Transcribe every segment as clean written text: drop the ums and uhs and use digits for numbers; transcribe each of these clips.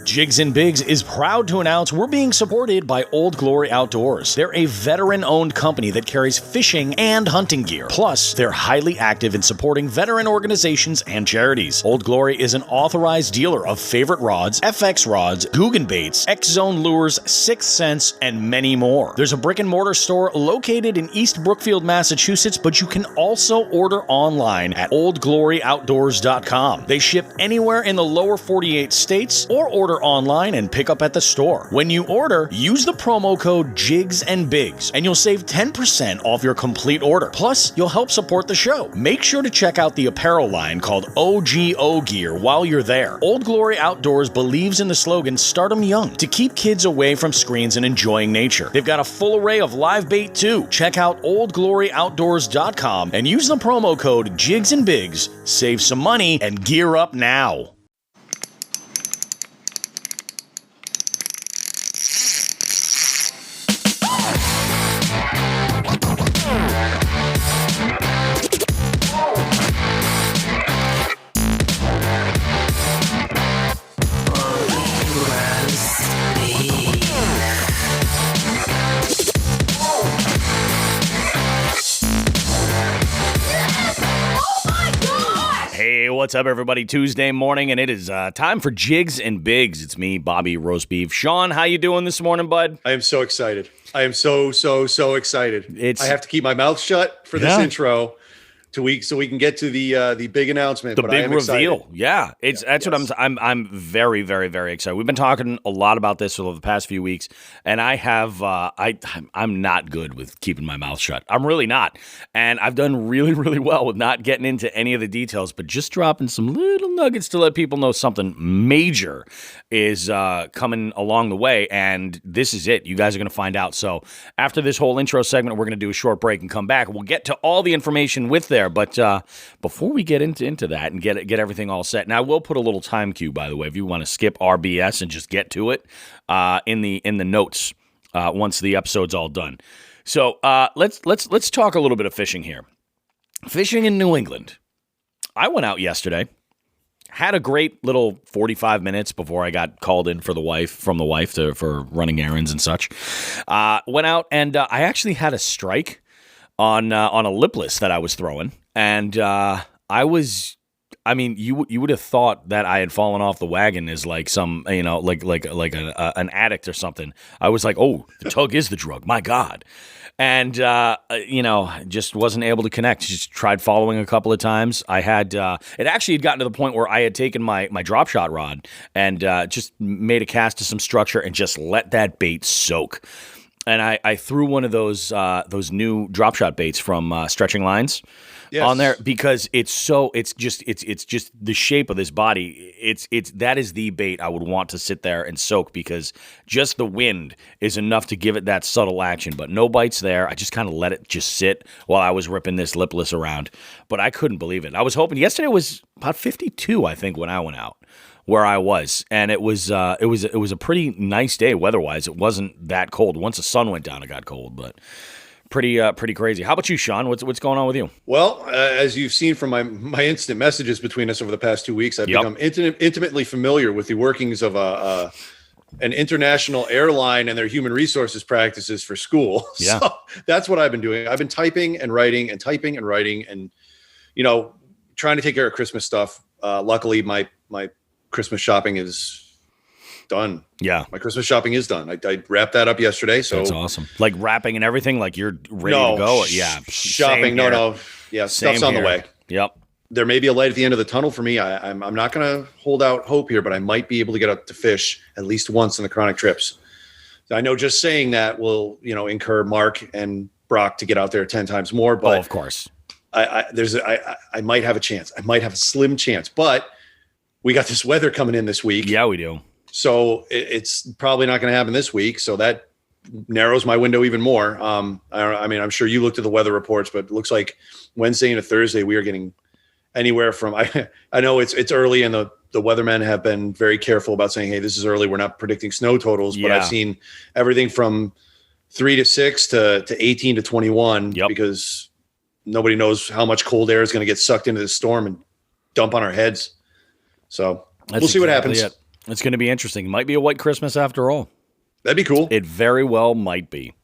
Jigs and Bigs is proud to announce we're being supported by Old Glory Outdoors. They're a veteran-owned company that carries fishing and hunting gear. Plus, they're highly active in supporting veteran organizations and charities. Old Glory is an authorized dealer of favorite rods, FX rods, Guggen baits, X-Zone lures, Sixth Sense, and many more. There's a brick-and-mortar store located in East Brookfield, Massachusetts, but you can also order online at oldgloryoutdoors.com. They ship anywhere in the lower 48 states or order online and pick up at the store. When you order, use the promo code JIGS and Bigs and you'll save 10% off your complete order. Plus, you'll help support the show. Make sure to check out the apparel line called OGO Gear while you're there. Old Glory Outdoors believes in the slogan "Start 'em young" to keep kids away from screens and enjoying nature. They've got a full array of live bait too. Check out oldgloryoutdoors.com and use the promo code JIGS and Bigs. Save some money and gear up now. What's up, everybody? Tuesday morning, and it is time for Jigs and Bigs. It's me, Bobby Roast Beef. Sean, how you doing this morning, bud? I am so excited. I am so excited. I have to keep my mouth shut for this intro so we can get to the big announcement. The big reveal. Excited. Yeah, that's what I'm very, very, very excited. We've been talking a lot about this over the past few weeks, and I have I'm not good with keeping my mouth shut. I'm really not, and I've done really, really well with not getting into any of the details, but just dropping some little nuggets to let people know something major is coming along the way, and this is it. You guys are going to find out. So after this whole intro segment, we're going to do a short break and come back. We'll get to all the information with there, but before we get into that and get everything all set, now I will put a little time cue, by the way, if you want to skip RBS and just get to it in the notes once the episode's all done. So let's talk a little bit of fishing here. Fishing in New England. I went out yesterday. Had a great little 45 minutes before I got called in from the wife for running errands and such. Went out and I actually had a strike on a lipless that I was throwing, and you would have thought that I had fallen off the wagon as like some, an addict or something. I was like, oh, the tug is the drug, my God. And, just wasn't able to connect. Just tried following a couple of times. I had, it actually had gotten to the point where I had taken my drop shot rod and just made a cast to some structure and just let that bait soak. And I threw one of those new drop shot baits from Stretching Lines on there because it's just the shape of this body. That is the bait I would want to sit there and soak because just the wind is enough to give it that subtle action. But no bites there. I just kind of let it just sit while I was ripping this lipless around. But I couldn't believe it. I was hoping yesterday was about 52, I think, when I went out where I was, and it was a pretty nice day weather-wise. It wasn't that cold. Once the sun went down, it got cold, but pretty crazy. How about you, Sean? What's going on with you? Well, as you've seen from my instant messages between us over the past 2 weeks, I've become intimately familiar with the workings of an international airline and their human resources practices for school. Yeah. So that's what I've been doing. I've been typing and writing and trying to take care of Christmas stuff. Luckily, my Christmas shopping is done. Yeah. My Christmas shopping is done. I wrapped that up yesterday. So that's awesome. Like wrapping and everything, like you're ready to go. Yeah. Shopping. No. Yeah. Stuff's on the way. Yep. There may be a light at the end of the tunnel for me. I'm not going to hold out hope here, but I might be able to get up to fish at least once in the chronic trips. I know just saying that will, incur Mark and Brock to get out there 10 times more, but of course I might have a chance. I might have a slim chance, but we got this weather coming in this week. Yeah, we do. So it's probably not going to happen this week. So that narrows my window even more. I'm sure you looked at the weather reports, but it looks like Wednesday and a Thursday, we are getting anywhere from, I know it's early and the weathermen have been very careful about saying, hey, this is early. We're not predicting snow totals, but I've seen everything from 3 to 6 to 18 to 21 because nobody knows how much cold air is going to get sucked into the storm and dump on our heads. So we'll see what happens. It's going to be interesting. It might be a white Christmas after all. That'd be cool. It very well might be.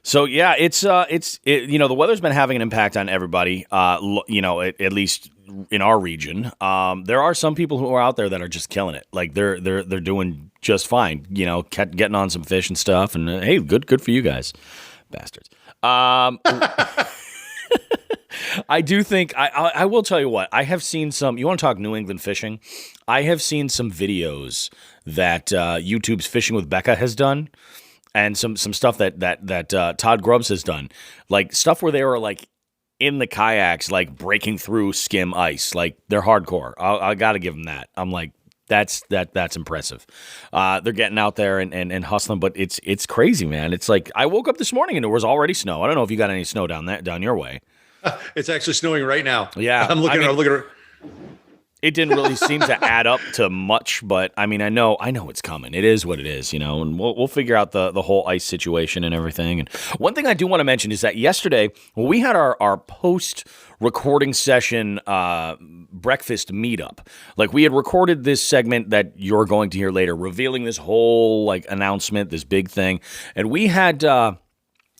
So yeah, the weather's been having an impact on everybody. At least in our region, there are some people who are out there that are just killing it. Like they're doing just fine. Getting on some fish and stuff. And hey, good for you guys, bastards. I do think I will tell you what I have seen some. You want to talk New England fishing? I have seen some videos that YouTube's Fishing with Becca has done. And some stuff that Todd Grubbs has done, like stuff where they were like in the kayaks, like breaking through skim ice, like they're hardcore. I got to give them that. I'm like, that's impressive. They're getting out there and hustling, but it's crazy, man. It's like I woke up this morning and there was already snow. I don't know if you got any snow down your way. It's actually snowing right now. Yeah, I'm looking at. It didn't really seem to add up to much, but I mean, I know it's coming. It is what it is, and we'll figure out the whole ice situation and everything. And one thing I do want to mention is that yesterday, when we had our post-recording session breakfast meetup, like we had recorded this segment that you're going to hear later, revealing this whole like announcement, this big thing, and we had.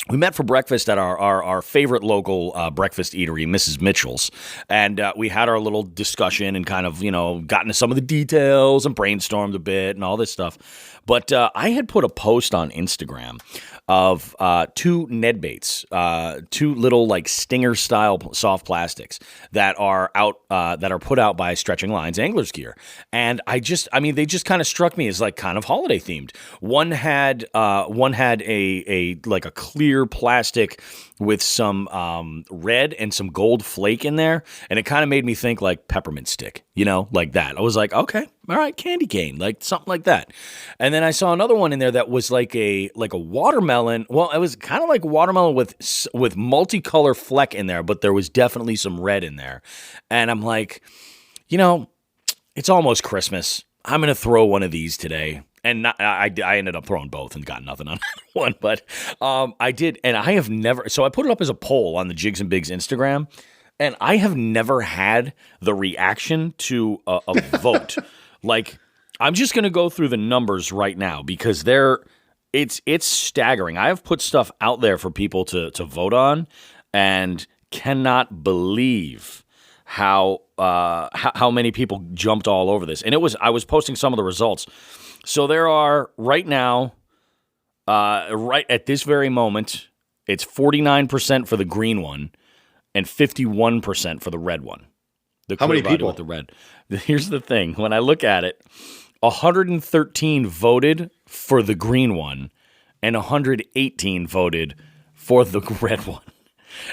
We met for breakfast at our favorite local breakfast eatery, Mrs. Mitchell's, and we had our little discussion and kind of, got into some of the details and brainstormed a bit and all this stuff. But I had put a post on Instagram of two Ned baits, two little like stinger style soft plastics that are put out by Stretching Lines Anglers Gear, and they just kind of struck me as like kind of holiday themed. One had a like a clear plastic with some red and some gold flake in there, and it kind of made me think like peppermint stick, like that. I was like, okay, all right, candy cane, like something like that. And then I saw another one in there that was like a watermelon. Well, it was kind of like watermelon with multicolor fleck in there, but there was definitely some red in there. And I'm like, it's almost Christmas. I'm gonna throw one of these today. And I ended up throwing both and got nothing on one, but I did, and I have never. So I put it up as a poll on the Jigs and Bigs Instagram, and I have never had the reaction to a vote. Like, I'm just gonna go through the numbers right now because it's staggering. I have put stuff out there for people to vote on, and cannot believe how many people jumped all over this. And I was posting some of the results. So there are right now, right at this very moment, it's 49% for the green one and 51% for the red one. How many people? With the red. Here's the thing. When I look at it, 113 voted for the green one and 118 voted for the red one.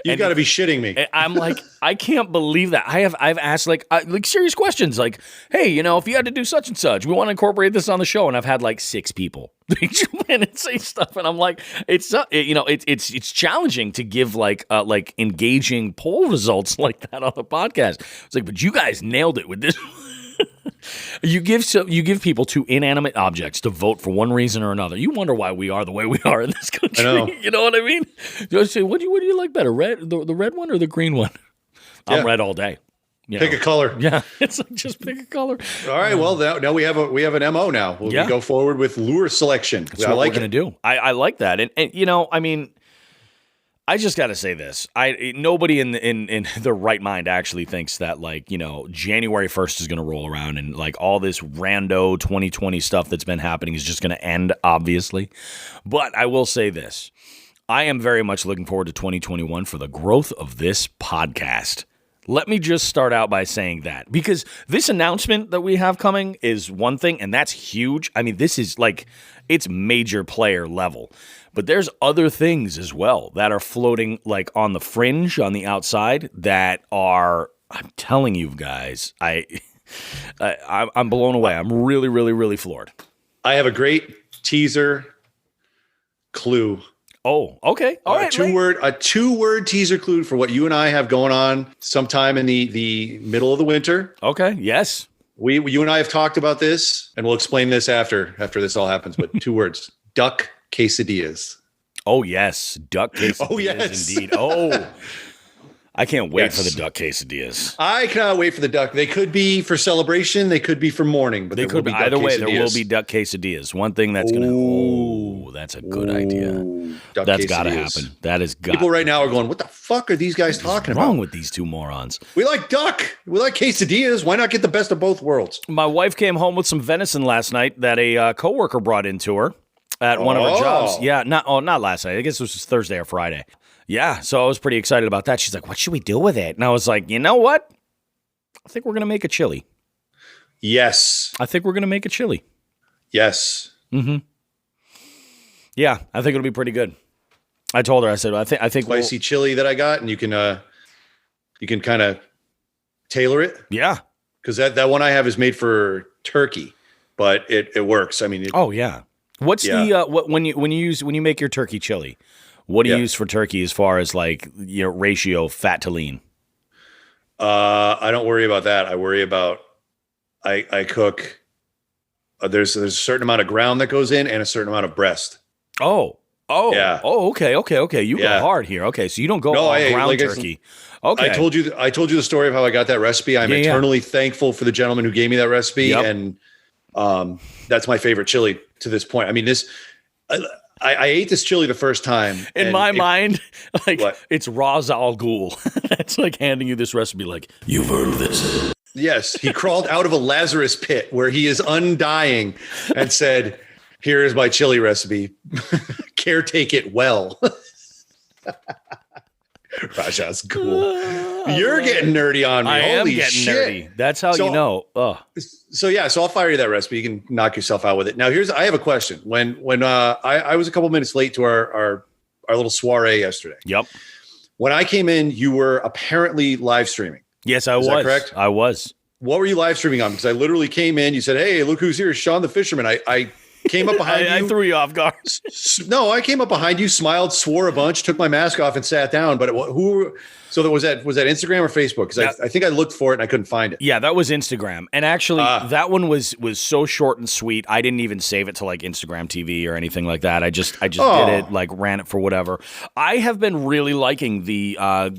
You've got to be shitting me. I'm like, I can't believe that. I've asked like serious questions like, hey, if you had to do such and such, we want to incorporate this on the show. And I've had like 6 people jump in and say stuff. And I'm like, it's challenging to give like engaging poll results like that on the podcast. It's like, but you guys nailed it with this. You give people 2 inanimate objects to vote for one reason or another. You wonder why we are the way we are in this country. I know. You know what I mean? You say, what do you like better, the red one or the green one? Yeah. I'm red all day. Pick a color. Yeah, it's like just pick a color. All right. Well, now we have an MO now. We go forward with lure selection. That's what we're going to do. I like that, and I mean. I just got to say this. Nobody in their right mind actually thinks that January 1st is going to roll around and like all this rando 2020 stuff that's been happening is just going to end, obviously. But I will say this. I am very much looking forward to 2021 for the growth of this podcast. Let me just start out by saying that because this announcement that we have coming is one thing, and that's huge. I mean, this is like, it's major player level. But there's other things as well that are floating like on the fringe, on the outside that are, I'm telling you guys, I'm blown away. I'm really, really, really floored. I have a great teaser clue. Oh, okay. All right. A two-word teaser clue for what you and I have going on sometime in the middle of the winter. Okay. Yes. You and I have talked about this, and we'll explain this after this all happens. But 2 words: duck quesadillas. Oh yes, duck quesadillas. Oh yes, indeed. Oh, I can't wait for the duck quesadillas. I cannot wait for the duck. They could be for celebration. They could be for mourning. But they could be either way. There will be duck quesadillas. One thing that's going to. That's a good idea. That's got to happen. That is got. People right now are going, "What the fuck are these guys talking about? What's wrong with these two morons? We like duck. We like quesadillas. Why not get the best of both worlds?" My wife came home with some venison last night that a coworker brought into her at one of her jobs. Yeah, not last night. I guess it was Thursday or Friday. Yeah, so I was pretty excited about that. She's like, "What should we do with it?" And I was like, "You know what? I think we're gonna make a chili." Yes. I think we're gonna make a chili. Yes. Mm-hmm. Yeah, I think it'll be pretty good. I told her, I said, I think spicy chili that I got, and you can kind of tailor it. Yeah, because that one I have is made for turkey, but it works. I mean, what's the when you make your turkey chili? What do you use for turkey as far as like your ratio fat to lean? I don't worry about that. I worry about I cook. There's a certain amount of ground that goes in and a certain amount of breast. Yeah. Okay. You go hard here. Okay, so you don't go ground turkey. Okay. I told you the story of how I got that recipe. I'm eternally thankful for the gentleman who gave me that recipe, and that's my favorite chili to this point. I mean, I ate this chili the first time. In my mind, like it's Ra's al Ghul. That's like handing you this recipe, like you've heard of this. Yes, he crawled out of a Lazarus pit where he is undying and said, "Here is my chili recipe. Caretake it well." Raja's cool. You're getting nerdy on me. I am Holy getting shit. nerdy. That's how you know. So I'll fire you that recipe. You can knock yourself out with it. Now I have a question. When I was a couple minutes late to our little soiree yesterday. Yep. When I came in, you were apparently live streaming. Yes, I was. Is that correct? I was. What were you live streaming on? Because I literally came in. You said, "Hey, look who's here, Sean the Fisherman." I came up behind you. I threw you off guard. No, I came up behind you, smiled, swore a bunch, took my mask off, and sat down. But so was that Instagram or Facebook? Because I think I looked for it and I couldn't find it. Yeah, that was Instagram. And actually, that one was so short and sweet. I didn't even save it to like Instagram TV or anything like that. I just did it, like ran it for whatever. I have been really liking the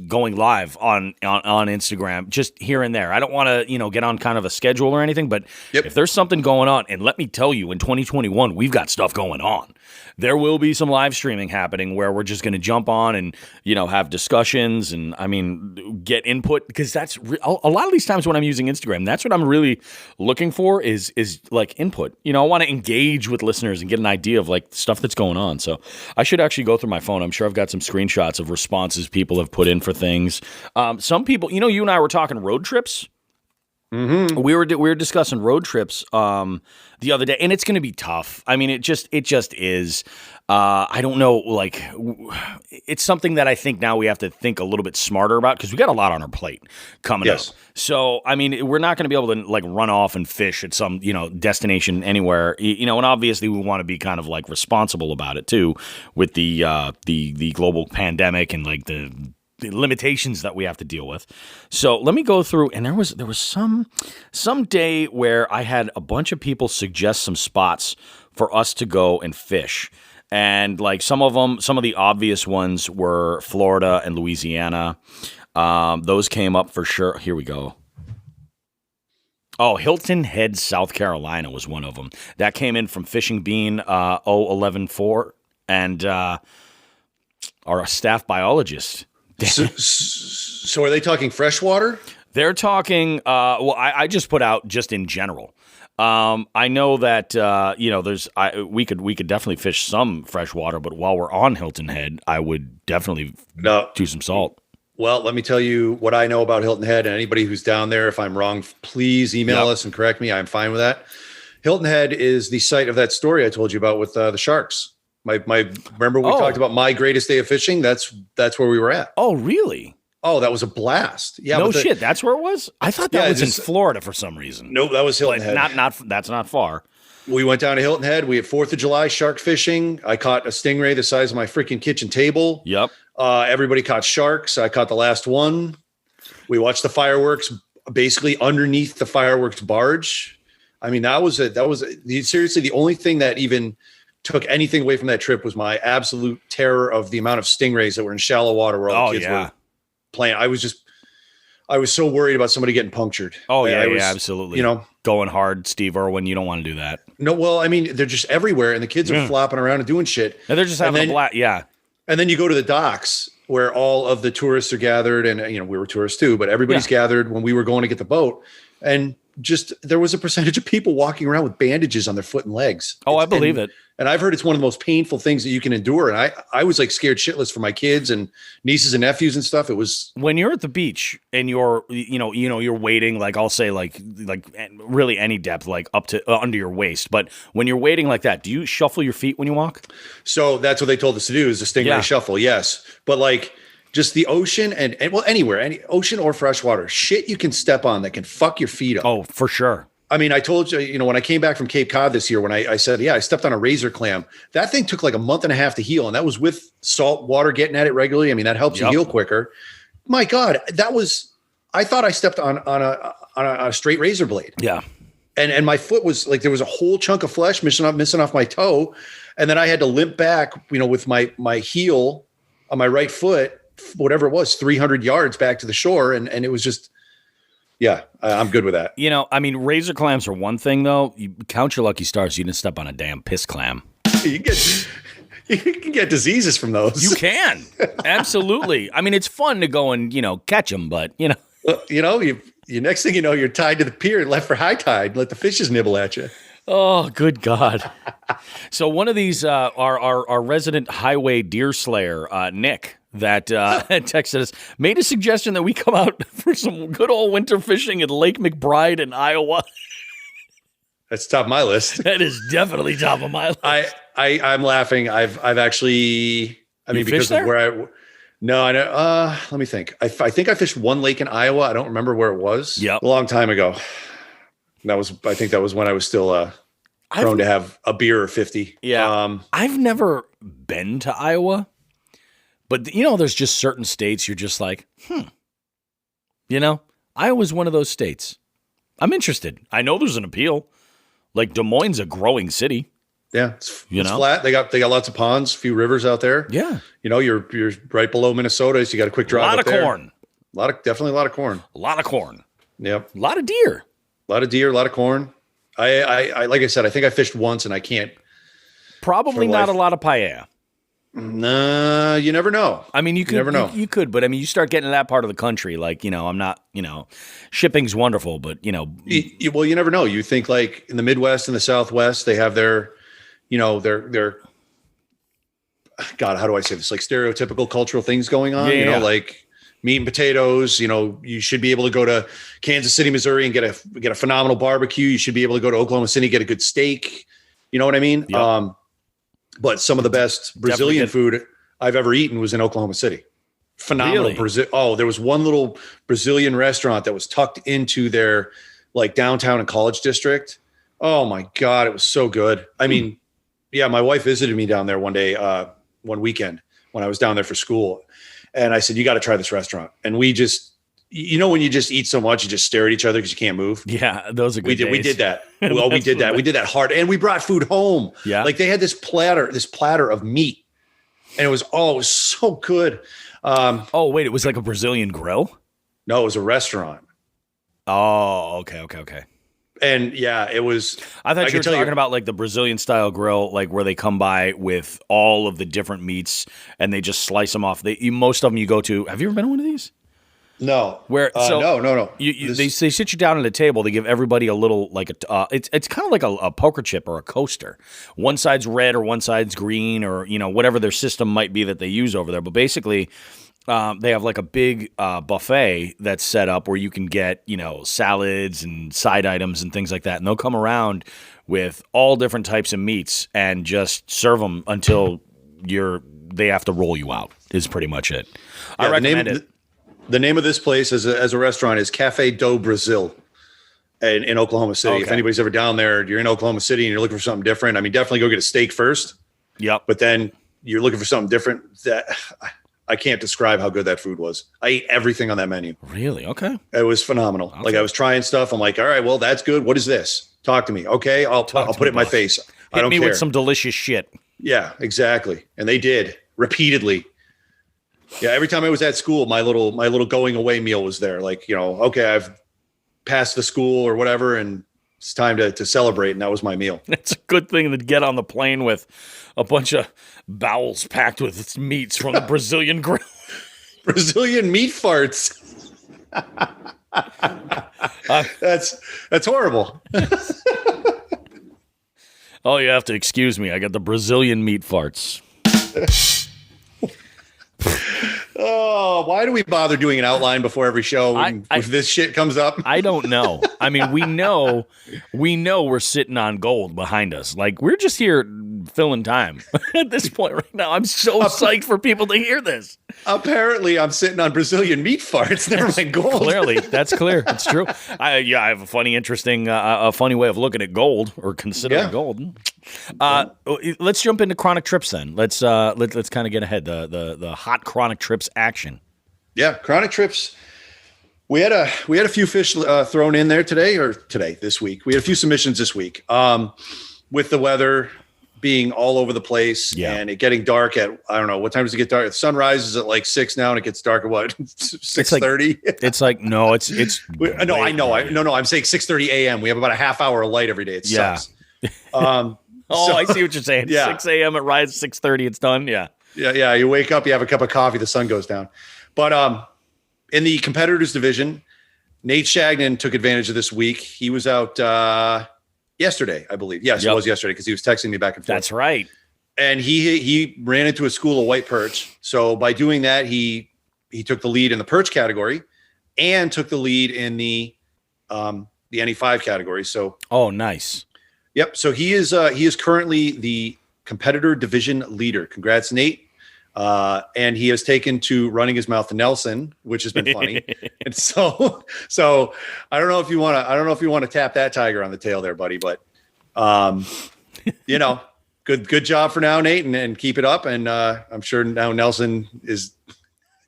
going live on Instagram, just here and there. I don't want to get on kind of a schedule or anything, but if there's something going on, and let me tell you, in 2021, we've got stuff going on. There will be some live streaming happening where we're just going to jump on and have discussions and get input, because that's a lot of these times when I'm using Instagram, that's what I'm really looking for is like input. I want to engage with listeners and get an idea of like stuff that's going on. So I should actually go through my phone. I'm sure I've got some screenshots of responses people have put in for things. Some people, you and I were talking road trips. Mm-hmm. We were discussing road trips the other day, and it's going to be tough. I mean, it just is. I don't know, like it's something that I think now we have to think a little bit smarter about, because we got a lot on our plate coming up. So, I mean, we're not going to be able to like run off and fish at some destination anywhere. And obviously we want to be kind of like responsible about it too, with the global pandemic and like the limitations that we have to deal with. So let me go through, and there was some day where I had a bunch of people suggest some spots for us to go and fish. And like some of the obvious ones were Florida and Louisiana. Those came up for sure. Here we go. Oh, Hilton Head, South Carolina was one of them. That came in from Fishing Bean 0114 and our staff biologist. So are they talking freshwater? They're talking, I just put out just in general. I know that, we could definitely fish some freshwater, but while we're on Hilton Head, I would definitely do some salt. Well, let me tell you what I know about Hilton Head, and anybody who's down there, if I'm wrong, please email us and correct me. I'm fine with that. Hilton Head is the site of that story I told you about with the sharks. Remember we talked about my greatest day of fishing? That's where we were at. Oh, really? Oh, that was a blast. Yeah. No shit. That's where it was? I thought that was in Florida for some reason. Nope, that was Hilton Head. That's not far. We went down to Hilton Head. We had 4th of July shark fishing. I caught a stingray the size of my freaking kitchen table. Yep. Everybody caught sharks. I caught the last one. We watched the fireworks basically underneath the fireworks barge. I mean, that was seriously the only thing that even took anything away from that trip was my absolute terror of the amount of stingrays that were in shallow water where all the kids were playing. I was so worried about somebody getting punctured. Oh yeah, I was, yeah, absolutely. You know, going hard, Steve Irwin. You don't want to do that. no, well, I mean, they're just everywhere, and the kids are flopping around and doing shit. And they're just having a blast. Yeah. And then you go to the docks where all of the tourists are gathered, and we were tourists too, but everybody's gathered when we were going to get the boat, and just there was a percentage of people walking around with bandages on their foot and legs. Oh, I believe it. And I've heard it's one of the most painful things that you can endure. And I was like scared shitless for my kids and nieces and nephews and stuff. It was when you're at the beach and you're wading, like I'll say like really any depth, like up to under your waist. But when you're wading like that, do you shuffle your feet when you walk? So that's what they told us to do is the stingray shuffle. Yes. But like just the ocean and well, anywhere, any ocean or freshwater shit you can step on that can fuck your feet up. Oh, for sure. I mean, I told you, when I came back from Cape Cod this year, when I said, I stepped on a razor clam, that thing took like a month and a half to heal. And that was with salt water getting at it regularly. I mean, that helps you heal quicker. My God, I thought I stepped on a straight razor blade. Yeah. And my foot was like, there was a whole chunk of flesh missing off my toe. And then I had to limp back, with my heel on my right foot, whatever it was, 300 yards back to the shore. And it was just, I'm good with that. I mean, razor clams are one thing, though. You count your lucky stars. You didn't step on a damn piss clam. You can get diseases from those. You can. Absolutely. I mean, it's fun to go and, catch them, but, Well, you next thing you know, you're tied to the pier and left for high tide. Let the fishes nibble at you. Oh, good God. So one of these, our resident highway deer slayer, Nick, that texted us, made a suggestion that we come out for some good old winter fishing at Lake McBride in Iowa. That's top of my list. That is definitely top of my list. I'm laughing. I've actually, because of where I know. Let me think. I think I fished one lake in Iowa. I don't remember where it was. Yeah, a long time ago. I think that was when I was still prone to have a beer or 50. Yeah. I've never been to Iowa, but there's just certain states you're just like, Iowa's one of those states. I'm interested. I know there's an appeal. Like Des Moines, a growing city. Yeah, it's flat. They got lots of ponds, a few rivers out there. Yeah, you're right below Minnesota, so you got a quick drive. A lot of corn. Definitely a lot of corn. A lot of corn. Yep. A lot of deer. A lot of deer. A lot of corn. I like I said, I think I fished once, and I can't. Probably not a lot of paella. Nah, you never know. I mean, you never know. You could, but I mean, you start getting to that part of the country, like, I'm not, shipping's wonderful, but, well, you never know. You think like in the Midwest and the Southwest, they have their God, how do I say this? Like stereotypical cultural things going on, like meat and potatoes, you should be able to go to Kansas City, Missouri and get a phenomenal barbecue. You should be able to go to Oklahoma City, get a good steak. You know what I mean? Yep. But some of the best Brazilian food I've ever eaten was in Oklahoma City. Phenomenal. Really? There was one little Brazilian restaurant that was tucked into their like downtown and college district. Oh my God, it was so good. I mean, my wife visited me down there one day, one weekend when I was down there for school. And I said, you got to try this restaurant. And we just, when you just eat so much, you just stare at each other because you can't move. Yeah, those are good days. We did that. Well, we did that. We did that hard. And we brought food home. Yeah. Like they had this platter of meat. And it was so good. Wait, it was like a Brazilian grill? No, it was a restaurant. Oh, okay. And it was. I thought you were talking about like the Brazilian style grill, like where they come by with all of the different meats and they just slice them off. Most of them you go to. Have you ever been to one of these? No. Where no. They sit you down at a table. They give everybody a little like it's kind of like a poker chip or a coaster. One side's red or one side's green or whatever their system might be that they use over there. But basically, they have like a big buffet that's set up where you can get salads and side items and things like that, and they'll come around with all different types of meats and just serve them until they have to roll you out. Is pretty much it. I recommend it. The name of this place as a restaurant is Cafe do Brasil in Oklahoma City. Okay. If anybody's ever down there, you're in Oklahoma City and you're looking for something different, I mean, definitely go get a steak first. Yep. But then you're looking for something different. That I can't describe how good that food was. I ate everything on that menu. Really? Okay. It was phenomenal. Okay. Like I was trying stuff. I'm like, all right, well, that's good. What is this? Talk to me. Okay. I'll put it in my face. I don't care. Hit me with some delicious shit. Yeah, exactly. And they did repeatedly. Yeah, every time I was at school, my little going away meal was there. Like, okay, I've passed the school or whatever, and it's time to celebrate, and that was my meal. It's a good thing to get on the plane with a bunch of bowels packed with meats from the Brazilian grill. Brazilian meat farts. That's horrible. Oh, you have to excuse me. I got the Brazilian meat farts. Oh, why do we bother doing an outline before every show if this shit comes up? I don't know. I mean, we know we're sitting on gold behind us. Like, we're just here filling time at this point right now. I'm so psyched for people to hear this. Apparently, I'm sitting on Brazilian meat farts. Never mind gold. Clearly, that's clear. It's true. I have a funny, interesting, funny way of looking at gold or considering gold. Let's jump into chronic trips then. Let's kind of get ahead. The hot chronic trips action. Yeah, chronic trips. We had a few fish thrown in there this week. We had a few submissions this week. With the weather being all over the place and it getting dark at, I don't know, what time does it get dark? The sun rises at like 6 now and it gets dark at what, 6:30? It's like, no, it's no, I know. I'm saying 6:30 a.m. We have about a half hour of light every day. It sucks. I see what you're saying. Yeah. 6 a.m. it rises, 6:30 it's done. Yeah. Yeah. You wake up, you have a cup of coffee, the sun goes down. But in the competitors division, Nate Shagnon took advantage of this week. He was out yesterday, I believe. Yes, It was yesterday because he was texting me back and forth. That's right. And he ran into a school of white perch. So by doing that, he took the lead in the perch category and took the lead in the NE5 category. So nice. Yep. So he is currently the competitor division leader. Congrats, Nate. And he has taken to running his mouth to Nelson, which has been funny. And so I don't know if you want to tap that tiger on the tail there, buddy, but good job for now, Nate, and keep it up. And I'm sure now Nelson is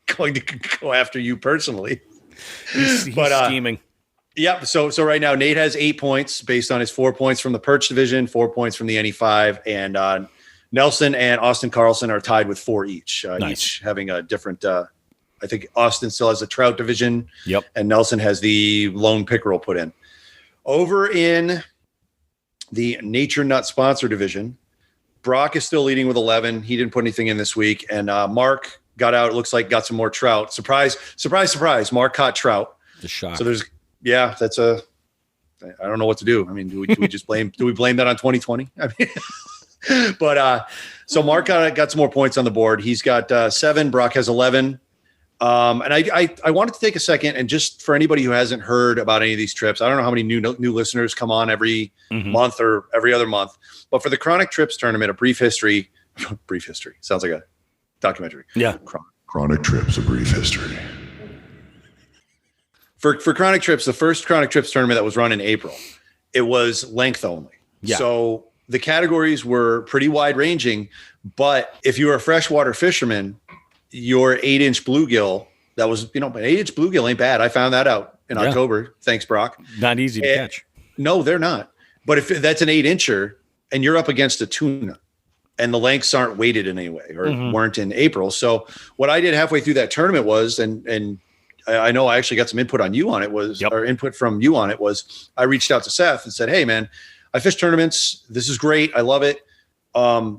going to go after you personally. He's scheming. Yep. So right now Nate has 8 points based on his 4 points from the perch division, 4 points from the NE5, and Nelson and Austin Carlson are tied with 4 each, nice. Each having a different. I think Austin still has a trout division. Yep. And Nelson has the lone pickerel put in. Over in the Nature Nut sponsor division, Brock is still leading with 11. He didn't put anything in this week, and Mark got out. It looks like got some more trout. Surprise! Mark caught trout. The shot. So that's a. I don't know what to do. I mean, do we just blame? Do we blame that on 2020? I mean. But so Mark got some more points on the board. He's got 7. Brock has 11. And I wanted to take a second and just for anybody who hasn't heard about any of these trips, I don't know how many new listeners come on every month or every other month, but for the Chronic Trips tournament, a brief history sounds like a documentary. Yeah. Chronic Trips, a brief history. For Chronic Trips, the first Chronic Trips tournament that was run in April, it was length only. Yeah. So the categories were pretty wide ranging, but if you were a freshwater fisherman, your 8-inch bluegill, that was, an 8-inch bluegill ain't bad. I found that out in October. Thanks, Brock. Not easy to catch. No, they're not. But if that's an 8-incher and you're up against a tuna and the lengths aren't weighted in any way or weren't in April. So what I did halfway through that tournament was, and I know I actually got some input on you on it or input from you on it was I reached out to Seth and said, hey man, I fish tournaments. This is great. I love it.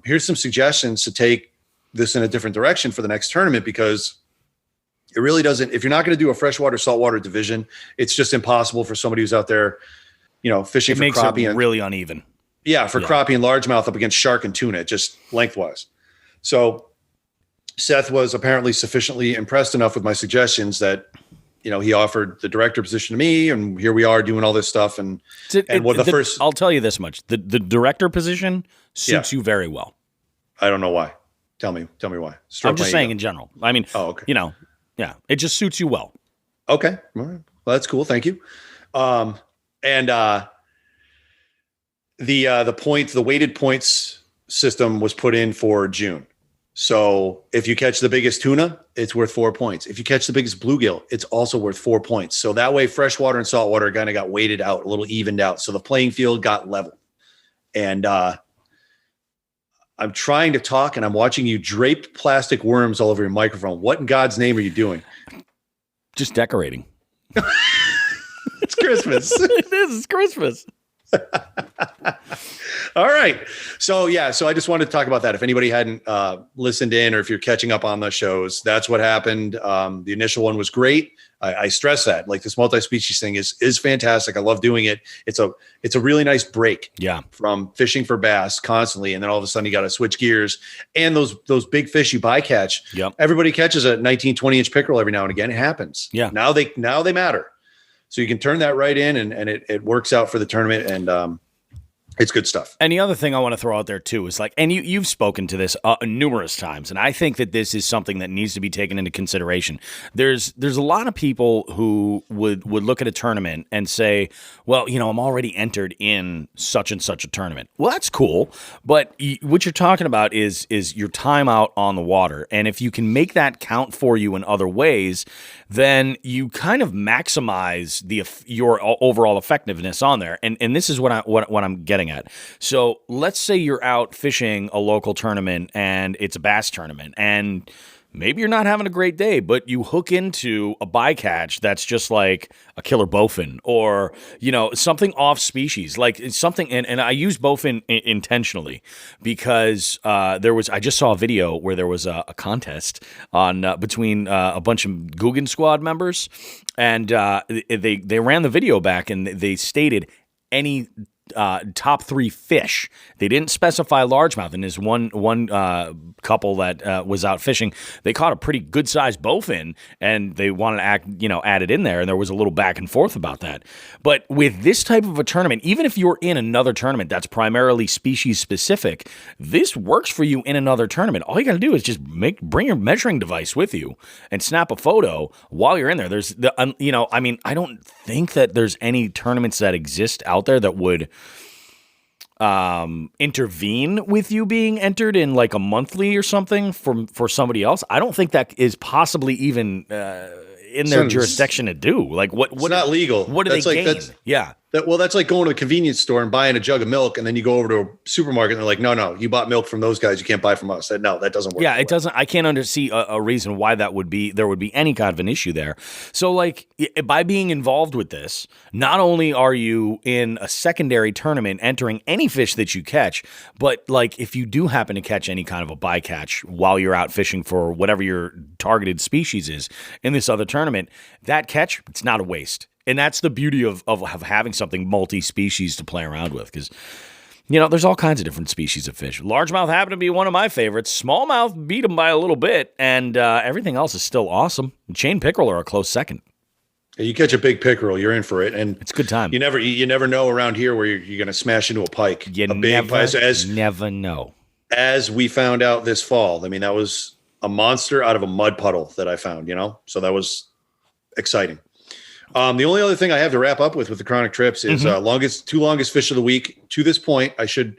Here's some suggestions to take this in a different direction for the next tournament, because it really doesn't, if you're not going to do a freshwater, saltwater division, it's just impossible for somebody who's out there, fishing for crappie. It really uneven. Yeah. For crappie and largemouth up against shark and tuna, just lengthwise. So Seth was apparently sufficiently impressed enough with my suggestions that, he offered the director position to me, and here we are doing all this stuff. I'll tell you this much: the director position suits you very well. I don't know why. Tell me why. I'm just saying in general. I mean, okay. It just suits you well. Okay, all right. Well, that's cool. Thank you. The weighted points system was put in for June. So if you catch the biggest tuna, it's worth 4 points. If you catch the biggest bluegill, it's also worth 4 points. So that way, freshwater and saltwater kind of got weighted out, a little evened out. So the playing field got level. And I'm trying to talk and I'm watching you drape plastic worms all over your microphone. What in God's name are you doing? Just decorating. It's Christmas. It is. It's Christmas. All right. So I just wanted to talk about that. If anybody hadn't listened in, or if you're catching up on the shows, that's what happened. The initial one was great. I stress that, like, this multi-species thing is fantastic. I love doing it. It's a really nice break. Yeah. From fishing for bass constantly, and then all of a sudden you got to switch gears. And those big fish you bycatch. Yep. Everybody catches a 19, 20-inch pickerel every now and again. It happens. Yeah. Now they matter. So you can turn that right in, and it works out for the tournament, and it's good stuff. And the other thing I want to throw out there too is, like, and you've spoken to this numerous times, and I think that this is something that needs to be taken into consideration. There's a lot of people who would look at a tournament and say, well, I'm already entered in such and such a tournament. Well, that's cool, but what you're talking about is your time out on the water, and if you can make that count for you in other ways, then you kind of maximize your overall effectiveness on there. And this is what I'm getting at. So let's say you're out fishing a local tournament and it's a bass tournament, and maybe you're not having a great day, but you hook into a bycatch that's just like a killer bowfin, or something off species, like something. And I use bowfin intentionally because I just saw a video where there was a contest on between a bunch of Guggen Squad members, and they ran the video back and they stated any top 3 fish. They didn't specify largemouth. And there's one couple that was out fishing. They caught a pretty good sized bowfin, and they wanted to add it in there. And there was a little back and forth about that. But with this type of a tournament, even if you're in another tournament that's primarily species specific, this works for you in another tournament. All you got to do is just bring your measuring device with you and snap a photo while you're in there. There's I don't think that there's any tournaments that exist out there that would intervene with you being entered in like a monthly or something for somebody else. I don't think that is possibly even in their jurisdiction to do. Like what? It's not legal. What do they gain? Yeah. That's like going to a convenience store and buying a jug of milk, and then you go over to a supermarket and they're like, no, you bought milk from those guys. You can't buy from us. No, that doesn't work. Yeah, it doesn't. I can't see a reason why there would be any kind of an issue there. So, like, by being involved with this, not only are you in a secondary tournament entering any fish that you catch, but like if you do happen to catch any kind of a bycatch while you're out fishing for whatever your targeted species is in this other tournament, that catch, it's not a waste. And that's the beauty of having something multi-species to play around with, because, there's all kinds of different species of fish. Largemouth happen to be one of my favorites. Smallmouth beat them by a little bit, and everything else is still awesome. Chain pickerel are a close second. You catch a big pickerel, you're in for it, and it's a good time. You never know around here where you're going to smash into a pike. You never know. As we found out this fall, I mean, that was a monster out of a mud puddle that I found. So that was exciting. The only other thing I have to wrap up with the Chronic Trips is two longest fish of the week. To this point, I should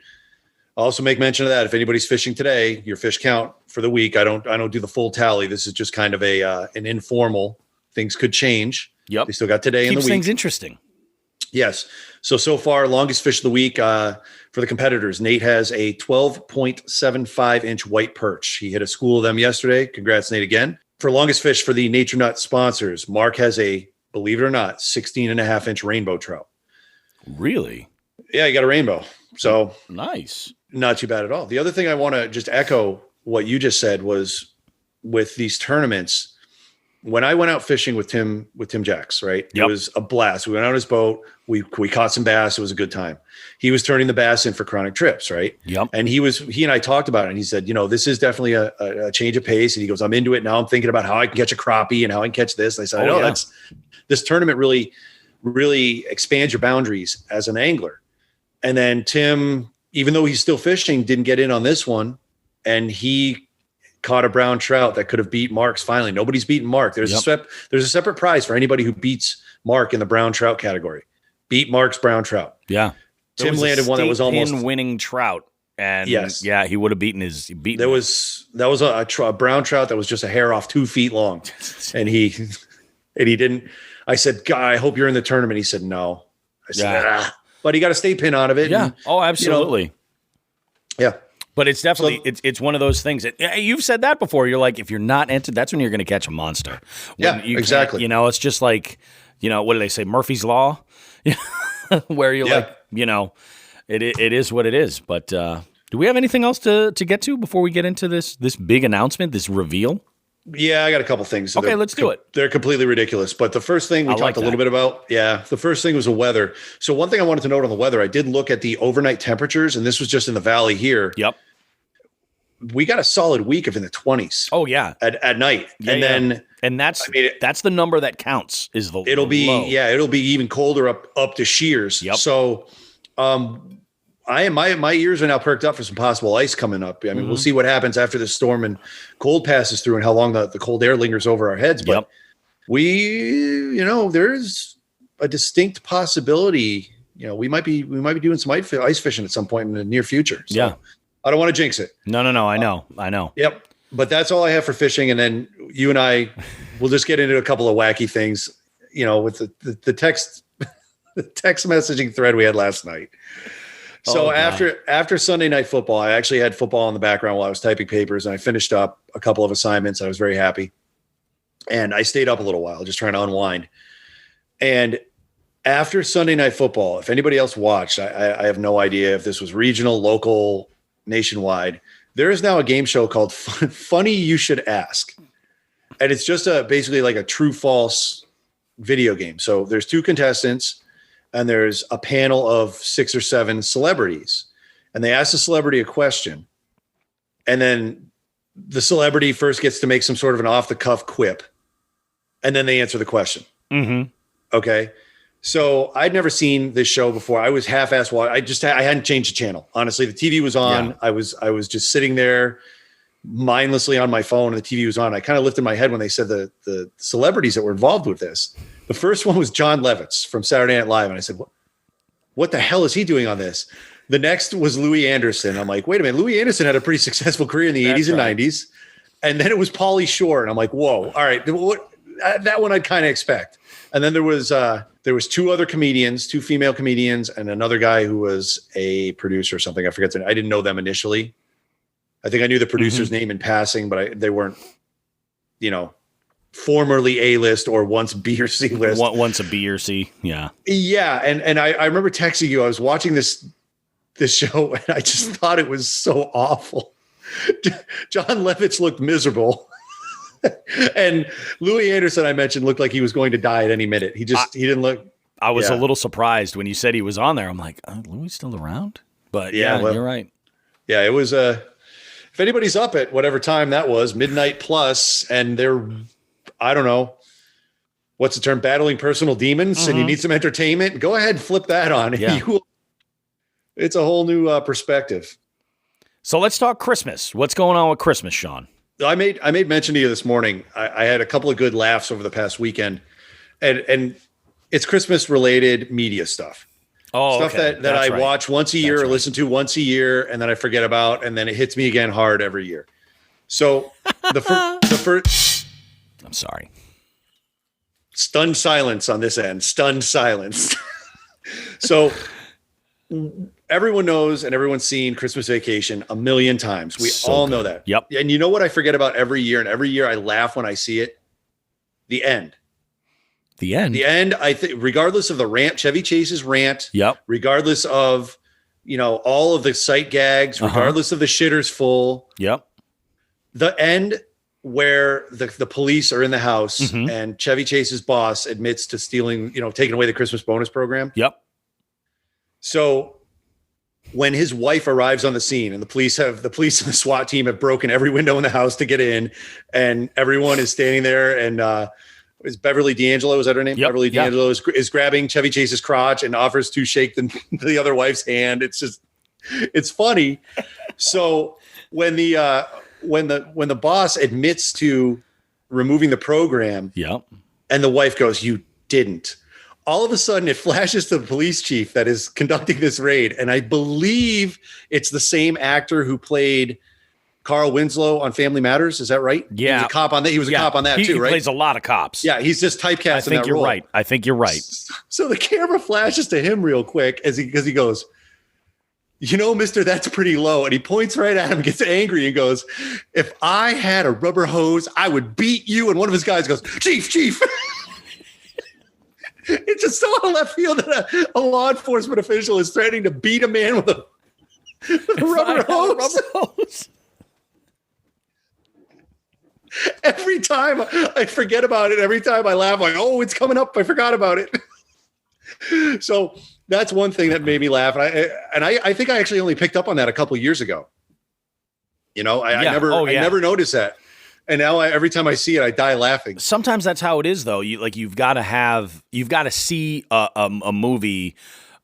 also make mention of that. If anybody's fishing today, your fish count for the week, I don't do the full tally. This is just kind of an informal. Things could change. Yep. They still got today in the week. Keeps things interesting. Yes. So far, longest fish of the week for the competitors. Nate has a 12.75-inch white perch. He hit a school of them yesterday. Congrats, Nate, again. For longest fish for the Nature Nut sponsors, Mark has a, believe it or not, 16.5-inch rainbow trout. Really? Yeah, you got a rainbow. So nice. Not too bad at all. The other thing I want to just echo what you just said was with these tournaments, when I went out fishing with Tim Jacks, right? Yep. It was a blast. We went on his boat. We caught some bass. It was a good time. He was turning the bass in for Chronic Trips, right? Yep. And he and I talked about it, and he said, this is definitely a change of pace. And he goes, I'm into it now. I'm thinking about how I can catch a crappie and how I can catch this. And I said, this tournament really, really expands your boundaries as an angler. And then Tim, even though he's still fishing, didn't get in on this one, and he caught a brown trout that could have beat Mark's finally. Nobody's beaten Mark. There's a separate prize for anybody who beats Mark in the brown trout category. Beat Mark's brown trout. Yeah. Tim landed one that was almost winning trout. And yes, yeah, he would have beaten. That was a brown trout that was just a hair off 2 feet long. and he didn't. I said, God, I hope you're in the tournament. He said, no. I said, but he got a state pin out of it. Yeah. And, absolutely. Yeah. But it's definitely it's one of those things that you've said that before. You're like, if you're not entered, that's when you're going to catch a monster. When exactly. It's just like, what do they say? Murphy's Law, where you're like, it is what it is. But do we have anything else to get to before we get into this big announcement, this reveal? Yeah, I got a couple things. Okay, let's do it. They're completely ridiculous. But the first thing we talked a little bit about, the first thing was the weather. So one thing I wanted to note on the weather, I did look at the overnight temperatures, and this was just in the valley here. Yep. We got a solid week of in the 20s. Oh, yeah. At night. And that's the number that counts is the It'll be low. It'll be even colder up to shears. Yep. So my ears are now perked up for some possible ice coming up. I mean, we'll see what happens after this storm and cold passes through and how long the cold air lingers over our heads. But there's a distinct possibility. We might be doing some ice fishing at some point in the near future. So I don't want to jinx it. No. I know. Yep. But that's all I have for fishing. And then you and I will just get into a couple of wacky things, with the text, the text messaging thread we had last night. So after Sunday Night Football, I actually had football in the background while I was typing papers, and I finished up a couple of assignments. I was very happy. And I stayed up a little while just trying to unwind. And after Sunday Night Football, if anybody else watched, I have no idea if this was regional, local, nationwide. There is now a game show called Funny You Should Ask. And it's just basically like a true-false video game. So there's 2 contestants, and there's a panel of 6 or 7 celebrities. And they ask the celebrity a question. And then the celebrity first gets to make some sort of an off-the-cuff quip. And then they answer the question. Mm-hmm. Okay. So I'd never seen this show before. I was half-assed watching. I hadn't changed the channel. Honestly, the TV was on. Yeah. I was just sitting there mindlessly on my phone, and the TV was on. I kind of lifted my head when they said the celebrities that were involved with this. The first one was John Lovitz from Saturday Night Live. And I said, what the hell is he doing on this? The next was Louis Anderson. I'm like, wait a minute. Louis Anderson had a pretty successful career in the 80s and 90s. And then it was Pauly Shore. And I'm like, whoa, all right. That one I'd kind of expect. And then there was 2 other comedians, 2 female comedians, and another guy who was a producer or something. I forget I didn't know them initially. I think I knew the producer's name in passing, but they weren't, formerly A-list or once B or C list. Once a B or C, yeah. Yeah, and I remember texting you. I was watching this show, and I just thought it was so awful. John Lovitz looked miserable. And Louis Anderson, I mentioned, looked like he was going to die at any minute. He didn't look. I was a little surprised when you said he was on there. I'm like, Louis still around? But you're right. Yeah, it was if anybody's up at whatever time that was, midnight plus, and they're, I don't know, what's the term, battling personal demons, and you need some entertainment, go ahead and flip that on. Yeah. It's a whole new perspective. So let's talk Christmas. What's going on with Christmas, Sean? I made mention to you this morning. I had a couple of good laughs over the past weekend, and it's Christmas related media stuff. Oh, stuff that I watch once a year or listen to once a year, and then I forget about, and then it hits me again hard every year. So the first, I'm sorry. Stunned silence on this end. Stunned silence. So everyone knows and everyone's seen Christmas Vacation a million times. We all know that. Yep. And you know what I forget about every year, and every year I laugh when I see it? The end. The end. The end, I think, regardless of the rant, Chevy Chase's rant, yep. Regardless of, all of the sight gags, regardless of the shitters full. Yep. The end where the police are in the house and Chevy Chase's boss admits to stealing, taking away the Christmas bonus program. Yep. So when his wife arrives on the scene and the police and the SWAT team have broken every window in the house to get in, and everyone is standing there, and is Beverly D'Angelo, is that her name? Yep. Beverly D'Angelo is grabbing Chevy Chase's crotch and offers to shake the other wife's hand. It's funny. So when the boss admits to removing the program, yep, and the wife goes, "You didn't." All of a sudden, it flashes to the police chief that is conducting this raid, and I believe it's the same actor who played Carl Winslow on Family Matters. Is that right? Yeah. He was a cop on that. He was a cop on that too, right? He plays a lot of cops. Yeah, he's just typecast in that role. I think you're right. So the camera flashes to him real quick because he goes, you know, mister, that's pretty low. And he points right at him, gets angry and goes, if I had a rubber hose, I would beat you. And one of his guys goes, chief. It's just so out of left field that a law enforcement official is threatening to beat a man with a rubber hose. Every time I forget about it, every time I laugh, like, oh, it's coming up. I forgot about it. So that's one thing that made me laugh. And I think I actually only picked up on that a couple of years ago. You know, I never noticed that. And now every time I see it, I die laughing. Sometimes that's how it is, though. You've got to see a movie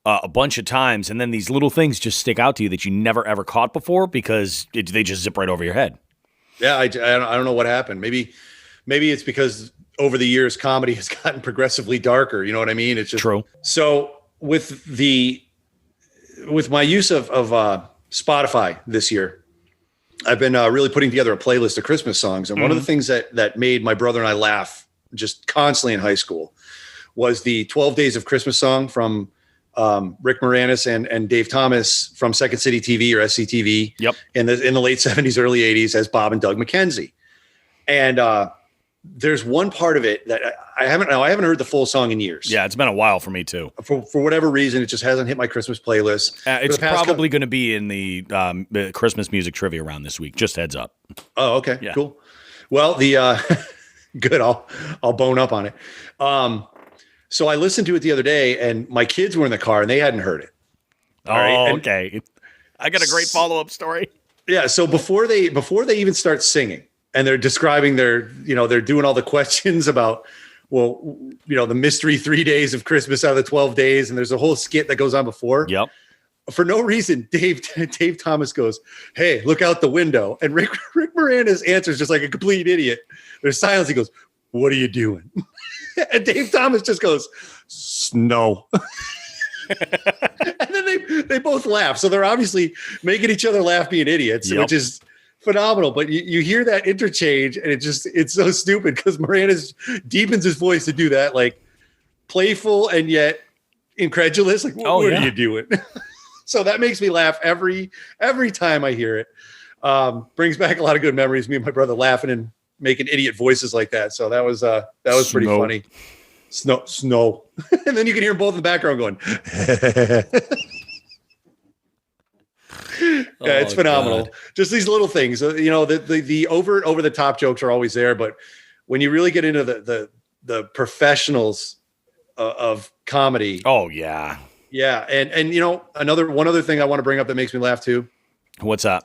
a bunch of times, and then these little things just stick out to you that you never ever caught before because they just zip right over your head. Yeah, I don't know what happened. Maybe it's because over the years comedy has gotten progressively darker. You know what I mean? It's just true. So with my use of Spotify this year, I've been really putting together a playlist of Christmas songs. And one of the things that made my brother and I laugh just constantly in high school was the 12 Days of Christmas song from Rick Moranis and Dave Thomas from Second City TV or SCTV. Yep. In the late 70s, early 80s as Bob and Doug McKenzie. And there's one part of it that I haven't heard the full song in years. Yeah, it's been a while for me too. For whatever reason, it just hasn't hit my Christmas playlist. It's probably going to be in the Christmas music trivia round this week. Just heads up. Oh, okay, yeah. Cool. Well, good. I'll bone up on it. So I listened to it the other day, and my kids were in the car, and they hadn't heard it. Okay. I got a great follow-up story. Yeah. So before they even start singing, and they're describing they're doing all the questions about, well, the mystery 3 days of Christmas out of the 12 days. And there's a whole skit that goes on before. Yep. For no reason, Dave Thomas goes, hey, look out the window. And Rick Moranis answers just like a complete idiot. There's silence. He goes, what are you doing? And Dave Thomas just goes, snow. And then they both laugh. So they're obviously making each other laugh being idiots, which is phenomenal. But you hear that interchange, and it's so stupid because Moranis deepens his voice to do that, like playful and yet incredulous. Like, what are you doing? So that makes me laugh every time I hear it. Brings back a lot of good memories. Me and my brother laughing and making idiot voices like that. So that was pretty funny. Snow. And then you can hear them both in the background going. Yeah, it's phenomenal. God. Just these little things. The overt, over the top jokes are always there, but when you really get into the professionals of comedy. Oh yeah. Yeah, and one other thing I want to bring up that makes me laugh too. What's that?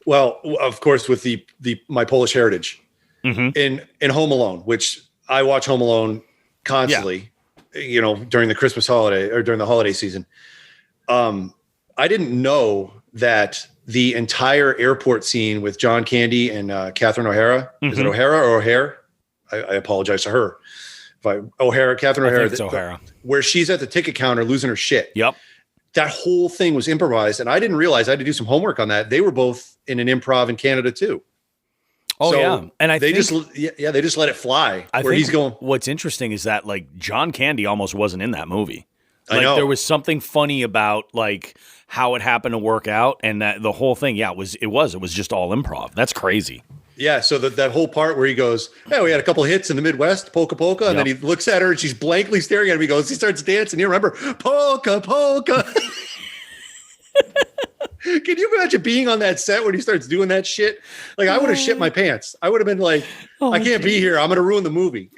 Well, of course, with my Polish heritage in Home Alone, which I watch Home Alone constantly, during the Christmas holiday or during the holiday season. I didn't know that the entire airport scene with John Candy and Catherine O'Hara, is it O'Hara or O'Hare? I apologize to her. Catherine O'Hara, it's O'Hara, where she's at the ticket counter losing her shit. Yep. That whole thing was improvised, and I didn't realize I had to do some homework on that. They were both in an improv in Canada too. Oh, so yeah. And they just let it fly. He's going. What's interesting is that like John Candy almost wasn't in that movie. Like, I know. There was something funny about like how it happened to work out, and that the whole thing. Yeah, it was just all improv. That's crazy. Yeah, so that whole part where he goes, "Yeah, we had a couple hits in the Midwest, polka polka," and then he looks at her and she's blankly staring at him. He starts dancing. You remember polka polka? Can you imagine being on that set when he starts doing that shit? Like, I would have shit my pants. I would have been like, I can't be here. I'm going to ruin the movie.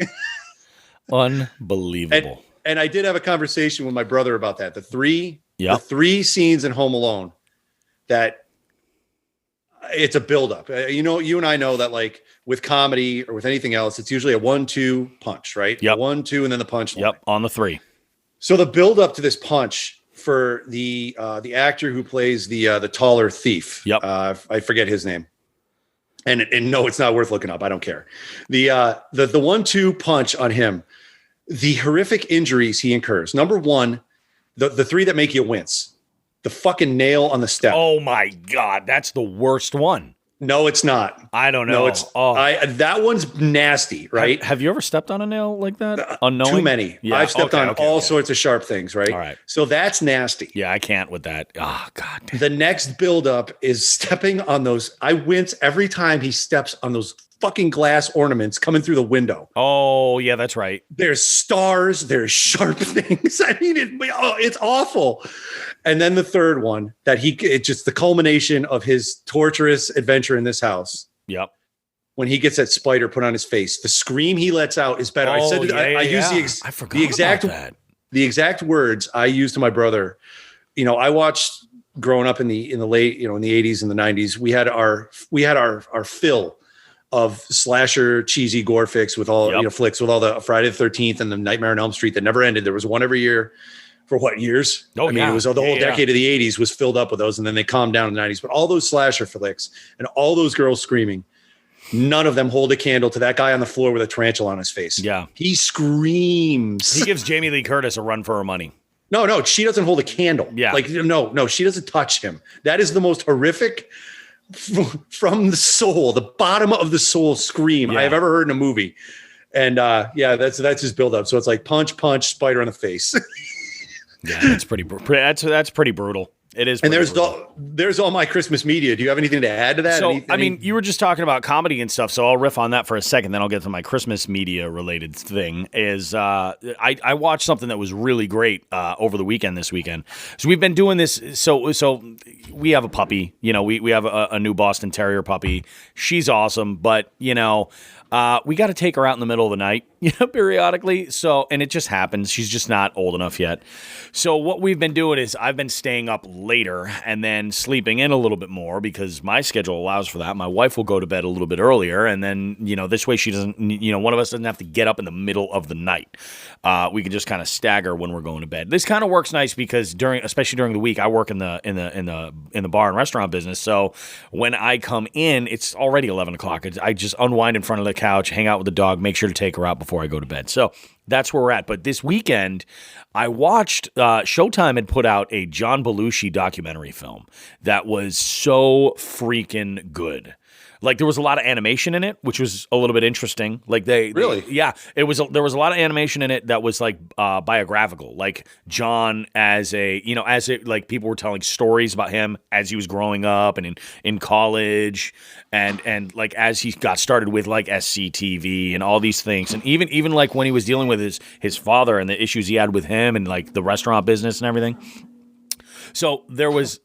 Unbelievable. And I did have a conversation with my brother about that. The three scenes in Home Alone that it's a buildup. You and I know that like with comedy or with anything else, it's usually a 1-2 punch, right? Yep. 1-2 and then the punch line. Yep. On the 3. So the buildup to this punch for the actor who plays the taller thief. Yep. I forget his name. And no, it's not worth looking up. I don't care. The 1-2 punch on him, the horrific injuries he incurs. Number one, the 3 that make you wince. The fucking nail on the step. Oh my God, that's the worst one. No, it's not. I don't know. No, it's that one's nasty, right? Have you ever stepped on a nail like that? Unknowing? Too many. Yeah. I've stepped on all sorts of sharp things, right? All right. So that's nasty. Yeah, I can't with that. Oh, God. The next buildup is stepping on those. I wince every time he steps on those fucking glass ornaments coming through the window. Oh, yeah, that's right. There's stars. There's sharp things. I mean, it's awful. And then the third one it's just the culmination of his torturous adventure in this house. Yep. When he gets that spider put on his face, the scream he lets out is better. I said, I use the exact words I used to my brother. You know, I watched growing up in the late, in the 80s and the 90s. We had our fill of slasher cheesy gore flicks with all flicks with all the Friday the 13th and the Nightmare on Elm Street that never ended. There was one every year. For what years? Oh, I mean, it was the whole decade of the 80s was filled up with those, and then they calmed down in the 90s. But all those slasher flicks and all those girls screaming, none of them hold a candle to that guy on the floor with a tarantula on his face. Yeah. He screams. He gives Jamie Lee Curtis a run for her money. No, she doesn't hold a candle. Yeah. Like, no, she doesn't touch him. That is the most horrific from the soul, the bottom of the soul scream I have ever heard in a movie. And that's his buildup. So it's like punch, spider on the face. Yeah, that's pretty brutal. It is. And there's all my Christmas media. Do you have anything to add to that? So, I mean, you were just talking about comedy and stuff, so I'll riff on that for a second, then I'll get to my Christmas media related thing. I watched something that was really great over the weekend this weekend. So we've been doing this. So we have a puppy. We have a new Boston Terrier puppy. She's awesome, but we got to take her out in the middle of the night, periodically. So, and it just happens. She's just not old enough yet. So what we've been doing is I've been staying up later and then sleeping in a little bit more because my schedule allows for that. My wife will go to bed a little bit earlier. And then, this way she doesn't, one of us doesn't have to get up in the middle of the night. We can just kind of stagger when we're going to bed. This kind of works nice because especially during the week, I work in the bar and restaurant business. So when I come in, it's already 11 o'clock. I just unwind in front of the couch, hang out with the dog, make sure to take her out before I go to bed. So that's where we're at. But this weekend, I watched Showtime had put out a John Belushi documentary film that was so freaking good. Like there was a lot of animation in it, which was a little bit interesting. Like there was a lot of animation in it that was like biographical. Like John like people were telling stories about him as he was growing up and in college and like as he got started with like SCTV and all these things. And even like when he was dealing with his father and the issues he had with him and like the restaurant business and everything. So there was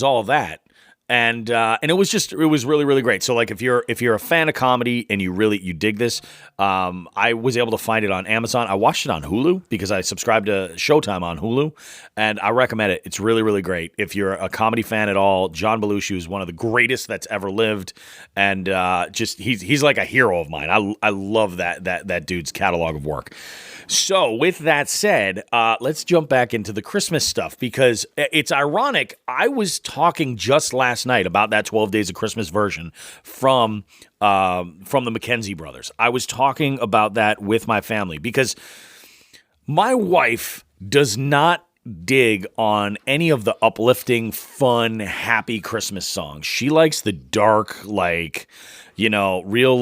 all of that. And it was really, really great. So like if you're a fan of comedy and you dig this, I was able to find it on Amazon. I watched it on Hulu because I subscribed to Showtime on Hulu, and I recommend it. It's really, really great. If you're a comedy fan at all, John Belushi is one of the greatest that's ever lived, and he's like a hero of mine. I love that dude's catalog of work. So with that said, let's jump back into the Christmas stuff because it's ironic. I was talking just last night about that 12 Days of Christmas version from the McKenzie brothers. I was talking about that with my family because my wife does not dig on any of the uplifting, fun, happy Christmas songs. She likes the dark, real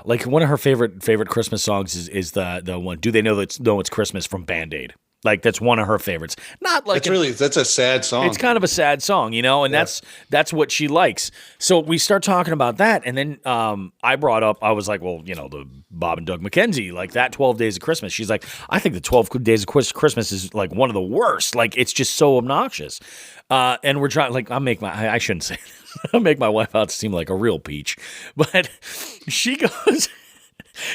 like one of her favorite Christmas songs is the one "Do They Know It's Christmas" from Band-Aid. Like that's one of her favorites. Not like that's a sad song. It's kind of a sad song, and that's what she likes. So we start talking about that, and then I brought up, I was like, well, the Bob and Doug McKenzie, like that 12 Days of Christmas. She's like, I think the 12 Days of Christmas is like one of the worst. Like it's just so obnoxious. And we're trying, like, I shouldn't say this. I'll make my wife out to seem like a real peach, but she goes.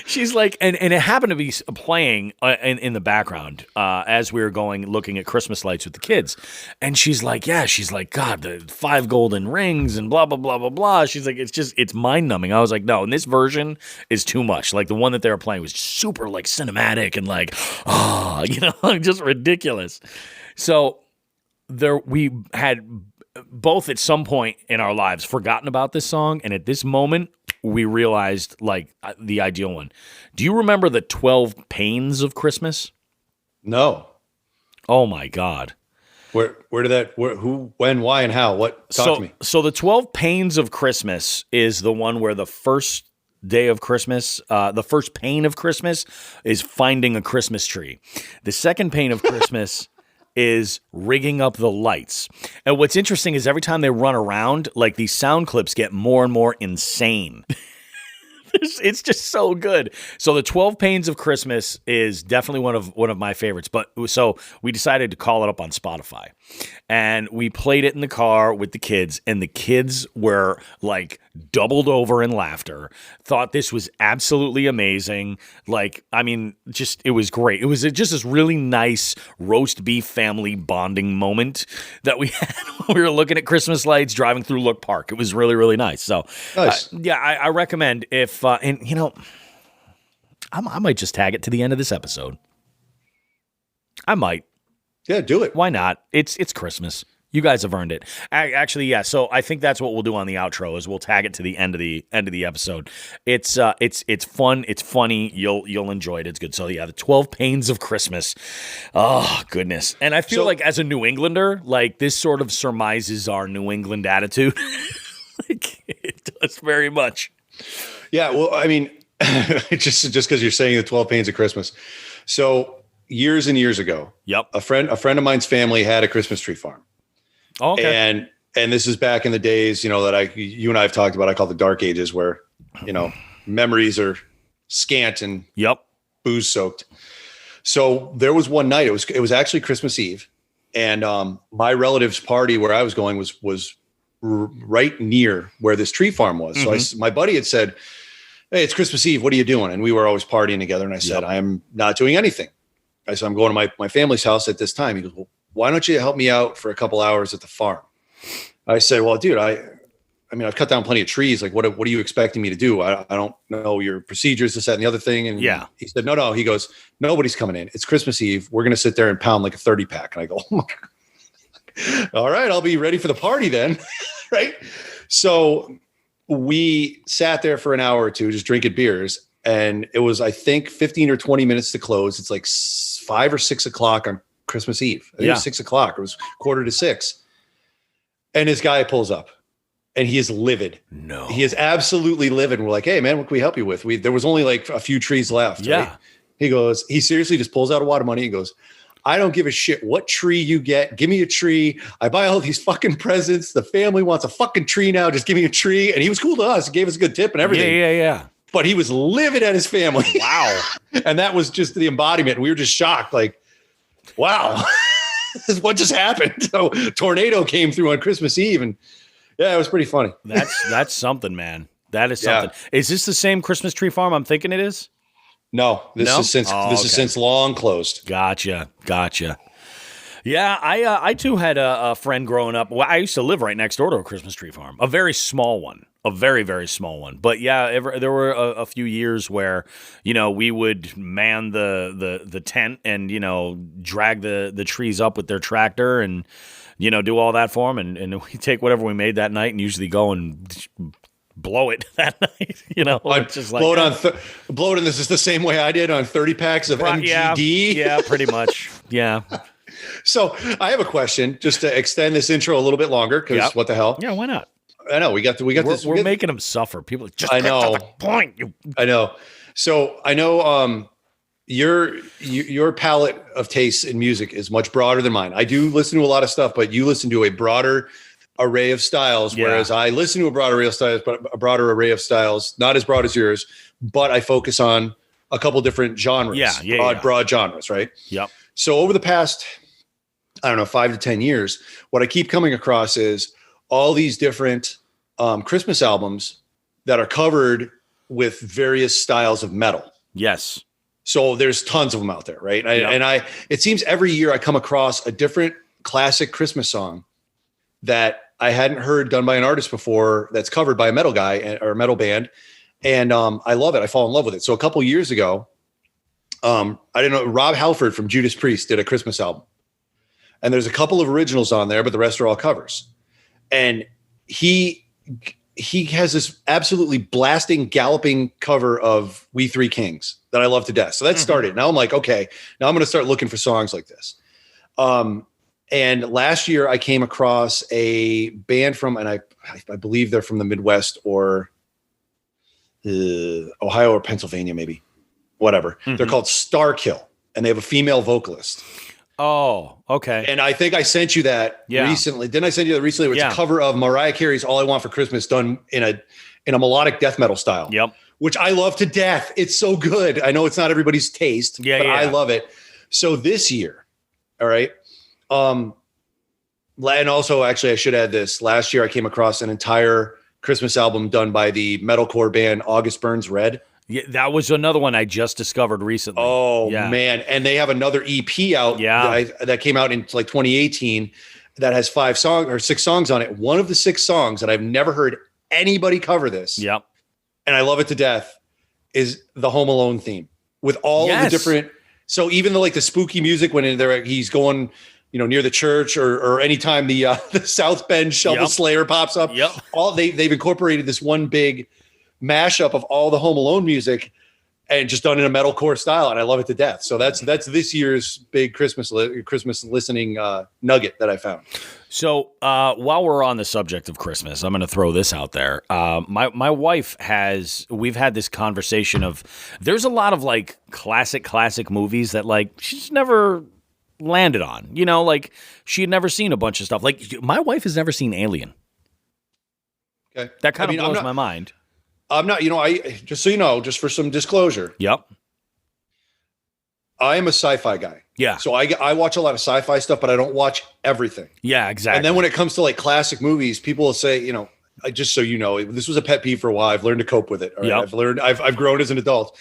She's like, and it happened to be playing in the background as we were looking at Christmas lights with the kids. And she's like, God, the 5 golden rings and blah, blah, blah, blah, blah. She's like, it's mind numbing. I was like, no, and this version is too much. Like the one that they were playing was super like cinematic and like, just ridiculous. So we had both at some point in our lives forgotten about this song. And at this moment, we realized like the ideal one. Do you remember the 12 Pains of Christmas? No. Oh my God. Where did that? Who? When? Why? And how? What? Talk to me. So the 12 Pains of Christmas is the one where the first day of Christmas, the first pain of Christmas is finding a Christmas tree. The second pain of Christmas is rigging up the lights. And what's interesting is every time they run around, like these sound clips get more and more insane. It's just so good. So the 12 Pains of Christmas is definitely one of my favorites. But so we decided to call it up on Spotify, and we played it in the car with the kids, and the kids were like doubled over in laughter. Thought this was absolutely amazing. Like, I mean, just it was great. It was just this really nice roast beef family bonding moment that we had when we were looking at Christmas lights driving through Look Park. It was really, really nice. So Nice. yeah, I recommend if and you know, I might just tag it to the end of this episode. I might. Yeah, do it. Why not? It's Christmas. You guys have earned it. Actually, yeah. So I think that's what we'll do on the outro is we'll tag it to the end of the episode. It's fun. It's funny. You'll enjoy it. It's good. So yeah, the 12 Pains of Christmas. Oh goodness. And I feel like as a New Englander, like this sort of surmises our New England attitude. Like it does very much. Yeah. Well, I mean, just because you're saying the 12 Pains of Christmas. So years and years ago, Yep. a friend of mine's family had a Christmas tree farm. Oh, okay. And this is back in the days, you know, that you and I have talked about, I call the dark ages, where, you know, memories are scant and Yep. booze soaked. So there was one night, it was actually Christmas Eve. And my relative's party where I was going was right near where this tree farm was. Mm-hmm. So my buddy had said, "Hey, it's Christmas Eve. What are you doing?" And we were always partying together. And I said, Yep. "I'm not doing anything." I said, "I'm going to my family's house at this time." He goes, "Well, why don't you help me out for a couple hours at the farm?" I said, "Well, dude, I mean, I've cut down plenty of trees. Like, what are you expecting me to do? I don't know your procedures, this, that, and the other thing." And Yeah. he said, No. He goes, "Nobody's coming in. It's Christmas Eve. We're going to sit there and pound like a 30 pack. And I go, "Oh my God. All right, I'll be ready for the party then." Right. So we sat there for an hour or two, just drinking beers. And it was, I think, 15 or 20 minutes to close. It's like 5 or 6 o'clock on Christmas Eve. I think it was 6 o'clock. It was 5:45. And this guy pulls up and he is livid. No. He is absolutely livid. And we're like, "Hey man, what can we help you with?" There was only like a few trees left. Yeah. Right? He seriously just pulls out a wad of money and goes, "I don't give a shit what tree you get. Give me a tree. I buy all these fucking presents. The family wants a fucking tree now. Just give me a tree." And he was cool to us. He gave us a good tip and everything. Yeah. But he was livid at his family. Wow. And that was just the embodiment. We were just shocked. Like, wow, what just happened? So tornado came through on Christmas Eve. And yeah, it was pretty funny. That's something, man. That is something. Is this the same Christmas tree farm I'm thinking it is? No, this No? is since long closed. Gotcha. Yeah, I too had a friend growing up. Well, I used to live right next door to a Christmas tree farm, a very small one, a very, very small one. But yeah, there were a few years where, you know, we would man the tent and, you know, drag the trees up with their tractor and, you know, do all that for them. And we take whatever we made that night and usually go and blow it that night, you know. Just like Blow it in this is the same way I did on 30 packs of MGD. Yeah, pretty much. Yeah. So I have a question just to extend this intro a little bit longer because what the hell? Yeah, why not? I know we got this. We're making them suffer. People just I get know. to the point. I know. So I know your palette of tastes in music is much broader than mine. I do listen to a lot of stuff, but you listen to a broader array of styles, whereas I listen to a broader array of styles, but a broader array of styles, not as broad as yours, but I focus on a couple different genres. Broad genres, right? Yep. So over the past, I don't know, 5 to 10 years, what I keep coming across is all these different Christmas albums that are covered with various styles of metal. Yes. So there's tons of them out there, right? It seems every year I come across a different classic Christmas song that I hadn't heard done by an artist before that's covered by a metal guy or a metal band. And I love it. I fall in love with it. So a couple years ago, I didn't know, Rob Halford from Judas Priest did a Christmas album. And there's a couple of originals on there, but the rest are all covers. And he has this absolutely blasting, galloping cover of We Three Kings that I love to death. So that started. Now I'm like, okay, now I'm going to start looking for songs like this. And last year I came across a band and I believe they're from the Midwest or Ohio or Pennsylvania, maybe, whatever. Mm-hmm. They're called Starkill, and they have a female vocalist. Oh, okay. And I think I sent you that recently. Didn't I send you that recently? Where it's a cover of Mariah Carey's "All I Want for Christmas" done in a melodic death metal style. Yep. Which I love to death. It's so good. I know it's not everybody's taste, but I love it. So this year, all right. And also, actually, I should add this. Last year, I came across an entire Christmas album done by the metalcore band August Burns Red. Yeah, that was another one I just discovered recently. Oh, man. And they have another EP out that came out in like 2018 that has 6 songs on it. One of the 6 songs that I've never heard anybody cover this. Yep. And I love it to death is the Home Alone theme with all of the different. So even the spooky music when he's going, near the church or anytime the South Bend Shovel Slayer pops up, they've incorporated this one big mashup of all the Home Alone music and just done in a metalcore style, and I love it to death. So that's this year's big Christmas listening nugget that I found. So while we're on the subject of Christmas, I'm going to throw this out there. My wife we've had this conversation of there's a lot of classic movies that she's never landed on. She had never seen a bunch of stuff. My wife has never seen Alien. Okay, that kind of blows my mind. I'm not, just so you know, just for some disclosure. Yep. I am a sci-fi guy. Yeah. So I watch a lot of sci-fi stuff, but I don't watch everything. Yeah, exactly. And then when it comes to classic movies, people will say, just so you know, this was a pet peeve for a while. I've learned to cope with it. Right? I've grown as an adult.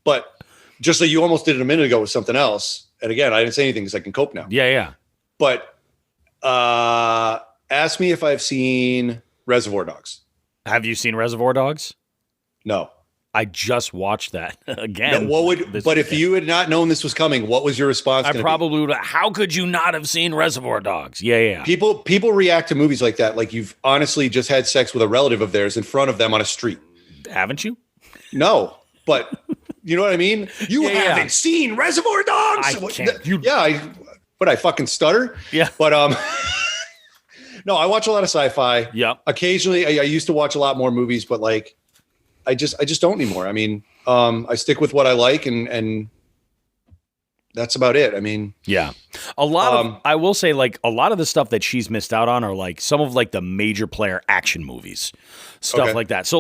But just so you almost did it a minute ago with something else. And again, I didn't say anything because I can cope now. Yeah. But ask me if I've seen Reservoir Dogs. Have you seen Reservoir Dogs? No. I just watched that again. If you had not known this was coming, what was your response? I probably would. How could you not have seen Reservoir Dogs? Yeah. People react to movies like that like you've honestly just had sex with a relative of theirs in front of them on a street. Haven't you? No, but you know what I mean. You haven't seen Reservoir Dogs. I can't. I fucking stutter. Yeah, but no, I watch a lot of sci-fi. Yeah, occasionally I used to watch a lot more movies, but I just don't anymore. I mean, I stick with what I like and that's about it. I mean, yeah, a lot of, I will say a lot of the stuff that she's missed out on are some of the major player action movies, stuff like that. So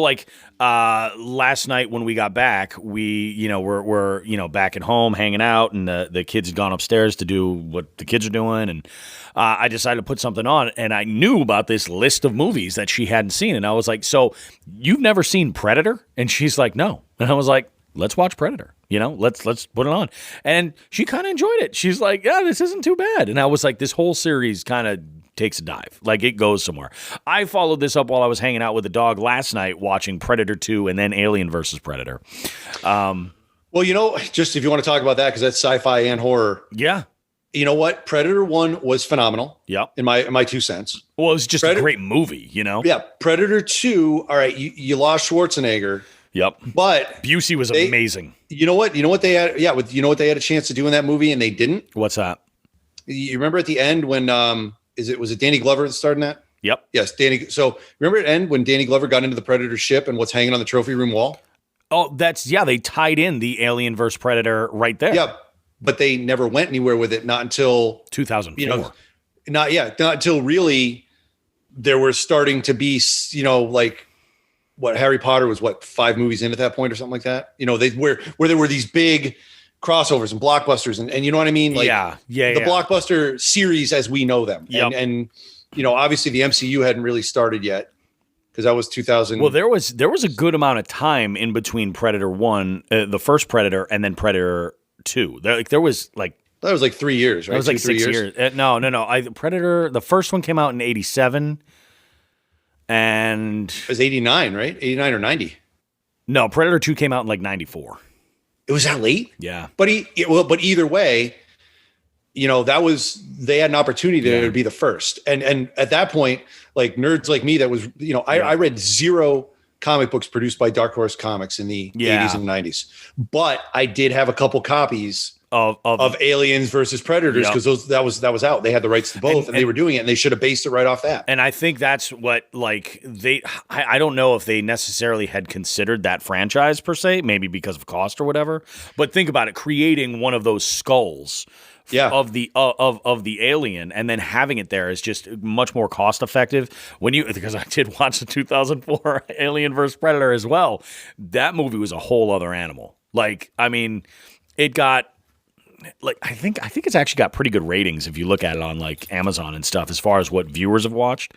last night when we got back, we, we're back at home hanging out and the kids had gone upstairs to do what the kids are doing. And I decided to put something on and I knew about this list of movies that she hadn't seen. And I was like, so you've never seen Predator? And she's like, no. And I was like, let's watch Predator. Let's put it on. And she kind of enjoyed it. She's like, yeah, this isn't too bad. And I was like, this whole series kind of takes a dive. It goes somewhere. I followed this up while I was hanging out with the dog last night watching Predator 2 and then Alien versus Predator. Well, just if you want to talk about that, because that's sci-fi and horror. Yeah. You know what? Predator 1 was phenomenal. Yep. In my 2 cents. Well, it was just a great movie, Yeah. Predator 2, all right, you lost Schwarzenegger. Yep. But Busey was amazing. You know what they had? Yeah. You know what they had a chance to do in that movie and they didn't? What's that? You remember at the end when, was it Danny Glover that starred in that? Yep. Yes. Danny. So remember at the end when Danny Glover got into the Predator ship and what's hanging on the trophy room wall? Oh, they tied in the Alien versus Predator right there. Yeah. But they never went anywhere with it. Not until 2004. Not until really there were starting to be, what Harry Potter was 5 movies in at that point or something like that. Where there were these big crossovers and blockbusters and you know what I mean? The blockbuster series as we know them. Yep. And obviously the MCU hadn't really started yet because that was 2000. Well, there was a good amount of time in between Predator 1, the first Predator, and then Predator 2. There was that was 3 years, right? That was 6 years. No. Predator, the first one came out in 87. And it was 89, right? 89 or 90. No, Predator 2 came out in 94. It was that late? Yeah. But either way, they had an opportunity to be the first. And at that point, nerds like me, that was, I read 0 comic books produced by Dark Horse Comics in the 80s and 90s. But I did have a couple copies of Aliens versus Predators, because that was out. They had the rights to both, and they were doing it, and they should have based it right off that. And I think that's what I don't know if they necessarily had considered that franchise per se, maybe because of cost or whatever. But think about it, creating one of those skulls. Of the alien, and then having it there is just much more cost effective. Because I did watch the 2004 Alien vs Predator as well. That movie was a whole other animal. Like, I mean, it got I think it's actually got pretty good ratings if you look at it on like Amazon and stuff as far as what viewers have watched.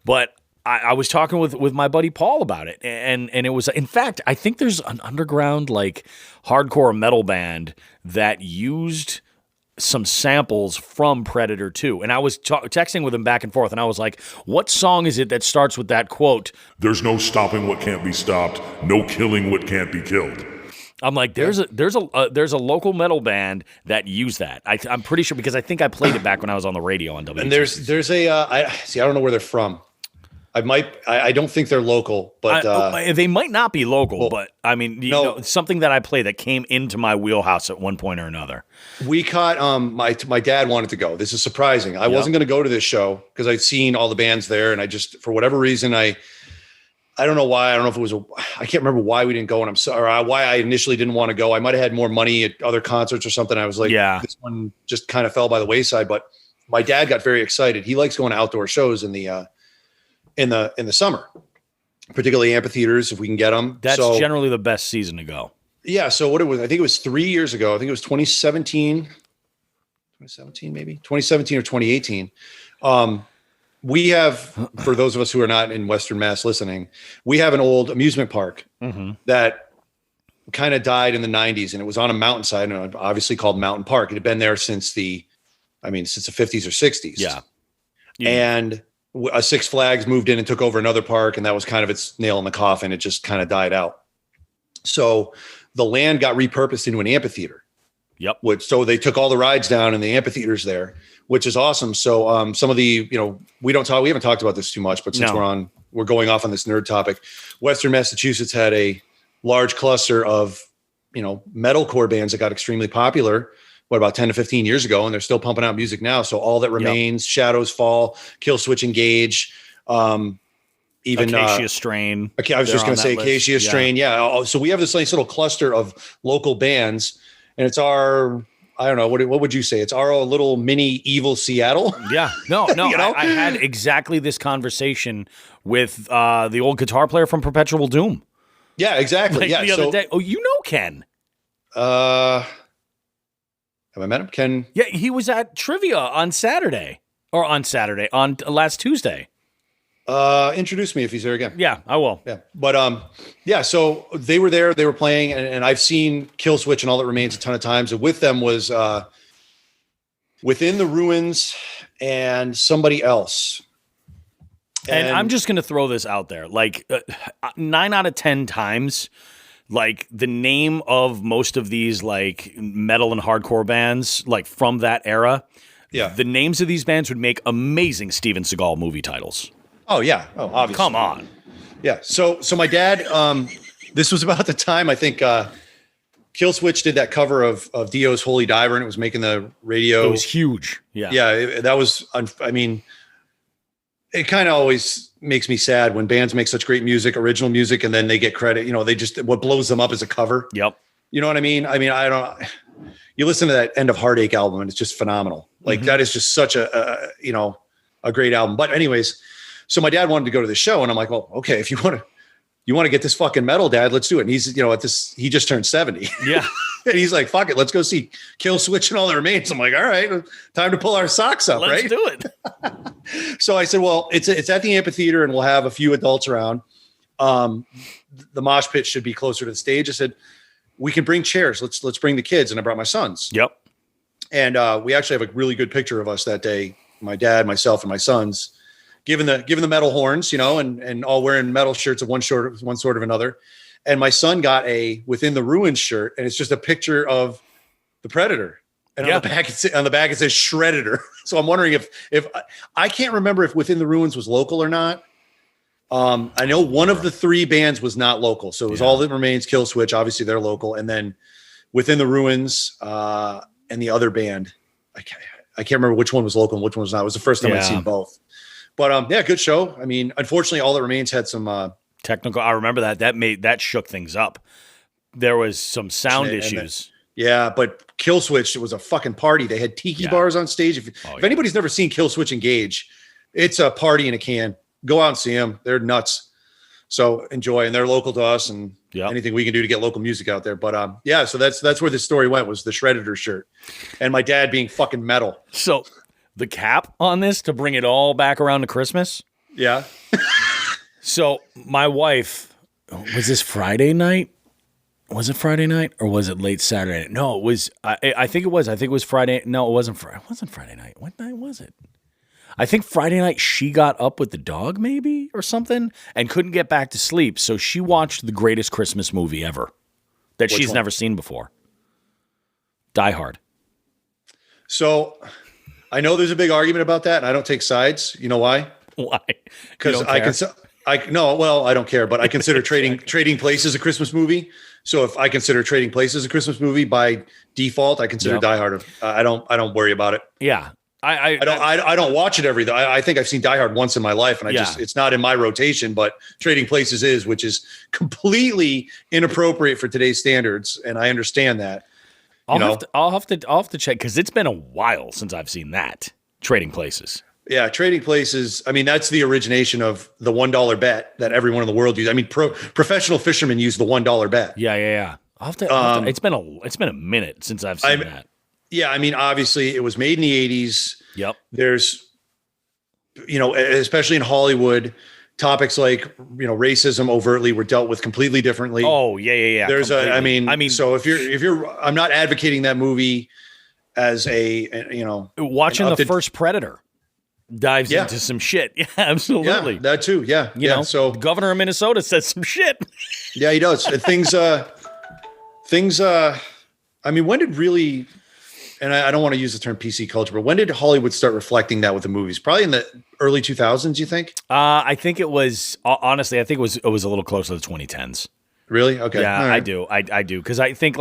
But I was talking with my buddy Paul about it, and it was, in fact, I think there's an underground like hardcore metal band that used some samples from Predator 2. And I was texting with him back and forth, and I was like, what song is it that starts with that quote? There's no stopping what can't be stopped, no killing what can't be killed. I'm like, there's a local metal band that used that. I'm pretty sure, because I think I played it back when I was on the radio on WTC. And there's a I don't know where they're from. I don't think they're local, but they might not be local. But I mean, you know, something that I play that came into my wheelhouse at one point or another. We caught my dad wanted to go. This is surprising. I wasn't going to go to this show because I'd seen all the bands there, and I just, for whatever reason, I don't know why. I don't know if it was I can't remember why we didn't go, and I'm sorry why I initially didn't want to go. I might have had more money at other concerts or something. I was like, this one just kind of fell by the wayside. But my dad got very excited. He likes going to outdoor shows in the summer, particularly amphitheaters, if we can get them. That's generally the best season to go. Yeah. So what it was, I think it was 3 years ago. I think it was 2017 maybe 2017 or 2018. We have, for those of us who are not in Western Mass listening, we have an old amusement park that kind of died in the 90s, and it was on a mountainside, and obviously called Mountain Park. It had been there since the 50s or 60s. Yeah. And a Six Flags moved in and took over another park, and that was kind of its nail in the coffin. It just kind of died out. So the land got repurposed into an amphitheater. Yep. So they took all the rides down in the amphitheaters there, which is awesome. So some of the, we haven't talked about this too much, but since we're going off on this nerd topic, Western Massachusetts had a large cluster of, metalcore bands that got extremely popular, about 10 to 15 years ago, and they're still pumping out music now. So All That Remains, Shadows Fall, Killswitch Engage, even Acacia Strain. Okay, I was just going to say Acacia Strain. Yeah. So we have this nice little cluster of local bands, and it's our, I don't know, what would you say? It's our little mini evil Seattle. Yeah. No. I had exactly this conversation with the old guitar player from Perpetual Doom. Yeah, exactly. The other day. Oh, you know Ken. Have I met him? Ken? Yeah, he was at Trivia on last Tuesday. Introduce me if he's there again. Yeah, I will. Yeah. But so they were there, they were playing, and I've seen Killswitch and All That Remains a ton of times. And with them was Within the Ruins and somebody else. And I'm just going to throw this out there. Like 9 out of 10 times, like the name of most of these like metal and hardcore bands, like from that era, the names of these bands would make amazing Steven Seagal movie titles. Oh yeah. Oh, obviously. Come on. Yeah. So my dad, this was about the time, I think, Killswitch did that cover of Dio's Holy Diver, and it was making the radio. It was huge. Yeah. Yeah. That was, it kind of always makes me sad when bands make such great music, original music, and then they get credit. What blows them up is a cover. Yep. You know what I mean? You listen to that End of Heartache album, and it's just phenomenal. Like that is just such a great album. But anyways, so my dad wanted to go to the show, and I'm like, well, okay, if you want to get this fucking metal, Dad, let's do it. And he's, he just turned 70. Yeah. And he's like, fuck it, let's go see Killswitch and All That Remains. I'm like, all right, time to pull our socks up, let's right? do it. So I said, well, it's at the amphitheater, and we'll have a few adults around. The mosh pit should be closer to the stage. I said, we can bring chairs. Let's bring the kids. And I brought my sons. Yep. And we actually have a really good picture of us that day. My dad, myself, and my sons, giving the metal horns, and all wearing metal shirts of one sort of another. And my son got a Within the Ruins shirt, and it's just a picture of the Predator. And on the back it says Shredditor. So I'm wondering if I can't remember if Within the Ruins was local or not. I know one of the three bands was not local. So it was All That Remains, Killswitch, obviously they're local, and then Within the Ruins, and the other band. I can't remember which one was local and which one was not. It was the first time I'd seen both. But yeah, good show. I mean, unfortunately, All That Remains had some technical. I remember that shook things up. There was some sound issues. Yeah, but Killswitch, it was a fucking party. They had tiki bars on stage. If anybody's never seen Killswitch Engage, it's a party in a can. Go out and see them. They're nuts. So enjoy, and they're local to us, and anything we can do to get local music out there. But yeah, so that's where the story went, was the Shredditor shirt, and my dad being fucking metal. So the cap on this, to bring it all back around to Christmas. Yeah. So my wife, was this Friday night? Was it Friday night or was it late Saturday night? No, it was. I think it was. I think it was Friday. No, it wasn't. It wasn't Friday night. What night was it? I think Friday night she got up with the dog maybe or something and couldn't get back to sleep. So she watched the greatest Christmas movie ever that she's never seen before. Die Hard. So I know there's a big argument about that, and I don't take sides. You know why? Why? Because I don't care, but I consider Trading Places a Christmas movie. So if I consider Trading Places a Christmas movie, by default, I consider Die Hard. I don't worry about it. Yeah. I don't watch it every. I think I've seen Die Hard once in my life, and it's not in my rotation. But Trading Places is, which is completely inappropriate for today's standards, and I understand that. I'll have to check, because it's been a while since I've seen that Trading Places. Yeah, Trading Places. I mean, that's the origination of the $1 bet that everyone in the world used. I mean, professional fishermen use the $1 bet. Yeah. I'll have to, it's been a minute since I've seen that. Yeah, I mean, obviously, it was made in the 80s. Yep. There's, especially in Hollywood, topics like, racism overtly were dealt with completely differently. Oh, yeah. There's completely. So if you're, I'm not advocating that movie as watching the first Predator dives into some shit. Yeah, absolutely. Yeah, that too. Yeah. So the governor of Minnesota says some shit. Yeah, he does. I mean, when did really, and I don't want to use the term PC culture, but when did Hollywood start reflecting that with the movies? Probably in the early 2000s, you think? I think it was, honestly, it was a little closer to the 2010s. Really? Okay. Yeah, right. I do. Because I think,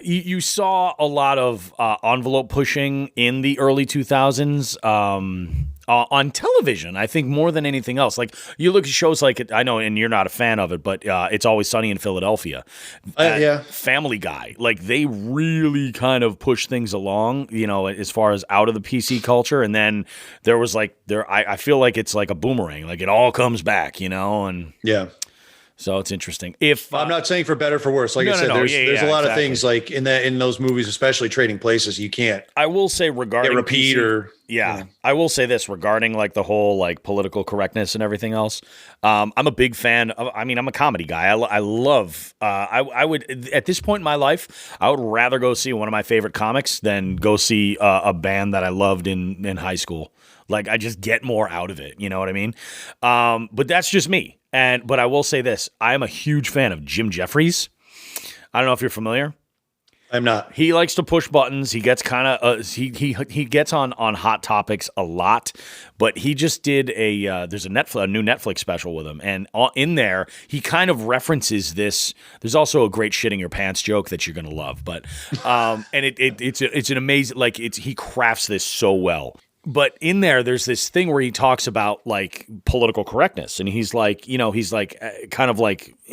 you saw a lot of envelope pushing in the early 2000s on television, I think, more than anything else. Like, you look at shows like, I know, and you're not a fan of it, but It's Always Sunny in Philadelphia. Family Guy. Like, they really kind of push things along, as far as out of the PC culture. And then there was I feel like it's like a boomerang. Like, it all comes back, and yeah. So it's interesting. If I'm not saying for better or for worse, like I said, there's a lot of things like in those movies, especially Trading Places, you can't. I will say regarding repeat PC, or I will say this regarding the whole political correctness and everything else. I'm a big fan of. I mean, I'm a comedy guy. I love. I would at this point in my life, I would rather go see one of my favorite comics than go see a band that I loved in high school. Like, I just get more out of it. You know what I mean? But that's just me. But I will say this: I am a huge fan of Jim Jeffries. I don't know if you're familiar. I'm not. He likes to push buttons. He gets kind of he gets on hot topics a lot. But he just did there's a new Netflix special with him, and in there he kind of references this. There's also a great shitting your pants joke that you're gonna love. But and it's an amazing, he crafts this so well. But in there's this thing where he talks about political correctness, and he's kind of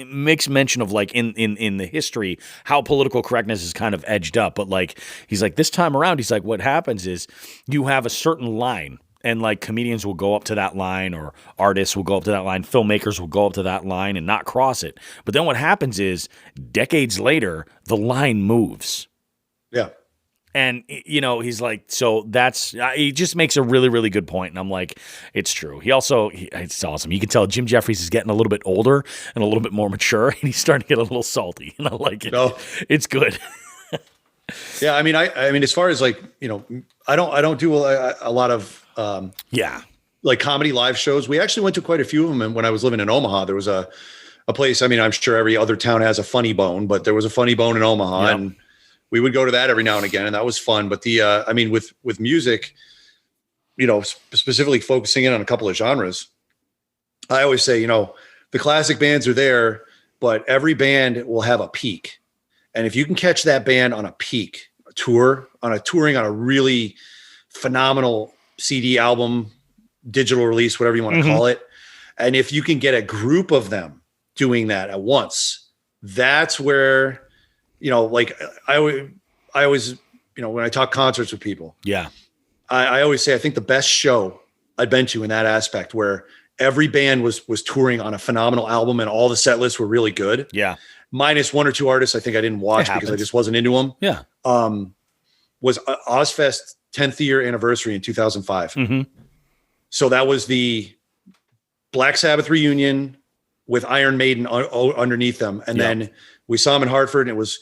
makes mention of in the history how political correctness is kind of edged up. But he's this time around, he's what happens is you have a certain line, and comedians will go up to that line, or artists will go up to that line, filmmakers will go up to that line and not cross it. But then what happens is decades later, the line moves. Yeah. And, he's so he just makes a really, really good point. And I'm it's true. It's awesome. You can tell Jim Jeffries is getting a little bit older and a little bit more mature, and he's starting to get a little salty. And I like it. No. It's good. Yeah. I mean, as far as I don't do a lot of, comedy live shows. We actually went to quite a few of them. And when I was living in Omaha, there was a place, I mean, I'm sure every other town has a Funny Bone, but there was a Funny Bone in Omaha. Yep. And we would go to that every now and again, and that was fun. But with music, specifically focusing in on a couple of genres, I always say, the classic bands are there, but every band will have a peak. And if you can catch that band on a peak, touring on a really phenomenal CD album, digital release, whatever you want to call it. And if you can get a group of them doing that at once, that's where, like I always, when I talk concerts with people, I always say, I think the best show I'd been to in that aspect, where every band was touring on a phenomenal album and all the set lists were really good. Yeah. Minus one or two artists I think I didn't watch because I just wasn't into them. Yeah. Was Ozfest 10th year anniversary in 2005. So that was the Black Sabbath reunion with Iron Maiden underneath them. And then we saw them in Hartford, and it was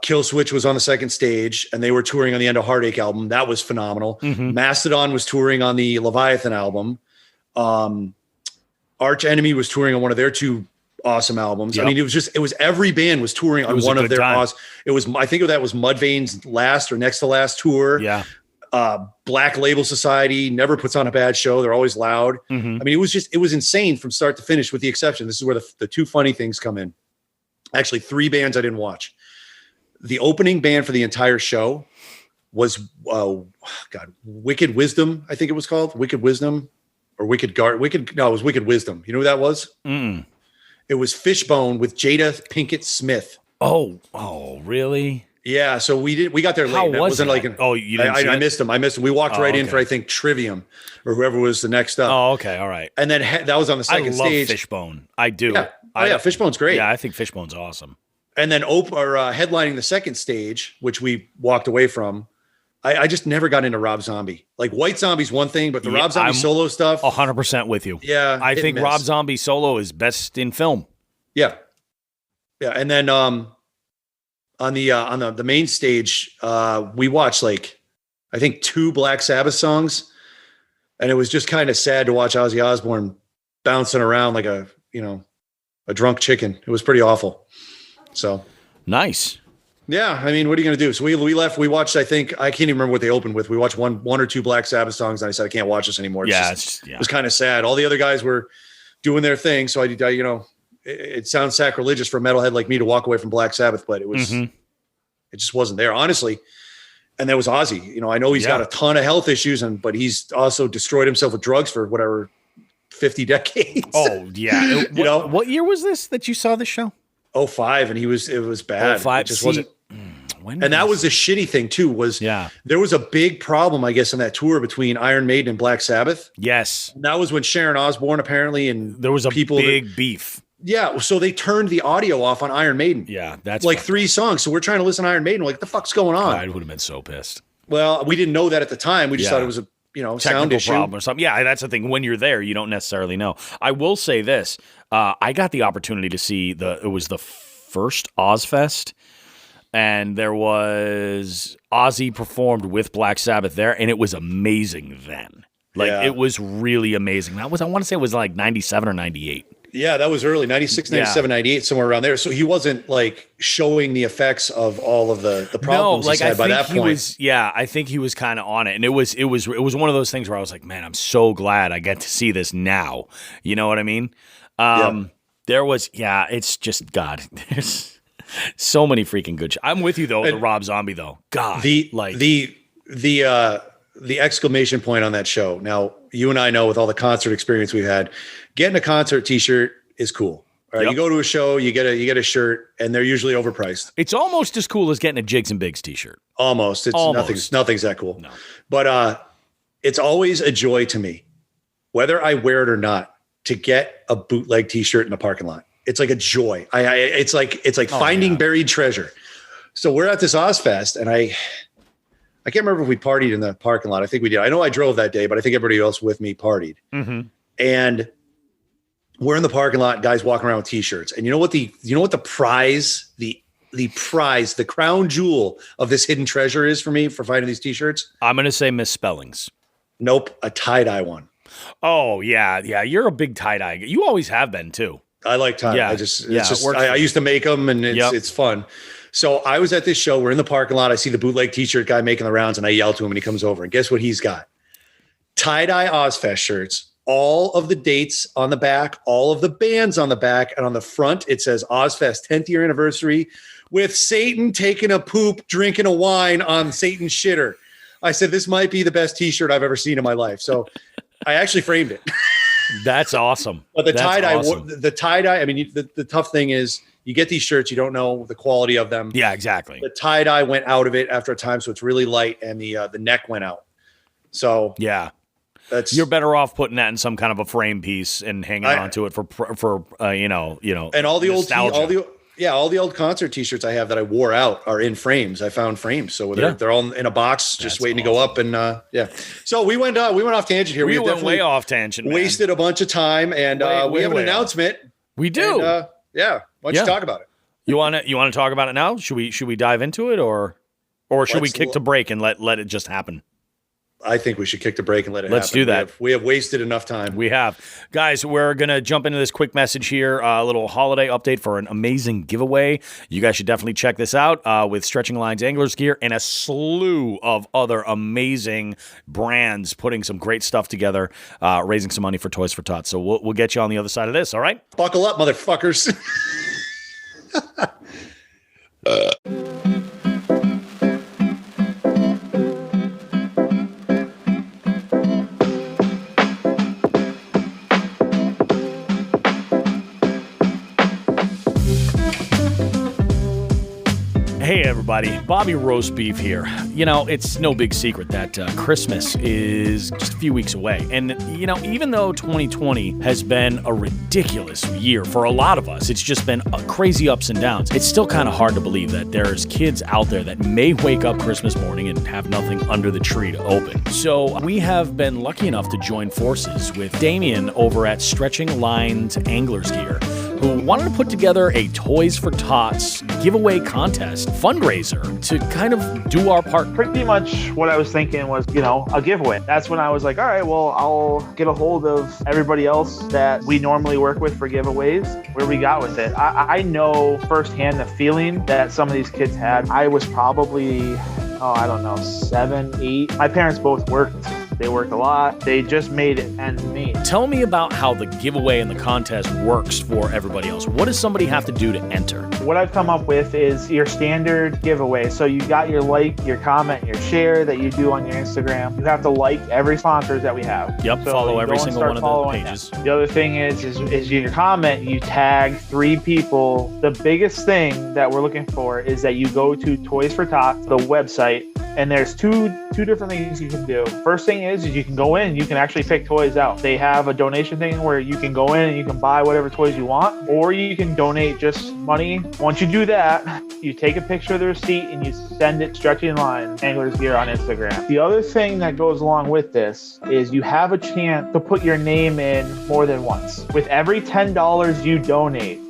Kill Switch was on the second stage, and they were touring on the End of Heartache album. That was phenomenal. Mastodon was touring on the Leviathan album. Arch Enemy was touring on one of their two awesome albums. I mean, it was every band was touring on one of their awesome. It was, I think that was Mudvayne's last or next to last tour. Yeah. Black Label Society never puts on a bad show. They're always loud. I mean, it was insane from start to finish, with the exception. This is where the two funny things come in. Actually, three bands I didn't watch. The opening band for the entire show was, Wicked Wisdom, I think it was called. Wicked Wisdom or Wicked Guard. It was Wicked Wisdom. You know who that was? It was Fishbone with Jada Pinkett Smith. Oh, really? Yeah, so we got there late. How That was wasn't it? like I missed him. We walked right in for, I think, Trivium or whoever was the next up. Oh, okay, all right. And then that was on the second stage. I love Fishbone. I do. Yeah. Fishbone's great. Yeah, I think Fishbone's awesome. And then headlining the second stage, which we walked away from, I just never got into Rob Zombie. Like, White Zombie's one thing, but the Rob Zombie solo stuff. 100% with you. Yeah. I think Rob Zombie solo is best in film. Yeah. Yeah. And then on the main stage, we watched I think 2 Black Sabbath songs, and it was just kind of sad to watch Ozzy Osbourne bouncing around like a drunk chicken. It was pretty awful. So nice. Yeah, I mean, what are you going to do? So we left. We watched. I think I can't even remember what they opened with. We watched one or two Black Sabbath songs, and I said I can't watch this anymore. It was kind of sad. All the other guys were doing their thing, so it sounds sacrilegious for a metalhead like me to walk away from Black Sabbath, but it was. It just wasn't there, honestly. And there was Ozzy. I know he's got a ton of health issues, but he's also destroyed himself with drugs for whatever 50 decades. Oh yeah. What year was this that you saw the show? 2005, and it was bad. 2005. It just wasn't. And that was the shitty thing too, was there was a big problem, I guess, on that tour between Iron Maiden and Black Sabbath. Yes. And that was when Sharon Osbourne apparently, and there was a big beef. Yeah. So they turned the audio off on Iron Maiden. Yeah. That's like 3 songs. So we're trying to listen to Iron Maiden. We're like, what the fuck's going on? I would have been so pissed. Well, we didn't know that at the time. We just thought it was a sound issue problem or something. Yeah. That's the thing. When you're there, you don't necessarily know. I will say this. I got the opportunity to see it was the first Ozfest, and there was Ozzy performed with Black Sabbath there, and it was amazing then. It was really amazing. That was, I want to say it was like 97 or 98. Yeah, that was early, 96, 97, 98, somewhere around there. So he wasn't like showing the effects of all of the problems he's had by that point. I think he was kind of on it. And it was one of those things where I was like, man, I'm so glad I get to see this now. You know what I mean? There was, it's just, God, there's so many freaking good I'm with you though, the Rob Zombie though. God, the exclamation point on that show. Now, you and I know, with all the concert experience we've had, getting a concert t-shirt is cool. All right, you go to a show, you get a shirt, and they're usually overpriced. It's almost as cool as getting a Jigs and Bigs t-shirt. Almost. Nothing's that cool. No. But it's always a joy to me, whether I wear it or not, to get a bootleg t-shirt in the parking lot. It's like a joy. It's like finding buried treasure. So we're at this Ozfest, and I can't remember if we partied in the parking lot. I think we did. I know I drove that day, but I think everybody else with me partied. And we're in the parking lot, guys walking around with t-shirts. And you know what the prize, the crown jewel of this hidden treasure is for me for finding these t-shirts? I'm going to say misspellings. Nope, a tie-dye one. Oh, yeah. You're a big tie-dye. You always have been too. I like tie. Yeah, I used to make them, and it's fun. So I was at this show. We're in the parking lot. I see the bootleg t-shirt guy making the rounds, and I yell to him, and he comes over. And guess what he's got? Tie-dye Ozfest shirts, all of the dates on the back, all of the bands on the back, and on the front it says Ozfest 10th year anniversary with Satan taking a poop, drinking a wine on Satan's shitter. I said, this might be the best t-shirt I've ever seen in my life. So I actually framed it. That's awesome. But the tie-dye, awesome. the tie-dye, I mean, the tough thing is you get these shirts, you don't know the quality of them. Yeah, exactly. The tie-dye went out of it after a time, so it's really light, and the neck went out. So yeah, that's you're better off putting that in some kind of a frame piece and hanging onto it for you know, and all the nostalgia. all the old concert t-shirts I have that I wore out are in frames. I found frames, so they're all in a box, just waiting to go up. And so we went off tangent here. We went way off tangent. Wasted a bunch of time, and we have an announcement. We do. And, why don't you talk about it? You want to talk about it now? Should we dive into it, or should we kick to break and let it just happen? I think we should kick the break and let it Let's happen. do that. We have wasted enough time. We have. Guys, we're going to jump into this quick message here, a little holiday update for an amazing giveaway. You guys should definitely check this out with Stretching Lines Anglers Gear and a slew of other amazing brands putting some great stuff together, raising some money for Toys for Tots. So we'll get you on the other side of this, all right? Buckle up, motherfuckers. Hey everybody, Bobby Roast Beef here. You know, it's no big secret that Christmas is just a few weeks away. And, you know, even though 2020 has been a ridiculous year for a lot of us, it's just been crazy ups and downs. It's still kind of hard to believe that there's kids out there that may wake up Christmas morning and have nothing under the tree to open. So we have been lucky enough to join forces with Damien over at Stretching Lines Anglers Gear, who wanted to put together a Toys for Tots giveaway contest fundraiser to kind of do our part. Pretty much what I was thinking was, you know, a giveaway. That's when I was like, all right, well, I'll get a hold of everybody else that we normally work with for giveaways, where we got with it. I know firsthand the feeling that some of these kids had. I was probably, I don't know, 7, 8. My parents both worked. They worked a lot. They just made it ends meet. Tell me about how the giveaway and the contest works for everybody else. What does somebody have to do to enter? What I've come up with is your standard giveaway. So you got your like, your comment, your share that you do on your Instagram. You have to like every sponsors that we have. Yep, so follow every single one of the pages. Them. The other thing is your comment, you tag 3 people. The biggest thing that we're looking for is that you go to Toys for Tots, the website, and there's two different things you can do. First thing is you can go in, you can actually pick toys out. They have a donation thing where you can go in and you can buy whatever toys you want, or you can donate just money. Once you do that, you take a picture of the receipt and you send it Stretching Lines Anglers Gear on Instagram. The other thing that goes along with this is you have a chance to put your name in more than once. With every $10 you donate,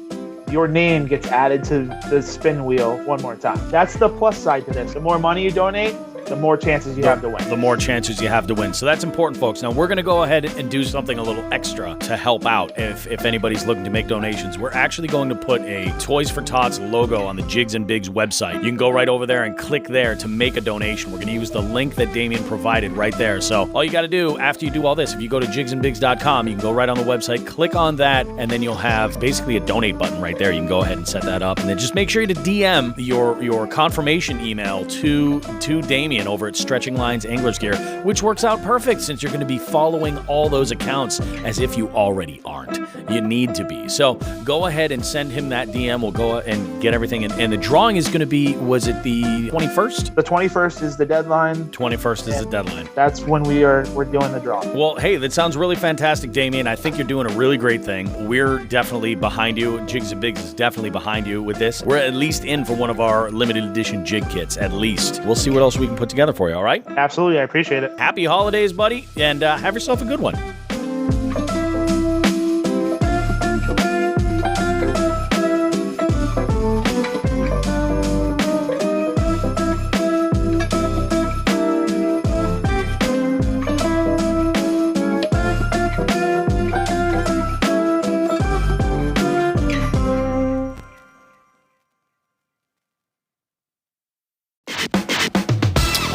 your name gets added to the spin wheel one more time. That's the plus side to this. The more money you donate, the more chances you have to win. The more chances you have to win. So that's important, folks. Now, we're going to go ahead and do something a little extra to help out if anybody's looking to make donations. We're actually going to put a Toys for Tots logo on the Jigs and Bigs website. You can go right over there and click there to make a donation. We're going to use the link that Damien provided right there. So all you got to do after you do all this, if you go to jigsandbigs.com, you can go right on the website, click on that, and then you'll have basically a donate button right there. You can go ahead and set that up. And then just make sure to DM your confirmation email to Damien over at Stretching Lines Anglers Gear, which works out perfect since you're going to be following all those accounts as if you already aren't. You need to be. So go ahead and send him that DM. We'll go and get everything. And the drawing is going to be, was it the 21st? The 21st is the deadline. 21st is the deadline. That's when we're doing the draw. Well, hey, that sounds really fantastic, Damien. I think you're doing a really great thing. We're definitely behind you. Jigs and Bigs is definitely behind you with this. We're at least in for one of our limited edition jig kits, at least. We'll see what else we can put together for you, all right? Absolutely, I appreciate it. Happy holidays, buddy, and have yourself a good one.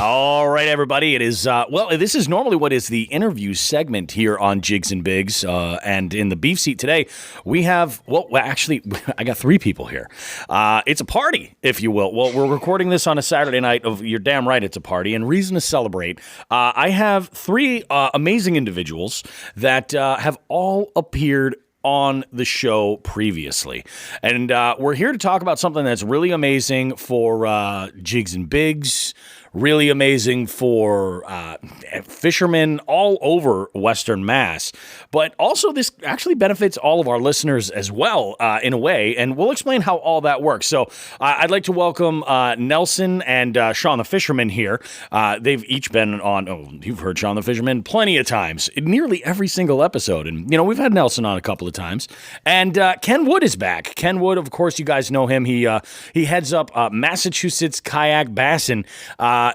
All right, everybody. It is, this is normally what is the interview segment here on Jigs and Bigs. And in the beef seat today, we have, actually, I got 3 people here. It's a party, if you will. Well, we're recording this on a Saturday night you're damn right it's a party, and reason to celebrate. I have 3 amazing individuals that have all appeared on the show previously. And we're here to talk about something that's really amazing for Jigs and Bigs, really amazing for fishermen all over Western Mass. But also this actually benefits all of our listeners as well in a way, and we'll explain how all that works. So I'd like to welcome Nelson and Sean the Fisherman here. They've each been on, you've heard Sean the Fisherman plenty of times, in nearly every single episode. And, we've had Nelson on a couple of times. And Ken Wood is back. Ken Wood, of course, you guys know him. He heads up Massachusetts Kayak Bassin.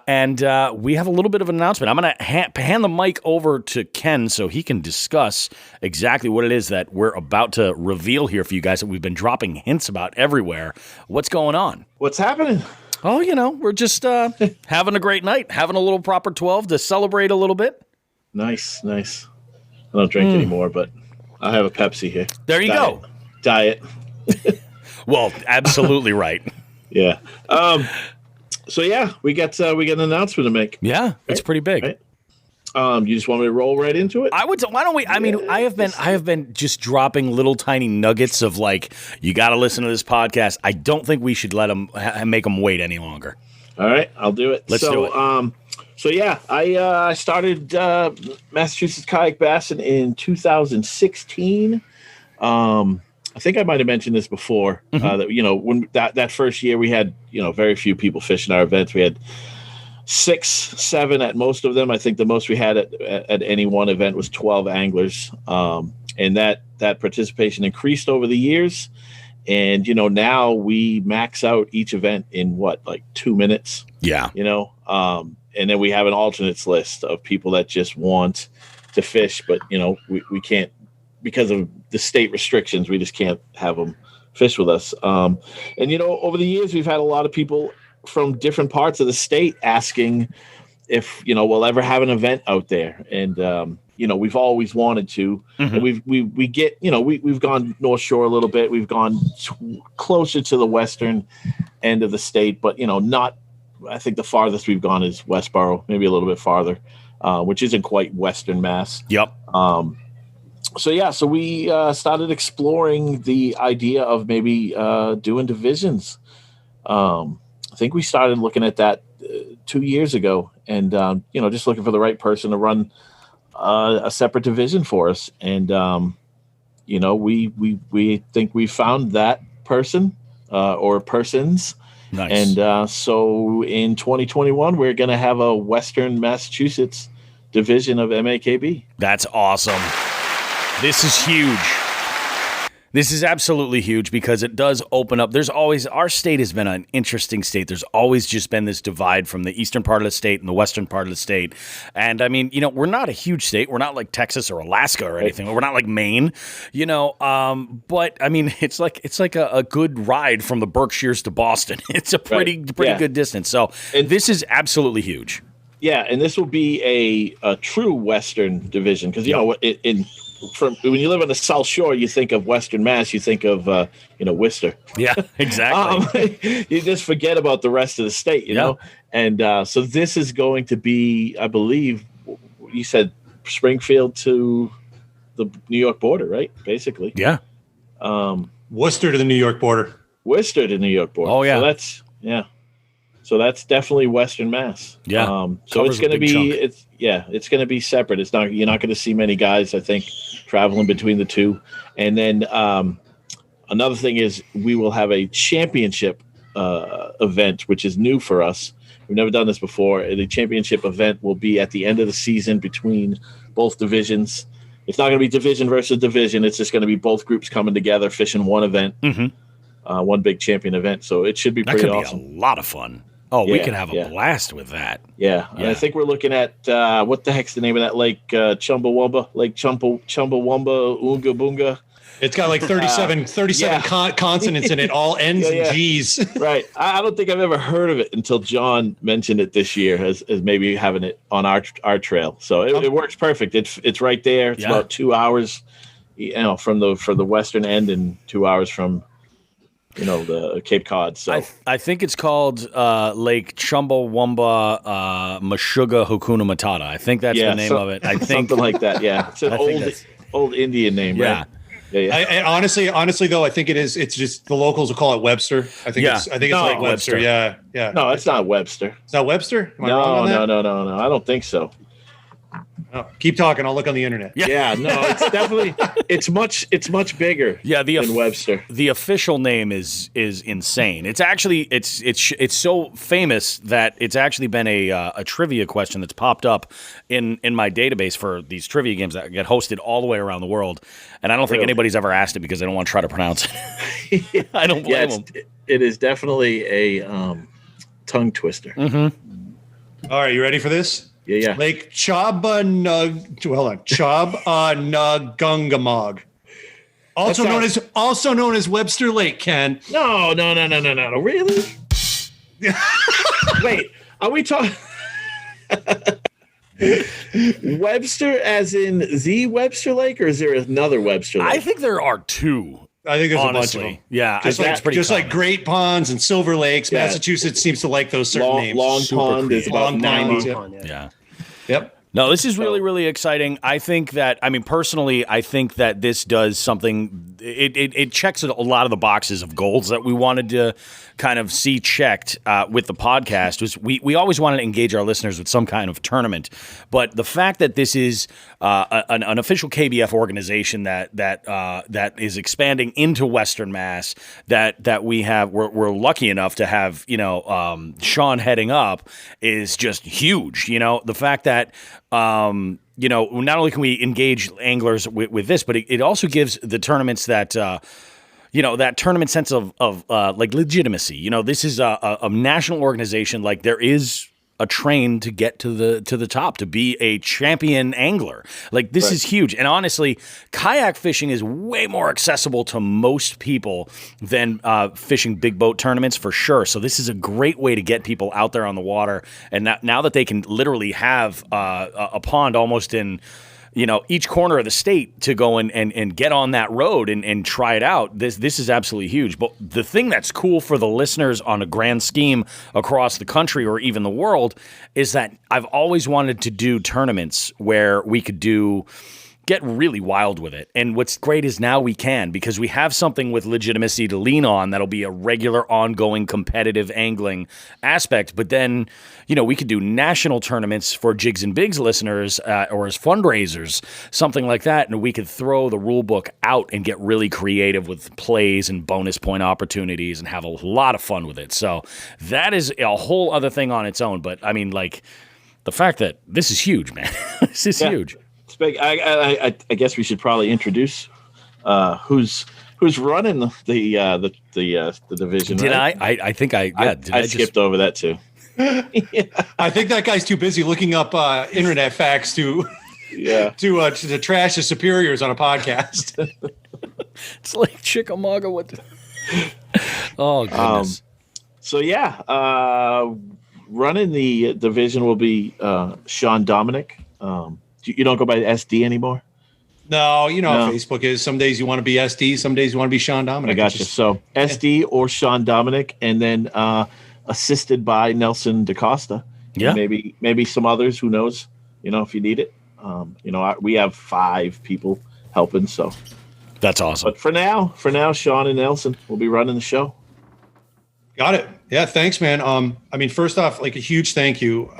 And we have a little bit of an announcement. I'm going to hand the mic over to Ken so he can discuss exactly what it is that we're about to reveal here for you guys that we've been dropping hints about everywhere. What's going on? What's happening? Oh, we're just having a great night, having a little proper 12 to celebrate a little bit. Nice. I don't drink anymore, but I have a Pepsi here. There you go. Diet. Well, absolutely right. Yeah. So yeah, we got an announcement to make. Yeah, it's pretty big. Right? You just want me to roll right into it? I would. Why don't we? I mean, I have been just dropping little tiny nuggets of like, you got to listen to this podcast. I don't think we should let them make them wait any longer. All right, I'll do it. Let's do it. So yeah, I started Massachusetts Kayak Bassin in 2016. I think I might have mentioned this before. That when that first year we had very few people fishing our events. We had 6, 7 at most of them. I think the most we had at any one event was 12 anglers, and that participation increased over the years. And now we max out each event in 2 minutes. Yeah. And then we have an alternates list of people that just want to fish, but we can't. Because of the state restrictions, we just can't have them fish with us. And, over the years, we've had a lot of people from different parts of the state asking if, we'll ever have an event out there. And, we've always wanted to. And we get, we've gone North Shore a little bit. We've gone closer to the western end of the state, but, not, I think the farthest we've gone is Westboro, maybe a little bit farther, which isn't quite Western Mass. Yep. So we started exploring the idea of maybe doing divisions. I think we started looking at that 2 years ago, and just looking for the right person to run a separate division for us. And we think we found that person or persons. Nice. And so in 2021, we're going to have a Western Massachusetts division of MAKB. That's awesome. This is huge. This is absolutely huge because it does open up. Our state has been an interesting state. There's always just been this divide from the eastern part of the state and the western part of the state. And I mean, we're not a huge state. We're not like Texas or Alaska or anything. We're not like Maine, but I mean, it's like a good ride from the Berkshires to Boston. It's a pretty good distance. So this is absolutely huge. Yeah. And this will be a true Western division because, when you live on the South Shore, you think of Western Mass, you think of, Worcester. Yeah, exactly. You just forget about the rest of the state, you know? And so this is going to be, I believe, you said Springfield to the New York border, right? Basically. Yeah. Worcester to the New York border. Worcester to New York border. Oh, yeah. So that's definitely Western Mass. Yeah. So it's going to be it's going to be separate. You're not going to see many guys, I think, traveling between the two. And then another thing is we will have a championship event, which is new for us. We've never done this before. The championship event will be at the end of the season between both divisions. It's not going to be division versus division. It's just going to be both groups coming together, fishing one event, one big champion event. So it should be pretty awesome. That could be a lot of fun. Oh, we can have a blast with that. Yeah. And I think we're looking at, what the heck's the name of that lake? Chumbawamba, Lake Chumbawamba, Oonga Boonga. It's got like 37 consonants in it, all ends and G's. Right. I don't think I've ever heard of it until John mentioned it this year as maybe having it on our trail. So it works perfect. It's right there. It's about 2 hours, from the western end and 2 hours from, the Cape Cod. So I think it's called Lake Chumbawamba Meshuggah Hakuna Matata. I think that's the name of it. I think something like that. Yeah. It's an old Indian name, right? Yeah. And honestly, though, I think it is. It's just the locals will call it Webster. I think it's like Webster. Yeah. No, it's not Webster. It's not Webster. Am I no, wrong on that? No. I don't think so. Oh, keep talking. I'll look on the internet. Yeah. No, it's definitely it's much bigger. Yeah, than Webster. The official name is insane. It's actually it's so famous that it's actually been a trivia question that's popped up in my database for these trivia games that get hosted all the way around the world. And I don't think anybody's ever asked it because they don't want to try to pronounce it. I don't blame them. It is definitely a tongue twister. Mm-hmm. All right, you ready for this? Yeah. Lake Chabannagungamog. Also known as Webster Lake, Ken. No. Really? Wait, are we talking Webster as in the Webster Lake, or is there another Webster Lake? I think there are two. I think there's honestly a bunch of them. Yeah, just like Great Ponds and Silver Lakes. Yeah. Massachusetts seems to like those certain names. Long Pond is about 90. Yeah. Yep. No, this is really, really exciting. I think that, personally, I think that this does something. It checks a lot of the boxes of goals that we wanted to kind of see checked with the podcast. Was we always wanted to engage our listeners with some kind of tournament, but the fact that this is an official KBF organization that is expanding into Western Mass, that we're lucky enough to have Sean heading up is just huge. The fact that. Not only can we engage anglers with this, but it also gives the tournaments that, that tournament sense of like legitimacy. This is a national organization. Like there is a train to get to the top, to be a champion angler. Like this is huge. And honestly, kayak fishing is way more accessible to most people than fishing big boat tournaments for sure. So this is a great way to get people out there on the water. And now that they can literally have a pond almost in each corner of the state to go and get on that road and try it out. This is absolutely huge. But the thing that's cool for the listeners on a grand scheme across the country or even the world is that I've always wanted to do tournaments where we could get really wild with it. And what's great is now we can, because we have something with legitimacy to lean on that'll be a regular, ongoing, competitive angling aspect. But then, we could do national tournaments for Jigs and Bigs listeners or as fundraisers, something like that. And we could throw the rule book out and get really creative with plays and bonus point opportunities and have a lot of fun with it. So that is a whole other thing on its own. But the fact that this is huge, man. This is huge. I guess we should probably introduce who's running the division. Did right? I think I skipped over that too. I think that guy's too busy looking up internet facts to trash his superiors on a podcast. It's like Chickamauga. Oh goodness. Running the division will be Sean Dominic. You don't go by SD anymore? No, how Facebook is. Some days you want to be SD, some days you want to be Sean Dominic. I got you. So SD or Sean Dominic, and then assisted by Nelson DaCosta. Yeah. And maybe some others, who knows, if you need it. We have 5 people helping, so. That's awesome. But for now, Sean and Nelson will be running the show. Got it. Yeah, thanks, man. First off, like a huge thank you.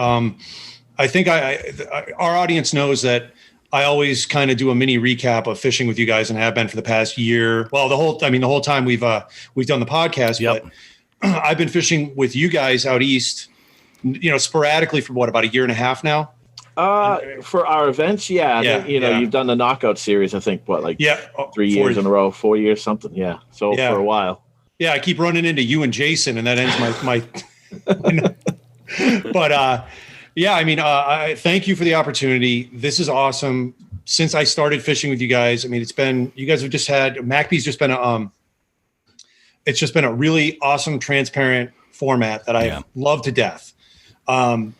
I think our audience knows that I always kind of do a mini recap of fishing with you guys and have been for the past year. Well, the whole time we've done the podcast, yep. But I've been fishing with you guys out east, sporadically for about a year and a half now. For our events, you've done the knockout series, I think, 3 years in a row, 4 years, something. Yeah. So for a while. Yeah. I keep running into you and Jason, and that ends my but, I thank you for the opportunity. This is awesome. since I started fishing with you guys, I mean, you guys have just had, MACB's just been it's just been a really awesome, transparent format that I love to death. And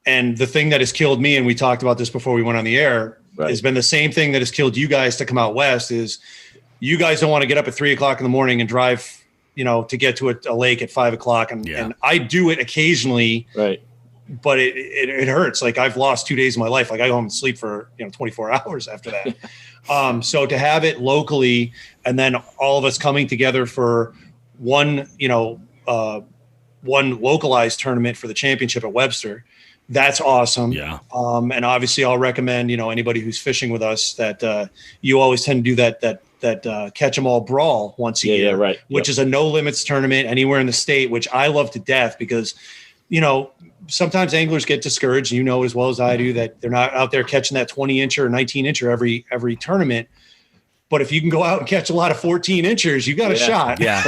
the thing that has killed me, and we talked about this before we went on the air, has been the same thing that has killed you guys to come out west, is you guys don't want to get up at 3 o'clock in the morning and drive, to get to a lake at 5 o'clock. And I do it occasionally, but it hurts. Like, I've lost 2 days of my life. Like, I go home and sleep for 24 hours after that. So to have it locally, and then all of us coming together for one localized tournament for the championship at Webster, that's awesome. Yeah. And obviously I'll recommend, anybody who's fishing with us that you always tend to do that catch 'em all brawl once a year, right. Which is a no limits tournament anywhere in the state, which I love to death because, sometimes anglers get discouraged. As well as I do, that they're not out there catching that 20-incher or 19-incher every tournament. But if you can go out and catch a lot of 14-inchers, you got a shot. Yeah.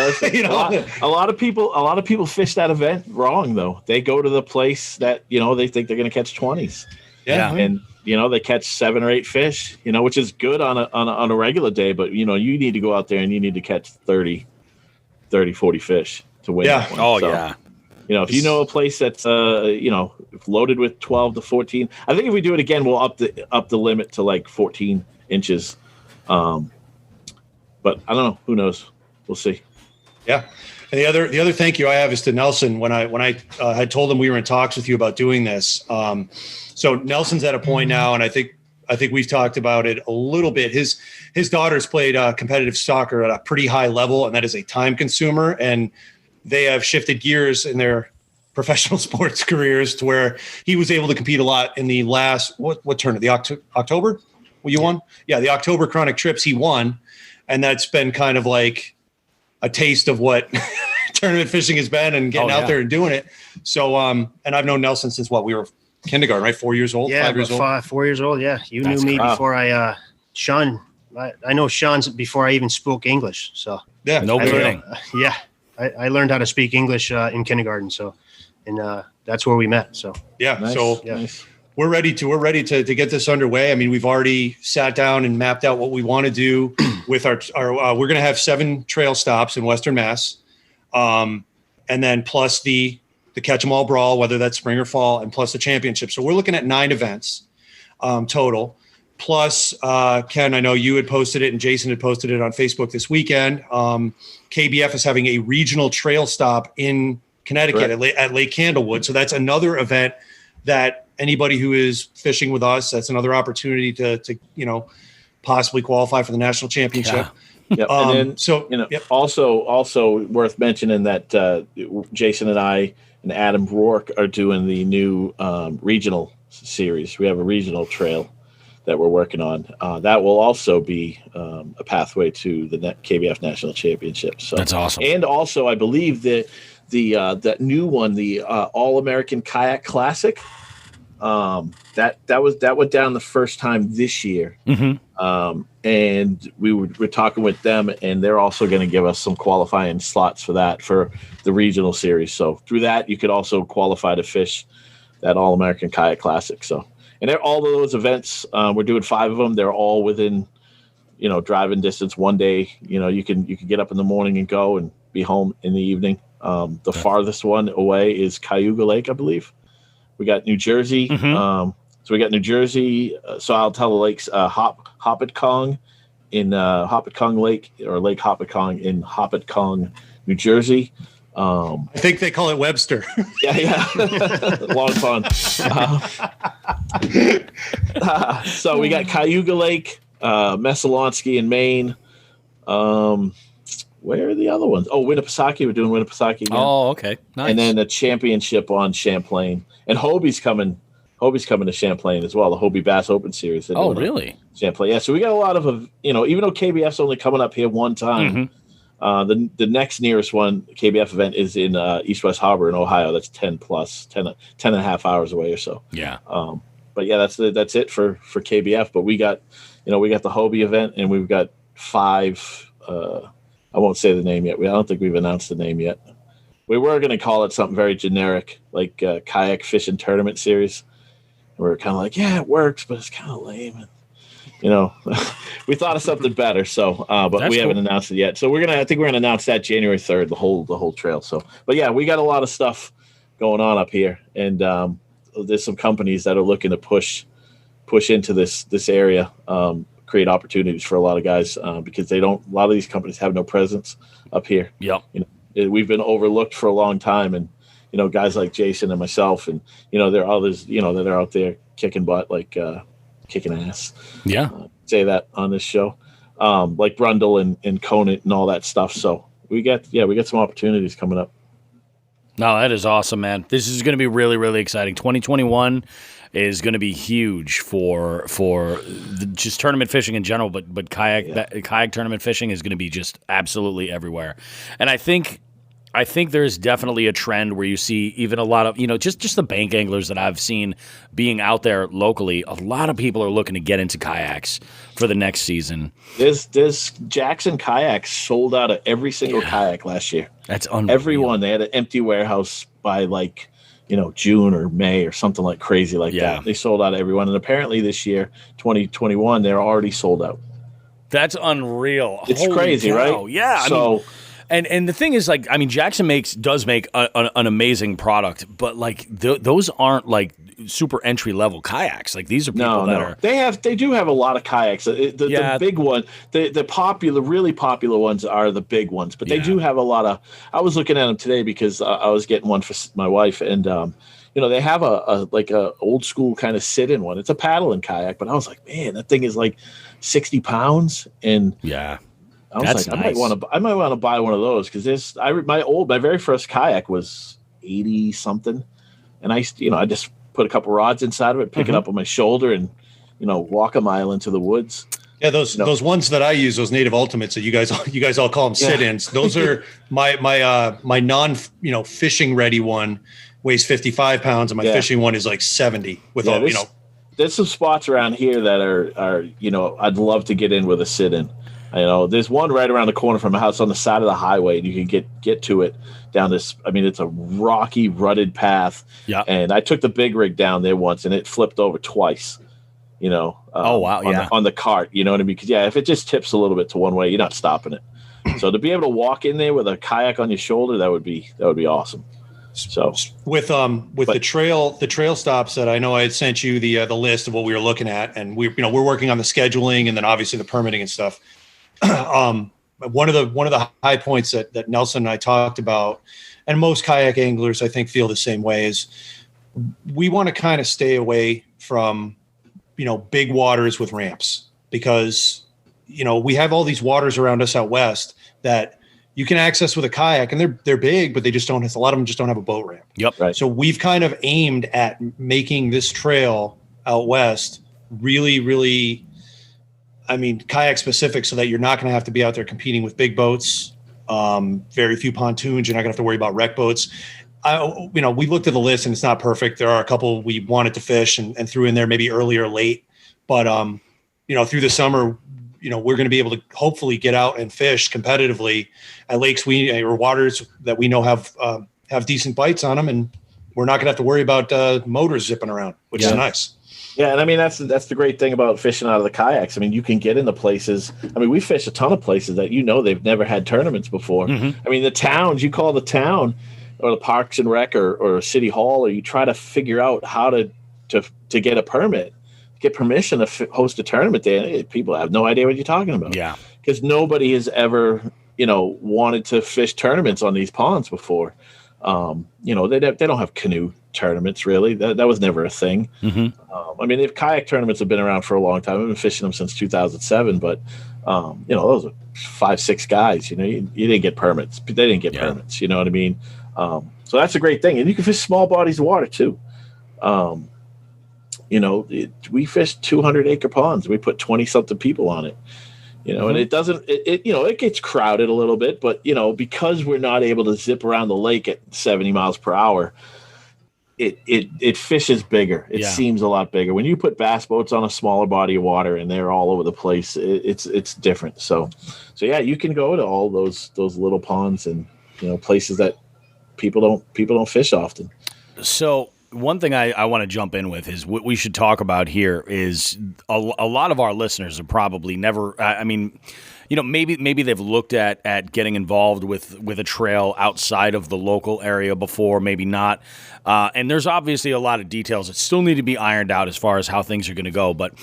A lot of people fish that event wrong though. They go to the place that, they think they're going to catch 20s. Yeah. And, they catch 7 or 8 fish, which is good on a regular day, but you need to go out there and you need to catch 30, 40 fish to win. Yeah. Oh, yeah. If you know a place that's loaded with 12 to 14, I think if we do it again, we'll up the limit to like 14 inches. But I don't know. Who knows? We'll see. Yeah. And the other thank you I have is to Nelson. When I had told him we were in talks with you about doing this. So Nelson's at a point now, and I think we've talked about it a little bit. His daughters played competitive soccer at a pretty high level, and that is a time consumer. And they have shifted gears in their professional sports careers to where he was able to compete a lot in the last what tournament? The October? Well, you won? Yeah, the October Chronic Trips he won, and that's been kind of like a taste of what tournament fishing has been and getting out there and doing it. So, and I've known Nelson since we were kindergarten, right? 4 years old, 5 years old. 4 years old. Yeah, you knew me before Sean. I know Sean's before I even spoke English. So yeah, no kidding. I learned how to speak English in kindergarten. So, and that's where we met. So yeah, nice. So we're ready to get this underway. I mean, we've already sat down and mapped out what we want to do with our we're going to have 7 trail stops in Western Mass. And then plus the catch 'em all brawl, whether that's spring or fall, and plus the championship. So we're looking at 9 events total. Plus, Ken, I know you had posted it and Jason had posted it on Facebook this weekend. KBF is having a regional trail stop in Connecticut at Lake Candlewood. So that's another event that anybody who is fishing with us, that's another opportunity to possibly qualify for the national championship. Yeah. And then, also worth mentioning that Jason and I and Adam Rourke are doing the new regional series. We have a regional trail that we're working on. That will also be a pathway to the KBF National Championship. So that's awesome. And also, I believe that that new one, the All American Kayak Classic, that went down the first time this year. Mm-hmm. And we're talking with them, and they're also going to give us some qualifying slots for that for the regional series. So through that, you could also qualify to fish that All American Kayak Classic. So. And all of those events, we're doing 5 of them. They're all within, driving distance. One day, you can get up in the morning and go and be home in the evening. The farthest one away is Cayuga Lake, I believe. We got New Jersey. Mm-hmm. So we got New Jersey. So I'll tell the lakes, Hopatcong in Hopatcong Lake, or Lake Hopatcong in Hopatcong, New Jersey. I think they call it Webster. Yeah. Long pond. So we got Cayuga Lake, Messalonskee in Maine. Where are the other ones? Oh, Winnipesaukee. We're doing Winnipesaukee again. Oh, okay. Nice. And then the championship on Champlain. And Hobie's coming to Champlain as well, the Hobie Bass Open Series. Oh, really? Champlain. Yeah, so we got a lot of, even though KBF's only coming up here one time, the next nearest one, KBF event, is in East West Harbor in Ohio. That's 10 and a half hours away or so. Yeah. But yeah, that's it for KBF. But we got the Hobie event, and we've got 5. I won't say the name yet. I don't think we've announced the name yet. We were going to call it something very generic, like Kayak Fishing Tournament Series. We're kind of like, yeah, it works, but it's kind of lame. you know, we thought of something better. So, but That's we haven't cool. announced it yet. So I think we're gonna announce that January 3rd, the whole trail. So, but yeah, we got a lot of stuff going on up here, and there's some companies that are looking to push into this area, create opportunities for a lot of guys because a lot of these companies have no presence up here. Yep. We've been overlooked for a long time, and guys like Jason and myself, and there are others that are out there kicking butt, like kicking ass. Yeah. Say that on this show, like Brundle and Conant and all that stuff. So we got some opportunities coming up. No, that is awesome, man. This is going to be really, really exciting. 2021 is going to be huge for just tournament fishing in general, but kayak tournament fishing is going to be just absolutely everywhere. And I think there's definitely a trend where you see even a lot of, just the bank anglers that I've seen being out there locally. A lot of people are looking to get into kayaks for the next season. There's Jackson Kayaks sold out of every single kayak last year. That's unreal. Everyone. They had an empty warehouse by June or May or something like crazy like that. They sold out everyone. And apparently this year, 2021, they're already sold out. That's unreal. It's Holy crazy, cow. right? Yeah. So. And the thing is, Jackson does make an amazing product, but those aren't super entry level kayaks. These are people that are. They do have a lot of kayaks. The big one, the really popular ones are the big ones, but they do have a lot of. I was looking at them today because I was getting one for my wife, and they have a old school kind of sit-in one. It's a paddling kayak, but I was like, man, that thing is 60 pounds, and I was I might want to buy one of those because my very first kayak was 80 something, and I just put a couple rods inside of it, pick it up on my shoulder, and walk a mile into the woods. Yeah, those ones that I use, those Native Ultimates that you guys all call them sit-ins. Those are my non fishing ready one weighs 55 pounds, and my fishing one is 70 with all There's some spots around here that are I'd love to get in with a sit-in. There's one right around the corner from my house on the side of the highway, and you can get to it down this. I mean, it's a rocky, rutted path. Yeah. And I took the big rig down there once, and it flipped over twice. Oh wow! On the cart, you know what I mean? Because if it just tips a little bit to one way, you're not stopping it. So to be able to walk in there with a kayak on your shoulder, that would be awesome. So with the trail stops that I know I had sent you the list of what we were looking at, and we're working on the scheduling and then obviously the permitting and stuff. One of the high points that Nelson and I talked about, and most kayak anglers I think feel the same way, is we want to kind of stay away from big waters with ramps, because we have all these waters around us out west that you can access with a kayak, and they're big, but a lot of them just don't have a boat ramp. Yep. Right. So we've kind of aimed at making this trail out west really, really, kayak specific, so that you're not going to have to be out there competing with big boats. Very few pontoons. You're not going to have to worry about wreck boats. We looked at the list, and it's not perfect. There are a couple we wanted to fish and threw in there maybe early or late, but through the summer, we're going to be able to hopefully get out and fish competitively at lakes or waters that we know have decent bites on them, and we're not going to have to worry about motors zipping around, which is nice. Yeah, and that's the great thing about fishing out of the kayaks. You can get into places. We fish a ton of places that they've never had tournaments before. Mm-hmm. The towns, you call the town or the Parks and Rec or City Hall, or you try to figure out how to get a permit, get permission to host a tournament there. People have no idea what you're talking about. Yeah, because nobody has ever wanted to fish tournaments on these ponds before. They don't have canoe tournaments really. That was never a thing. Mm-hmm. If kayak tournaments have been around for a long time. I've been fishing them since 2007, but those are 5-6 guys. You didn't get permits. They didn't get permits. You know what I mean? So that's a great thing, and you can fish small bodies of water too. We fished 200-acre ponds. We put 20-something people on it. And it doesn't. It gets crowded a little bit, but because we're not able to zip around the lake at 70 miles per hour, it fishes bigger. It seems a lot bigger when you put bass boats on a smaller body of water and they're all over the place. It's different. So yeah, you can go to all those little ponds and places that people don't fish often. So One thing I want to jump in with is what we should talk about here is a lot of our listeners have probably never, I mean, maybe they've looked at getting involved with a trail outside of the local area before, maybe not. And there's obviously a lot of details that still need to be ironed out as far as how things are going to go. But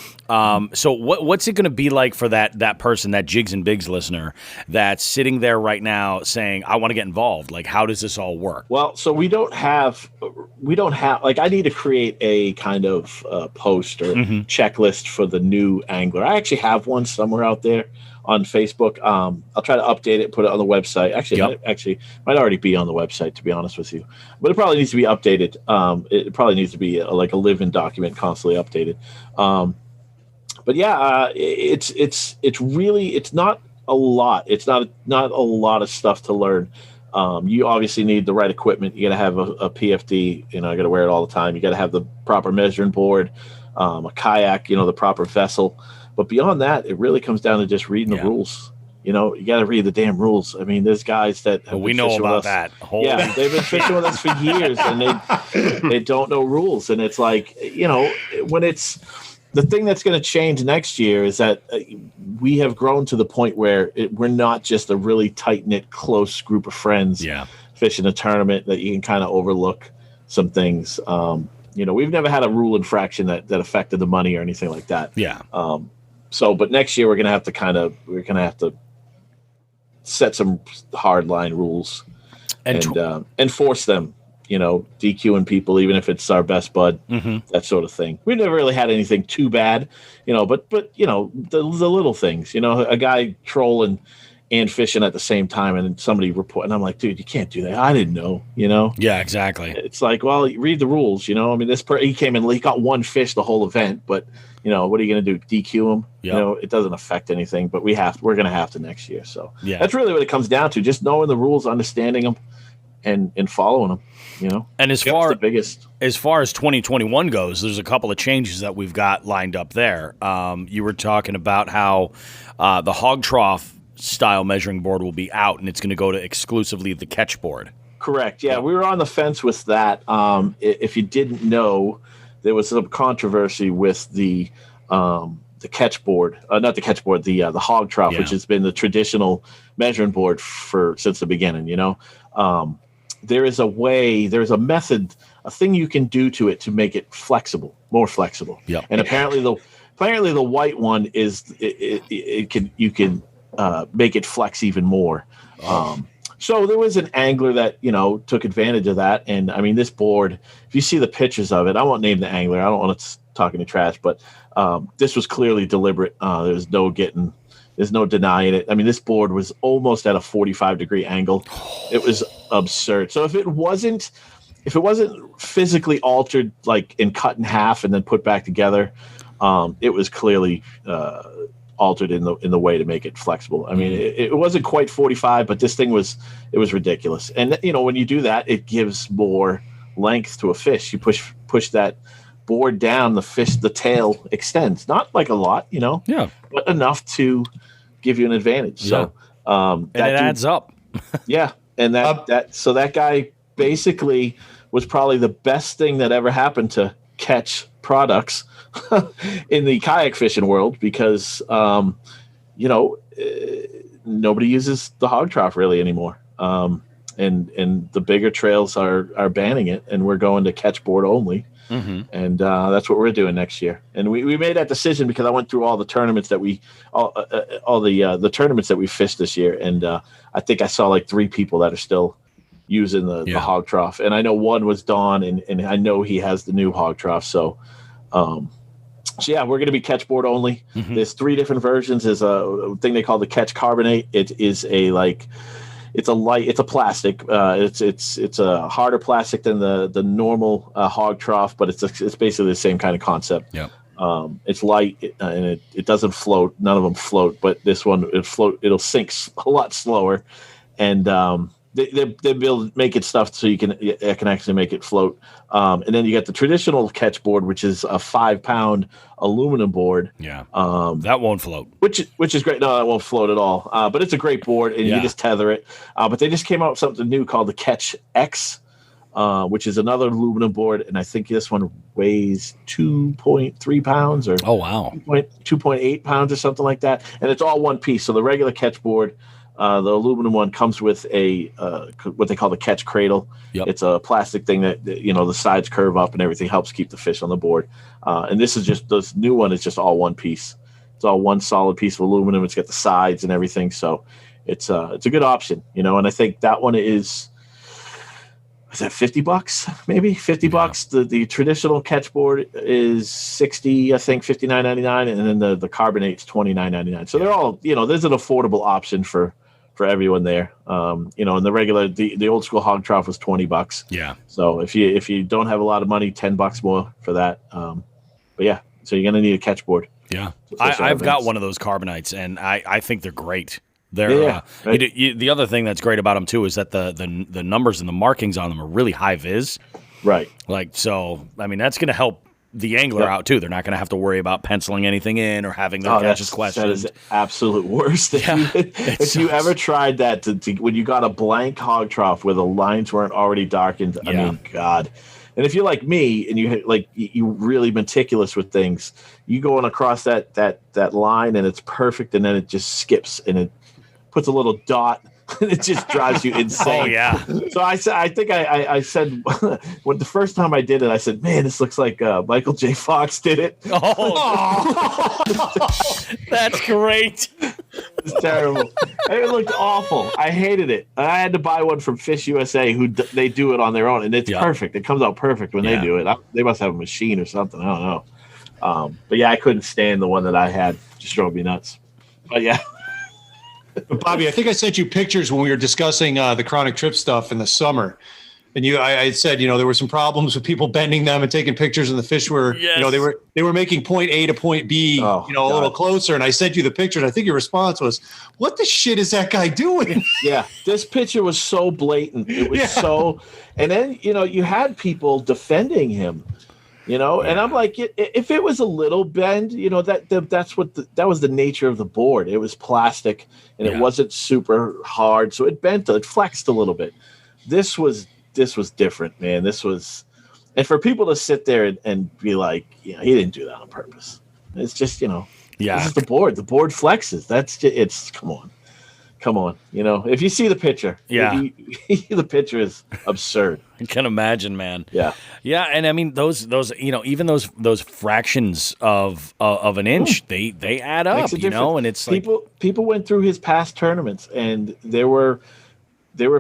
so what's it going to be like for that person, that Jigs and Bigs listener that's sitting there right now saying, I want to get involved? Like, how does this all work? Well, so we don't have, like, I need to create a kind of post or checklist for the new angler. I actually have one somewhere out there on Facebook. I'll try to update it, put it on the website. Actually, it might already be on the website, to be honest with you. But it probably needs to be updated. It probably needs to be like a living document, constantly updated. But yeah, it's really, it's not a lot. It's not a lot of stuff to learn. You obviously need the right equipment. You got to have a PFD. You got to wear it all the time. You got to have the proper measuring board, a kayak. The proper vessel. But beyond that, it really comes down to just reading the rules. You got to read the damn rules. I mean, there's guys that have we know about that. They've been fishing with us for years, and they don't know rules. And it's like, when it's the thing that's going to change next year is that we have grown to the point where we're not just a really tight knit, close group of friends fishing a tournament that you can kind of overlook some things. We've never had a rule infraction that affected the money or anything like that. Yeah. But next year we're gonna have to set some hard line rules and enforce them. DQing people, even if it's our best bud, that sort of thing. We've never really had anything too bad, but the little things. A guy trolling and fishing at the same time, and somebody report, and I'm like, dude, you can't do that. I didn't know. Yeah, exactly. It's like, well, read the rules. I mean, he came in, he got one fish the whole event, but what are you going to do? DQ him? Yep. It doesn't affect anything, but we're going to have to next year. So that's really what it comes down to: just knowing the rules, understanding them, and following them. And as far as 2021 goes, there's a couple of changes that we've got lined up there. You were talking about how the hog trough style measuring board will be out, and it's going to go to exclusively the catch board. Correct. Yeah, we were on the fence with that. If you didn't know, there was some controversy with the catch board, not the catch board, the hog trough, which has been the traditional measuring board since the beginning. There is a method, a thing you can do to it to make it more flexible. Yep. And apparently the white one is you can make it flex even more. So there was an angler that took advantage of that, and I mean, this board, if you see the pictures of it, I won't name the angler. I don't want to talk any trash, but this was clearly deliberate. There's no denying it. I mean, this board was almost at a 45-degree angle. It was absurd. So if it wasn't physically altered, like and cut in half and then put back together, it was clearly altered in the way to make it flexible. I mean, it wasn't quite 45, but this thing was ridiculous. And when you do that, it gives more length to a fish. You push that board down, the tail extends, not like a lot, but enough to give you an advantage. So and it adds up. Yeah. And that guy basically was probably the best thing that ever happened to catch products in the kayak fishing world, because nobody uses the hog trough really anymore. And the bigger trails are banning it, and we're going to catch board only. And that's what we're doing next year. And we made that decision because I went through all the tournaments that the tournaments that we fished this year, and I think I saw like 3 people that are still using the hog trough, and I know one was Don, and I know he has the new hog trough. So yeah, we're going to be catch board only. There's 3 different versions. There's a thing they call the Catch Carbonate. It is it's a plastic. It's a harder plastic than the normal hog trough, but it's basically the same kind of concept. Yeah. It's light and it doesn't float. None of them float, but this one it'll sink a lot slower, and they build make it stuff so it can actually make it float. And then you got the traditional catch board, which is a 5-pound aluminum board. Yeah. That won't float. Which is great. No, that won't float at all. But it's a great board, and you just tether it. But they just came out with something new called the Catch X. which is another aluminum board, and I think this one weighs 2.3 pounds or 2.8 pounds or something like that, and it's all one piece. So the regular catch board, the aluminum one, comes with a what they call the catch cradle. Yep. It's a plastic thing that the sides curve up and everything helps keep the fish on the board. And this new one is just all one piece. It's all one solid piece of aluminum. It's got the sides and everything, so it's a good option, and I think that one is that $50, maybe $50. The traditional catch board is $60, I think, $59.99, and then the carbonate's $29.99. So they're all, there's an affordable option for everyone there. And the regular, the old school hog trough was $20. Yeah. So if you don't have a lot of money, $10 more for that. But yeah, so you're gonna need a catch board. Yeah, I've got one of those carbonites, and I think they're great. They're right. The other thing that's great about them too is that the numbers and the markings on them are really high vis. Right. So I mean that's going to help the angler out too. They're not going to have to worry about penciling anything in or having their catches questioned. That is the absolute worst. If you ever tried that when you got a blank hog trough where the lines weren't already darkened, I mean, God. And if you're like me and you're really meticulous with things, you going across that line and it's perfect, and then it just skips and it puts a little dot and it just drives you insane. Oh yeah. So I think I said when the first time I did it, I said, man, this looks like Michael J. Fox did it. Oh, that's great. It's terrible. It looked awful. I hated it. I had to buy one from Fish USA they do it on their own, and it's perfect. It comes out perfect when they do it. They must have a machine or something. I don't know. But yeah, I couldn't stand the one that I had. Just drove me nuts. But yeah. But Bobby, I think I sent you pictures when we were discussing the chronic trip stuff in the summer. And I said, there were some problems with people bending them and taking pictures, and the fish were, they were making point A to point B, a little closer. And I sent you the pictures. I think your response was, "What the shit is that guy doing?" Yeah, this picture was so blatant. It was so, and then you had people defending him, and I'm like, if it was a little bend, that was the nature of the board. It was plastic and it wasn't super hard, so it bent, it flexed a little bit. This was different, man. And for people to sit there and be like, he didn't do that on purpose. It's just, this is the board. The board flexes. Come on. If you see the picture, the picture is absurd. I can imagine, man. Yeah. Yeah. And I mean, those, even those fractions of an inch, they add up, and it's people went through his past tournaments, and there were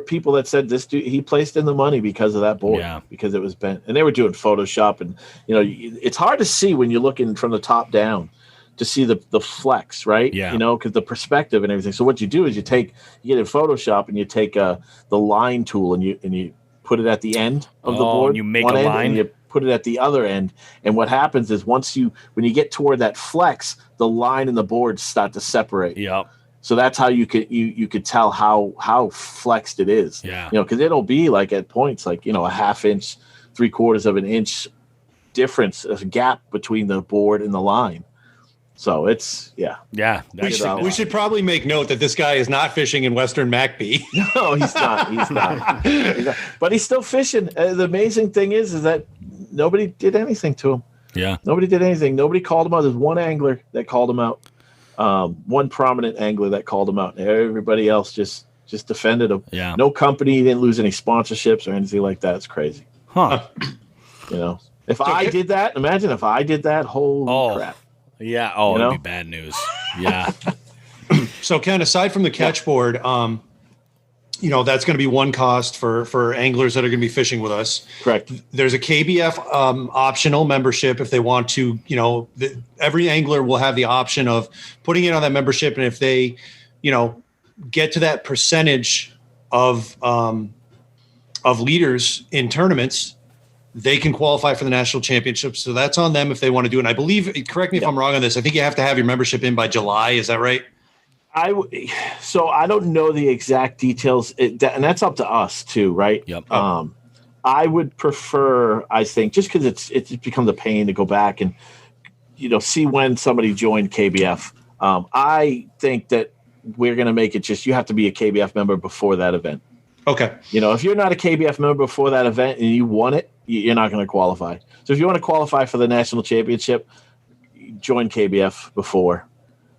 people that said this dude, he placed in the money because of that board, because it was bent, and they were doing Photoshop, and it's hard to see when you're looking from the top down to see the flex, right? Yeah. Because the perspective and everything. So what you do is you get in Photoshop and you take the line tool and you put it at the end of the board. And you make a line. And you put it at the other end. And what happens is when you get toward that flex, the line and the board start to separate. Yep. So that's how you could tell how flexed it is. Yeah. Because it'll be like at points like a half inch, 3/4 of an inch difference, a gap between the board and the line. So it's we should probably make note that this guy is not fishing in Western MacB. No, he's not. But he's still fishing. The amazing thing is that nobody did anything to him. Yeah, nobody did anything. Nobody called him out. There's one angler that called him out. One prominent angler that called him out. And everybody else just defended him. Yeah. No company didn't lose any sponsorships or anything like that. It's crazy. Huh. If I did that, imagine if I did that. Holy crap. Yeah. Oh, it'd be bad news. Yeah. So, Ken, aside from the catch board, that's going to be one cost for anglers that are going to be fishing with us. Correct. There's a KBF optional membership if they want to. Every angler will have the option of putting it on that membership, and if they, get to that percentage of leaders in tournaments, they can qualify for the national championship. So that's on them if they want to do it. And I believe, correct me if I'm wrong on this, I think you have to have your membership in by July. Is that right? So I don't know the exact details, and that's up to us too, right? Yep. I would prefer, I think, just because it's become a pain to go back and see when somebody joined KBF. I think that we're going to make it just you have to be a KBF member before that event. Okay. You know, if you're not a KBF member before that event and you won it, you're not going to qualify. So if you want to qualify for the national championship, join KBF before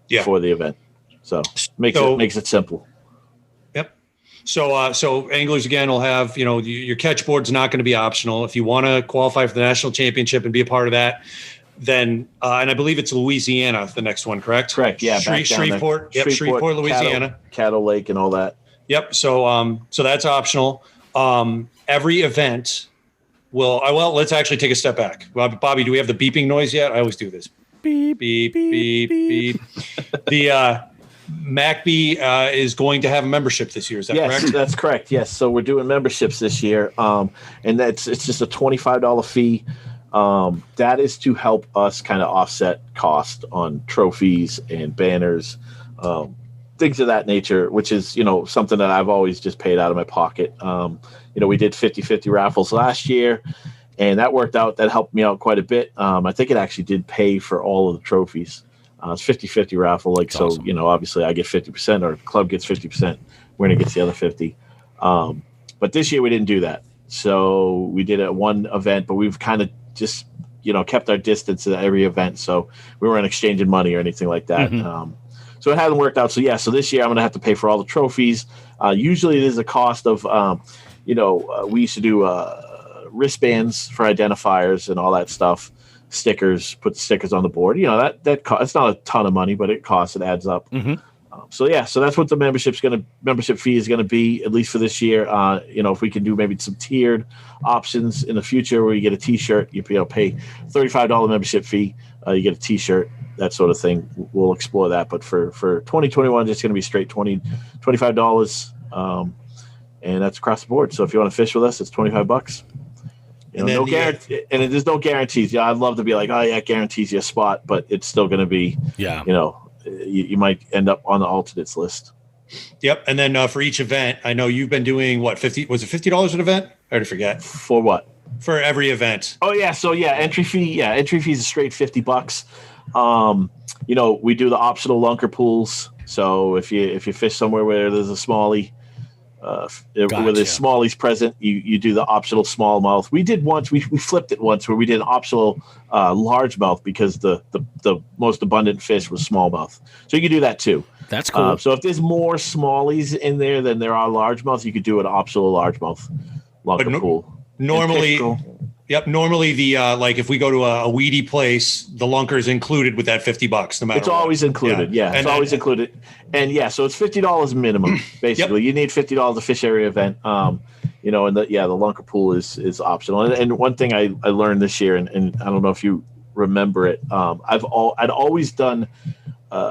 the event. So makes it simple. Yep. So anglers again will have, you know, your catch board's not going to be optional. If you want to qualify for the national championship and be a part of that, then and I believe it's Louisiana, the next one, correct? Correct. Yeah. Shreveport. Yep. Shreveport, Louisiana. Cattle Lake and all that. Yep. So that's optional. Every event will. Let's actually take a step back. Bobby, do we have the beeping noise yet? I always do this. Beep beep beep beep. The MACB is going to have a membership this year. Is that correct? Yes, that's correct. Yes. So we're doing memberships this year, and it's just a $25 fee. That is to help us kind of offset cost on trophies and banners, things of that nature, which is, you know, something that I've always just paid out of my pocket. You know, we did 50-50 raffles last year, and that worked out. That helped me out quite a bit. I think it actually did pay for all of the trophies. It's 50-50 raffle. That's so, awesome. You know, obviously I get 50% or the club gets 50%. Winner gets the other 50. But this year we didn't do that. So we did it at one event, but we've kind of just, you know, kept our distance at every event. So we weren't exchanging money or anything like that. Mm-hmm. So it hasn't worked out. So so this year I'm going to have to pay for all the trophies. Usually it is a cost of, we used to do wristbands for identifiers and all that stuff, stickers, put the stickers on the board. You know, that it's not a ton of money, but it adds up. Mm-hmm. So that's what the membership fee is going to be, at least for this year. You know, if we can do maybe some tiered options in the future where you get a T-shirt, you pay $35 membership fee, you get a T-shirt, that sort of thing. We'll explore that. But for 2021, it's going to be straight $25, and that's across the board. So if you want to fish with us, it's $25. You know, there's no guarantees. Yeah, I'd love to be like, oh yeah, it guarantees you a spot, but it's still going to be, you know. You might end up on the alternates list. Yep. And then for each event, I know you've been doing what, was it $50 an event? I already forget. For what? For every event. Oh yeah. So entry fee is a straight $50. You know, we do the optional lunker pools. So if you fish somewhere where there's a smallie, where there's smallies present, you do the optional smallmouth. We did once, we flipped it once where we did an optional largemouth because the most abundant fish was smallmouth. So you can do that too. That's cool. So if there's more smallies in there than there are largemouths, you could do an optional largemouth lunker pool. Normally, Normally the like if we go to a weedy place, the lunker is included with that $50 no matter. It's always included. Yeah, it's always included. And so it's $50 minimum. Basically, you need $50 to fish every event. You know, and the lunker pool is optional. And one thing I learned this year, and I don't know if you remember it. I'd always done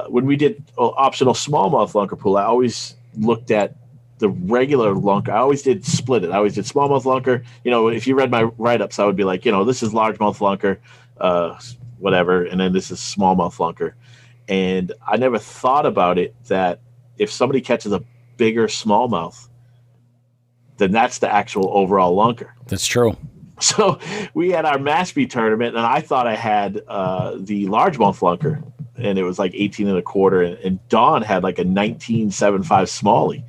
when we did optional smallmouth lunker pool. I always looked at the regular lunker. I always did split it. I always did smallmouth lunker. You know, if you read my write-ups, I would be like, you know, this is largemouth lunker, whatever, and then this is smallmouth lunker. And I never thought about it that if somebody catches a bigger smallmouth, then that's the actual overall lunker. That's true. So we had our MASB tournament, and I thought I had the largemouth lunker, and it was like 18 1/4, and Don had like a 19.75 smallie.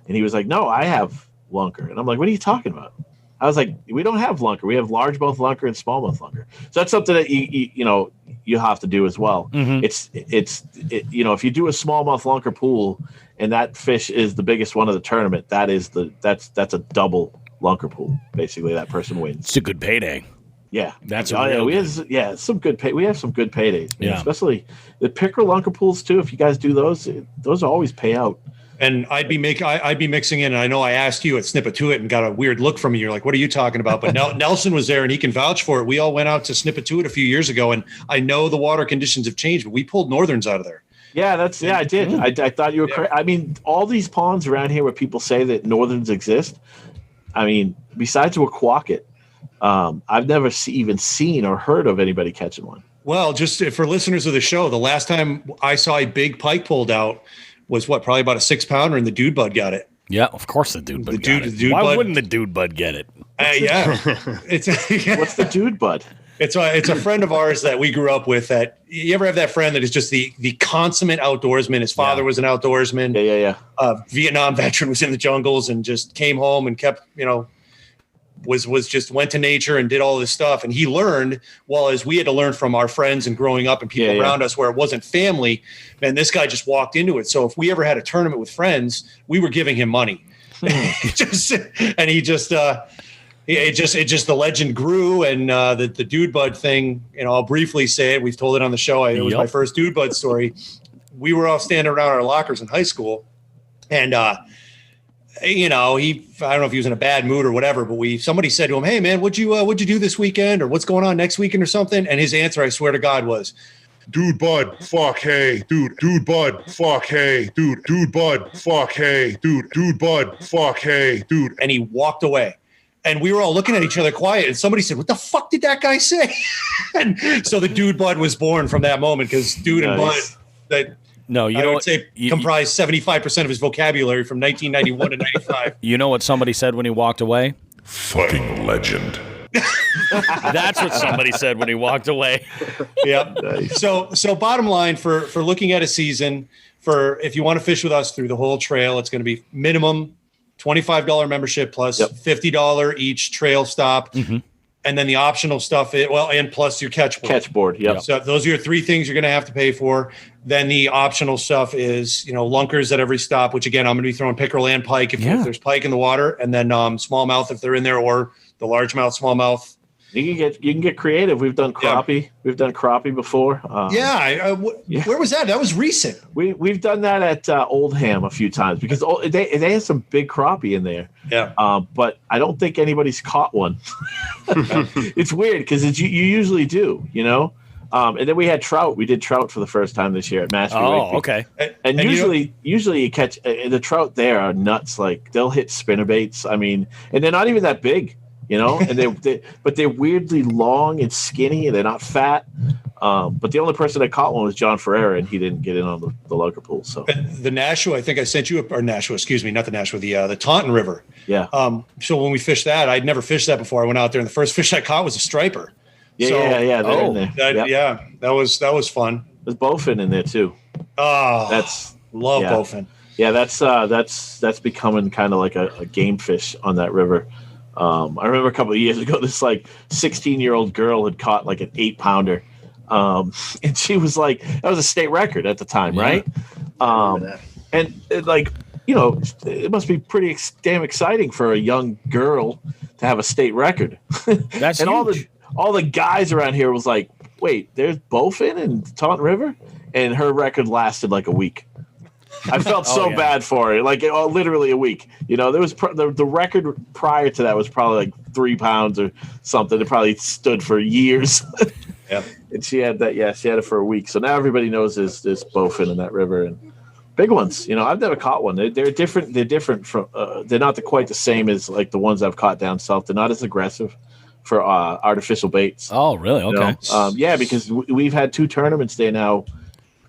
And he was like, no, I have lunker. And I'm like, what are you talking about? I was like, we don't have lunker. We have largemouth lunker and smallmouth lunker. So that's something that you have to do as well. Mm-hmm. It's if you do a smallmouth lunker pool and that fish is the biggest one of the tournament, that's a double lunker pool. Basically, that person wins. It's a good payday. Yeah, that's some good pay. We have some good paydays. Yeah, especially the pickerel lunker pools too. If you guys do those always pay out. And I'd be mixing in. And I know I asked you at Snippatuit and got a weird look from you. You're like, what are you talking about? But Nelson was there and he can vouch for it. We all went out to Snippatuit a few years ago, and I know the water conditions have changed, but we pulled northerns out of there. Yeah, I did. I thought you were correct. I mean, all these ponds around here where people say that northerns exist. I mean, besides Wequaquet, I've never even seen or heard of anybody catching one. Well, just for listeners of the show, the last time I saw a big pike pulled out was probably about a 6-pounder, and the dude bud got it. Yeah, of course the dude bud got it. Why wouldn't the dude bud get it? Yeah. What's the dude bud? It's a friend of ours that we grew up with. That you ever have that friend that is just the consummate outdoorsman? His father was an outdoorsman. Yeah. Vietnam veteran, was in the jungles and just came home and kept, was just went to nature and did all this stuff. And he learned, well, as we had to learn from our friends and growing up and people around us where it wasn't family. Man, this guy just walked into it. So if we ever had a tournament with friends, we were giving him money. It just the legend grew, and the Dude Bud thing, I'll briefly say it. We've told it on the show. It was my first Dude Bud story. We were all standing around our lockers in high school, and I don't know if he was in a bad mood or whatever, but somebody said to him, "Hey man, what'd you do this weekend, or what's going on next weekend or something?" And his answer, I swear to God, was, Dude Bud, fuck hey, dude Bud, fuck hey, dude Bud, fuck hey, dude Bud, fuck hey, dude. And he walked away. And we were all looking at each other quiet, and somebody said, "What the fuck did that guy say?" And so the Dude Bud was born from that moment, because Dude and Bud, I would say comprised 75% of his vocabulary from 1991 to 95. You know what somebody said when he walked away? Fucking legend. That's what somebody said when he walked away. Yep. Nice. So bottom line for looking at a season, if you want to fish with us through the whole trail, it's going to be minimum $25 membership plus $50 each trail stop. Mm-hmm. And then the optional stuff, and plus your catch board. Catch board, yeah. So those are your three things you're going to have to pay for. Then the optional stuff is, lunkers at every stop, which again, I'm going to be throwing pickerel and pike if there's pike in the water, and then smallmouth if they're in there, or the largemouth, smallmouth. You can get creative. We've done crappie. Yeah. We've done crappie before. Where was that? That was recent. We've done that at Oldham a few times, because they had some big crappie in there. Yeah. But I don't think anybody's caught one. It's weird because you usually do, And then we had trout. We did trout for the first time this year at Mashpee. Oh, okay. And usually you catch the trout there are nuts. Like they'll hit spinnerbaits. I mean, and they're not even that big. And but they're weirdly long and skinny, and they're not fat. But the only person that caught one was John Ferreira, and he didn't get in on the lunker pool. So the Nashua, I think I sent you, or Nashua, excuse me, not the Nashua, the Taunton River. Yeah. So when we fished that, I'd never fished that before. I went out there, and the first fish I caught was a striper. Yeah. They're in there. Yeah, that was fun. There's bowfin in there too. Oh, love yeah. bowfin. Yeah, that's becoming kind of like a game fish on that river. I remember a couple of years ago, this 16-year-old girl had caught like an 8-pounder. And she was like, that was a state record at the time, right? And it must be pretty damn exciting for a young girl to have a state record. That's and huge. all the guys around here was like, wait, there's bowfin in Taunton River? And her record lasted like a week. I felt so bad for her, literally a week. There was the record prior to that was probably like 3 pounds or something. It probably stood for years. Yeah, and she had that. Yeah, she had it for a week. So now everybody knows there's bowfin in that river, and big ones. I've never caught one. They're different. They're different from. They're not quite the same as like the ones I've caught down south. They're not as aggressive for artificial baits. Oh, really? Okay. Yeah, because we've had 2 tournaments there now.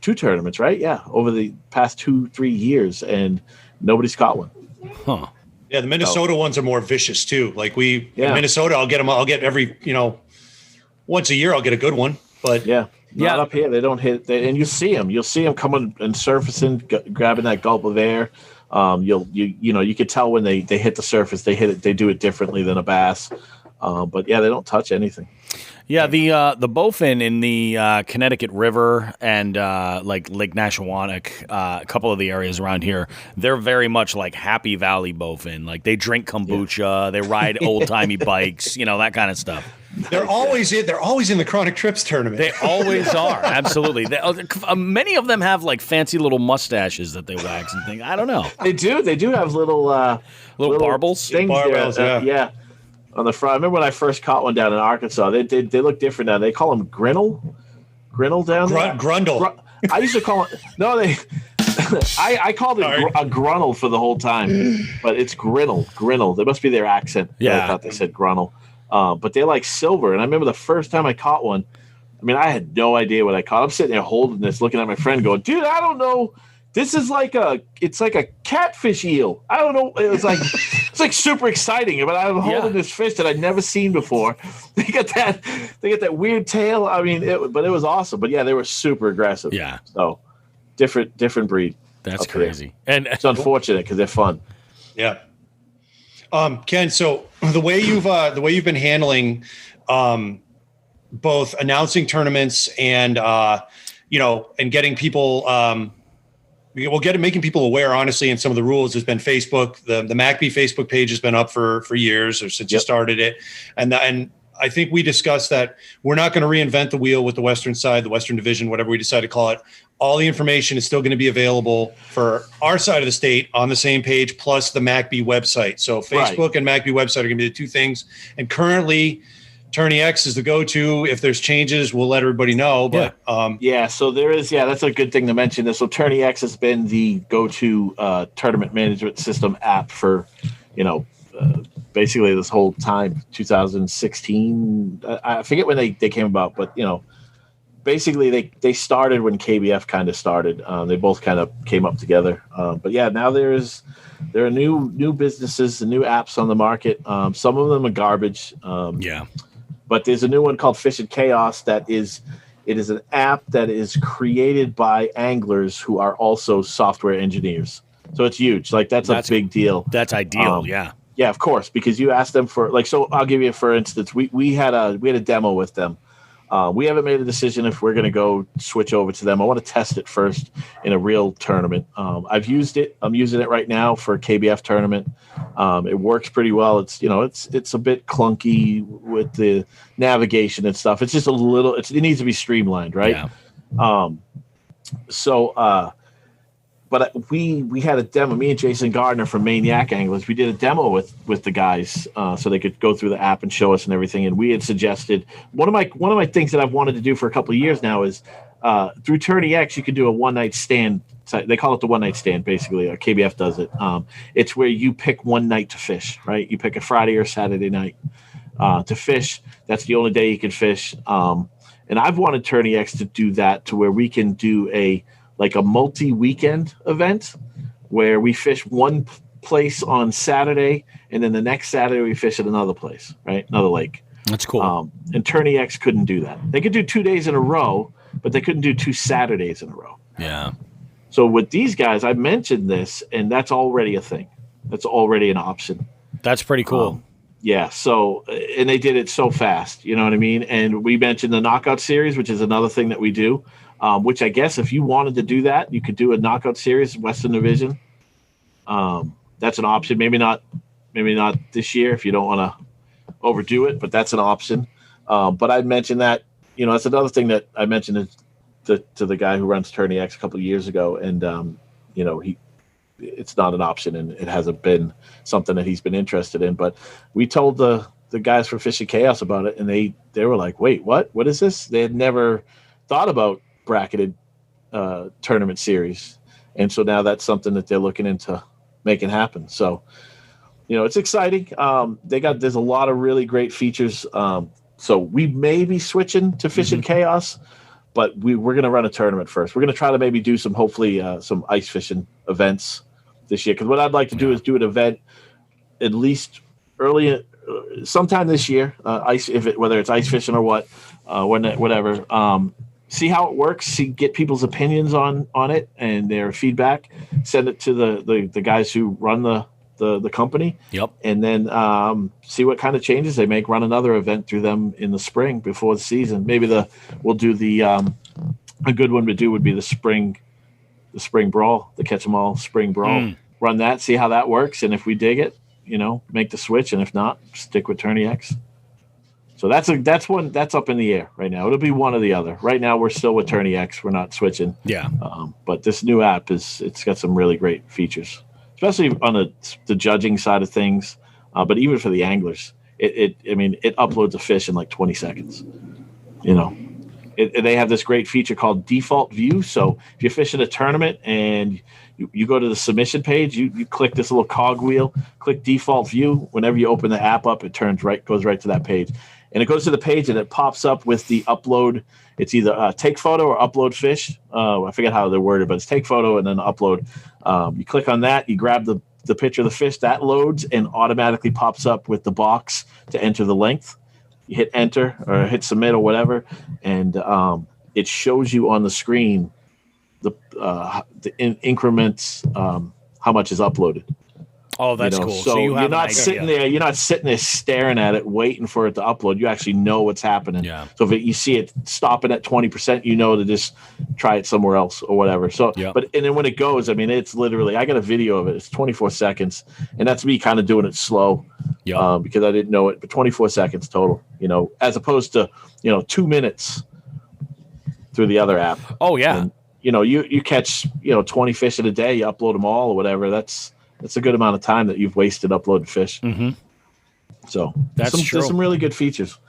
2 tournaments, right? Yeah, over the past 2-3 years, and nobody's caught one. Huh. Yeah, the Minnesota ones are more vicious too. Like in Minnesota, I'll get them. I'll get every once a year. I'll get a good one. But not up here. They don't hit. And you see them. You'll see them coming and surfacing, grabbing that gulp of air. You could tell when they hit the surface. They hit it. They do it differently than a bass. But yeah, they don't touch anything. Yeah, the bowfin in the Connecticut River and like Lake Nashawanek, a couple of the areas around here, they're very much like Happy Valley bowfin. Like they drink kombucha, they ride old timey bikes, that kind of stuff. They're always in the Chronic Trips tournament. They always are, absolutely. Many of them have like fancy little mustaches that they wax and things. I don't know. They do. They do have little barbels. Things barbels, there. Yeah. On the front. I remember when I first caught one down in Arkansas. They look different now. They call them grinnell down there. Grundle. I used to call it. No, they. I called it a grunnel for the whole time, but it's grinnell. Grinnell. That must be their accent. Yeah, I thought they said grunnel. But they're like silver. And I remember the first time I caught one. I mean, I had no idea what I caught. I'm sitting there holding this, looking at my friend, going, "Dude, I don't know. this is like a catfish eel. I don't know. It's like super exciting. But I'm holding this fish that I'd never seen before. They get that weird tail. I mean, it was awesome. But yeah, they were super aggressive. Yeah. So different breed. That's crazy. And it's unfortunate because they're fun. Yeah. Ken, so the way you've been handling both announcing tournaments and and getting people making people aware, honestly, in some of the rules has been Facebook. The MACB Facebook page has been up for years or since you started it. And I think we discussed that we're not going to reinvent the wheel with the Western side, the Western division, whatever we decide to call it. All the information is still going to be available for our side of the state on the same page, plus the MACB website. So Facebook and MACB website are going to be the two things. And currently, Tourney X is the go-to. If there's changes, we'll let everybody know. But so there is. Yeah, that's a good thing to mention. So Tourney X has been the go-to tournament management system app for, basically this whole time. 2016. I forget when they came about, but basically they started when KBF kind of started. They both kind of came up together. But yeah, now there are new businesses and new apps on the market. Some of them are garbage. But there's a new one called Fish and Chaos it is an app that is created by anglers who are also software engineers. So it's huge. Like that's a big deal. That's ideal. Yeah, of course, because you ask them for so I'll give you for instance, we had a demo with them. We haven't made a decision if we're going to go switch over to them. I want to test it first in a real tournament. I've used it. I'm using it right now for a KBF tournament. It works pretty well. It's it's a bit clunky with the navigation and stuff. It's just a little. It needs to be streamlined, right? Yeah. But we had a demo. Me and Jason Gardner from Maniac Anglers, we did a demo with the guys so they could go through the app and show us and everything. And we had suggested one of my things that I've wanted to do for a couple of years now is through Tourney X you could do a one-night stand. They call it the one-night stand, basically. KBF does it. It's where you pick one night to fish, right? You pick a Friday or Saturday night to fish. That's the only day you can fish. And I've wanted Tourney X to do that to where we can do a multi-weekend event where we fish one place on Saturday and then the next Saturday we fish at another place, right? Another lake. That's cool. And Tourney X couldn't do that. They could do 2 days in a row, but they couldn't do 2 Saturdays in a row. Yeah. So with these guys, I mentioned this, and that's already a thing. That's already an option. That's pretty cool. Yeah. So, and they did it so fast, you know what I mean? And we mentioned the knockout series, which is another thing that we do. Which I guess if you wanted to do that, you could do a knockout series, Western Division. That's an option. Maybe not this year if you don't want to overdo it, but that's an option. But I mentioned that, that's another thing that I mentioned to the guy who runs Tourney X a couple of years ago, and it's not an option, and it hasn't been something that he's been interested in. But we told the guys from Fish and Chaos about it, and they were like, "Wait, what? What is this?" They had never thought about bracketed tournament series, and so now that's something that they're looking into making happen. So it's exciting. There's a lot of really great features. So we may be switching to Fish and Chaos, but we're going to run a tournament first. We're going to try to maybe do some ice fishing events this year, because what I'd like to do is do an event at least early sometime this year, whether it's ice fishing or whatever. See how it works, get people's opinions on it and their feedback, send it to the guys who run the company. Yep. And then see what kind of changes they make, run another event through them in the spring before the season. Maybe we'll do a good one to do would be the spring brawl, the Catch 'em All spring brawl. Run that, see how that works. And if we dig it, make the switch. And if not, stick with Tourney X. So that's up in the air right now. It'll be one or the other. Right now we're still with Tourney X. We're not switching. Yeah. But this new app it's got some really great features, especially on the judging side of things. But even for the anglers, it uploads a fish in like 20 seconds. They have this great feature called default view. So if you're fishing a tournament and you go to the submission page, you click this little cog wheel, click default view. Whenever you open the app up, it goes right to that page. and it goes to the page and it pops up with the upload. It's either take photo or upload fish. I forget how they're worded, but it's take photo and then upload. You click on that, you grab the picture of the fish, that loads and automatically pops up with the box to enter the length. You hit enter or hit submit or whatever, and it shows you on the screen the increments, how much is uploaded. Oh, that's cool. So you're not sitting there staring at it, waiting for it to upload. You actually know what's happening. Yeah. So if you see it stopping at 20%, you know to just try it somewhere else or whatever. So, and then when it goes, I mean, it's literally, I got a video of it. It's 24 seconds, and that's me kind of doing it slow, because I didn't know it. But 24 seconds total, as opposed to 2 minutes through the other app. Oh yeah. And, you catch 20 fish in a day, you upload them all or whatever. That's a good amount of time that you've wasted uploading fish. Mm-hmm. So there's some really good features,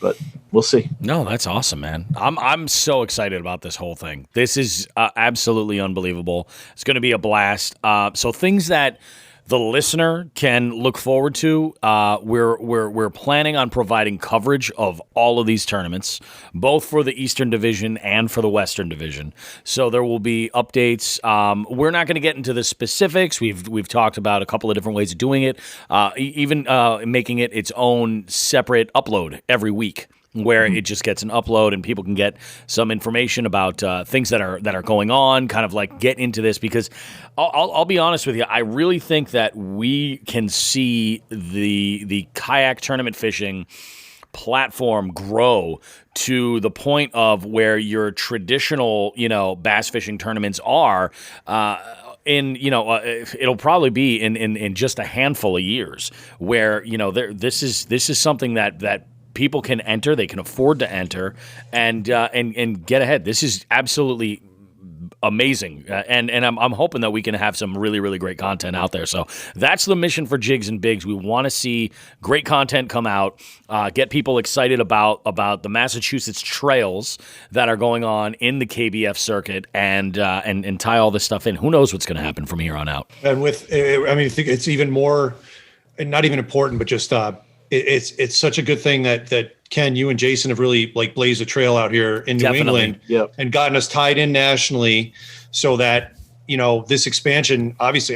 but we'll see. No, that's awesome, man. I'm so excited about this whole thing. This is absolutely unbelievable. It's going to be a blast. So things that the listener can look forward to. We're planning on providing coverage of all of these tournaments, both for the Eastern Division and for the Western Division. So there will be updates. We're not going to get into the specifics. We've talked about a couple of different ways of doing it, even making it its own separate upload every week, where it just gets an upload and people can get some information about things that are going on, kind of like get into this, because I'll be honest with you, I really think that we can see the kayak tournament fishing platform grow to the point of where your traditional, bass fishing tournaments are. It'll probably be in just a handful of years where, this is something that people can enter, they can afford to enter, and get ahead. This is absolutely amazing, and I'm hoping that we can have some really, really great content out there. So that's the mission for Jigs and Bigs. We want to see great content come out, get people excited about the Massachusetts trails that are going on in the KBF circuit, and tie all this stuff in. Who knows what's going to happen from here on out? And I think it's even more, and not even important, but just it's such a good thing that Ken, you and Jason have really blazed a trail out here in New England, and gotten us tied in nationally, so that this expansion. Obviously,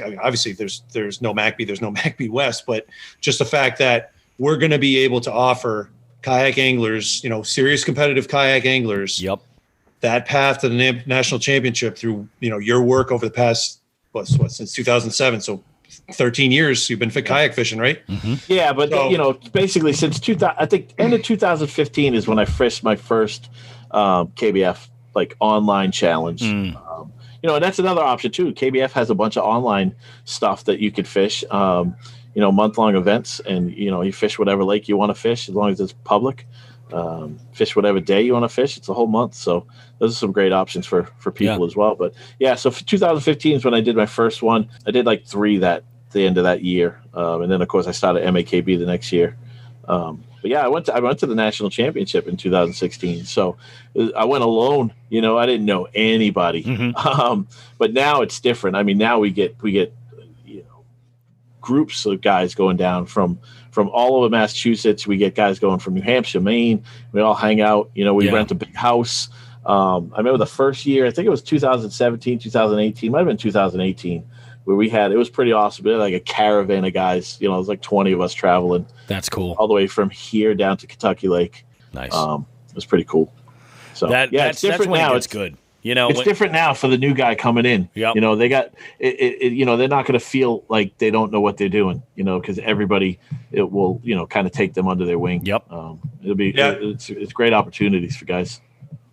there's no MACB, there's no MACB West, but just the fact that we're going to be able to offer kayak anglers, serious competitive kayak anglers, that path to the national championship through your work over the past since 2007. So 13 years you've been kayak fishing, right? Mm-hmm. Yeah, but basically since 2000, I think end of 2015 is when I fished my first KBF online challenge. And that's another option too. KBF has a bunch of online stuff that you could fish, month-long events, and you fish whatever lake you want to fish as long as it's public. Fish whatever day you want to fish. It's a whole month. So those are some great options for people as well. But yeah, so for 2015 is when I did my first one. I did 3 at the end of that year. And then of course I started MAKB the next year. But yeah, I went to the national championship in 2016. So I went alone, I didn't know anybody. Mm-hmm. But now it's different. I mean, now we get groups of guys going down from all over Massachusetts. We get guys going from New Hampshire, Maine. We all hang out. We rent a big house. I remember the first year, I think it was 2017, 2018, might have been 2018, where it was pretty awesome. We had a caravan of guys. It was 20 of us traveling. That's cool. All the way from here down to Kentucky Lake. Nice. It was pretty cool. So it's different now. It's good. It's different now for the new guy coming in. Yep. They got it. They're not going to feel like they don't know what they're doing. Because everybody, it will kind of take them under their wing. Yep. It'll be it's great opportunities for guys.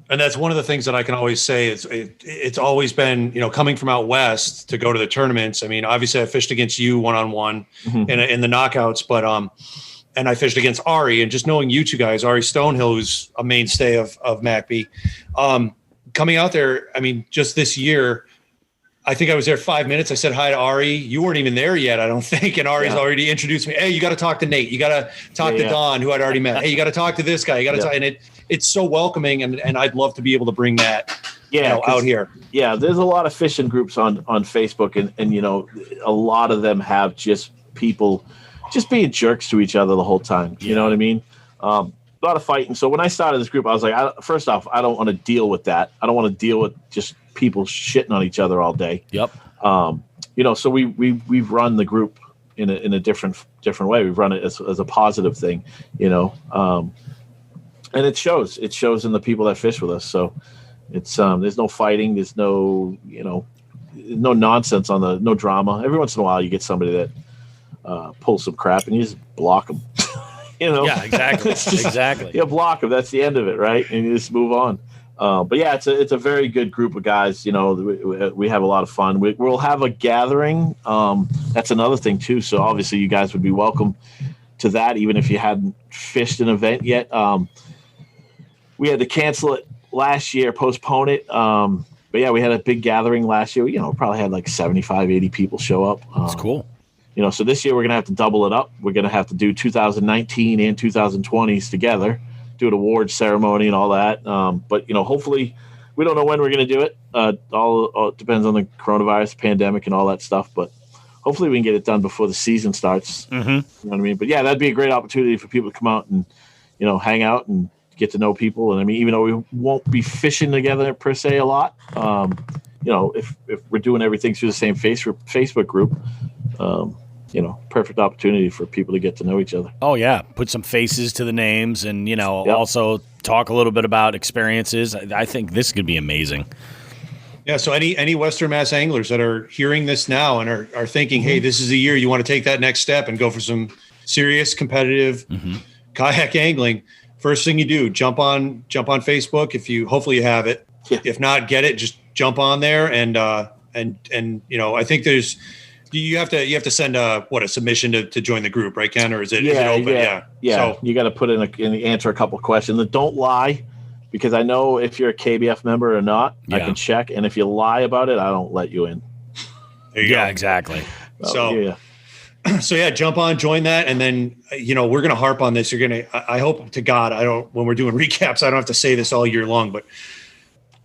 And that's one of the things that I can always say. It's always been coming from out west to go to the tournaments. I mean, obviously I fished against you one-on-one in the knockouts, but and I fished against Ari, and just knowing you two guys, Ari Stonehill, who's a mainstay of MACB. Coming out there, I mean, just this year, I think I was there 5 minutes. I said hi to Ari. You weren't even there yet, I don't think. And Ari's already introduced me. Hey, you got to talk to Nate. You got to talk to Don, who I'd already met. Hey, you got to talk to this guy. You got to talk. And it's so welcoming. And I'd love to be able to bring that out here. Yeah, there's a lot of fishing groups on Facebook. And a lot of them have just people just being jerks to each other the whole time. You know what I mean? A lot of fighting. So when I started this group, I was like, first off, I don't want to deal with that. I don't want to deal with just people shitting on each other all day. Yep. So we've run the group in a different way. We've run it as a positive thing, and it shows in the people that fish with us. So it's there's no fighting, there's no no nonsense no drama. Every once in a while you get somebody that pulls some crap and you just block them. Yeah, exactly. Exactly. You block them. That's the end of it, right? And you just move on. But yeah, it's a very good group of guys. We have a lot of fun. We'll have a gathering. That's another thing too. So obviously, you guys would be welcome to that, even if you hadn't fished an event yet. We had to cancel it last year, postpone it. But yeah, we had a big gathering last year. Probably had like 75, 80 people show up. That's cool. So this year we're going to have to double it up. We're going to have to do 2019 and 2020s together, do an awards ceremony and all that. But hopefully, we don't know when we're going to do it. All depends on the coronavirus pandemic and all that stuff. But hopefully we can get it done before the season starts. Mm-hmm. You know what I mean? But yeah, that'd be a great opportunity for people to come out and, hang out and get to know people. And I mean, even though we won't be fishing together per se a lot, if we're doing everything through the same Facebook group, perfect opportunity for people to get to know each other. Oh yeah, put some faces to the names, and also talk a little bit about experiences. I think this could be amazing. Yeah. So any Western Mass anglers that are hearing this now and are thinking, hey, this is the year you want to take that next step and go for some serious competitive kayak angling. First thing you do, jump on Facebook. Hopefully you have it. Yeah. If not, get it. Just jump on there and I think there's. You have to send a submission to join the group, right, Ken? Or is it open? Yeah. So you got to put in answer a couple of questions. And don't lie, because I know if you're a KBF member or not. Yeah. I can check, and if you lie about it, I don't let you in. There you go. Exactly. So jump on, join that, and then we're gonna harp on this. I hope to God when we're doing recaps, I don't have to say this all year long, but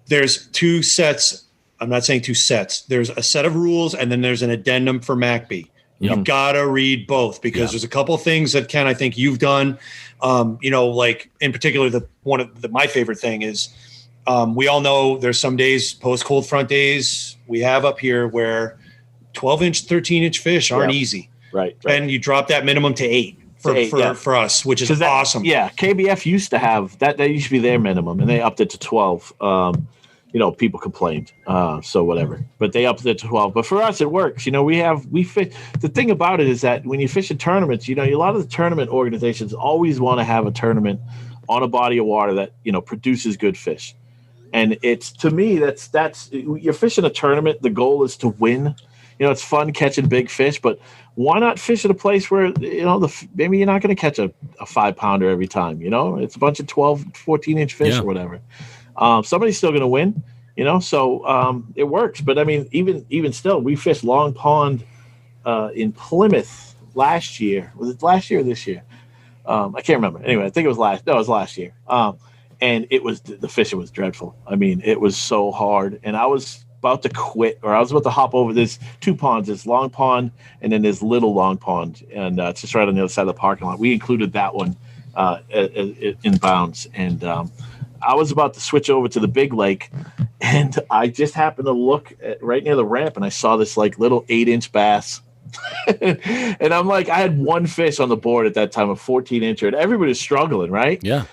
there's two sets. I'm not saying two sets. There's a set of rules, and then there's an addendum for MACB. You've got to read both, because there's a couple of things that, Ken, I think you've done. Like in particular, my favorite thing is we all know there's some days, post cold front days, we have up here where 12-inch, 13-inch fish aren't easy. Right. And you drop that minimum to 8 for us, which is awesome. Yeah, KBF used to have that. That used to be their minimum, and they upped it to 12. People complained, so whatever. But they upped it to 12. But for us, it works. We fish. The thing about it is that when you fish in tournaments, a lot of the tournament organizations always want to have a tournament on a body of water that produces good fish. And it's, to me, that's you're fishing a tournament. The goal is to win. It's fun catching big fish, but why not fish at a place where maybe you're not going to catch a 5-pounder every time. It's a bunch of 12, 14-inch fish or whatever. Somebody's still going to win, so it works. But I mean, even still, we fished Long Pond in Plymouth last year. Was it last year or this year? I can't remember. Anyway, I think it was last year. And the fishing was dreadful. I mean, it was so hard, and I was about to quit, or I was about to hop over. There's 2 ponds. There's Long Pond, and then there's Little Long Pond, and it's just right on the other side of the parking lot. We included that one in bounds, and I was about to switch over to the big lake, and I just happened to look right near the ramp, and I saw this like little 8-inch bass. And I'm like, I had one fish on the board at that time, a 14-incher, and everybody's struggling, right? Yeah.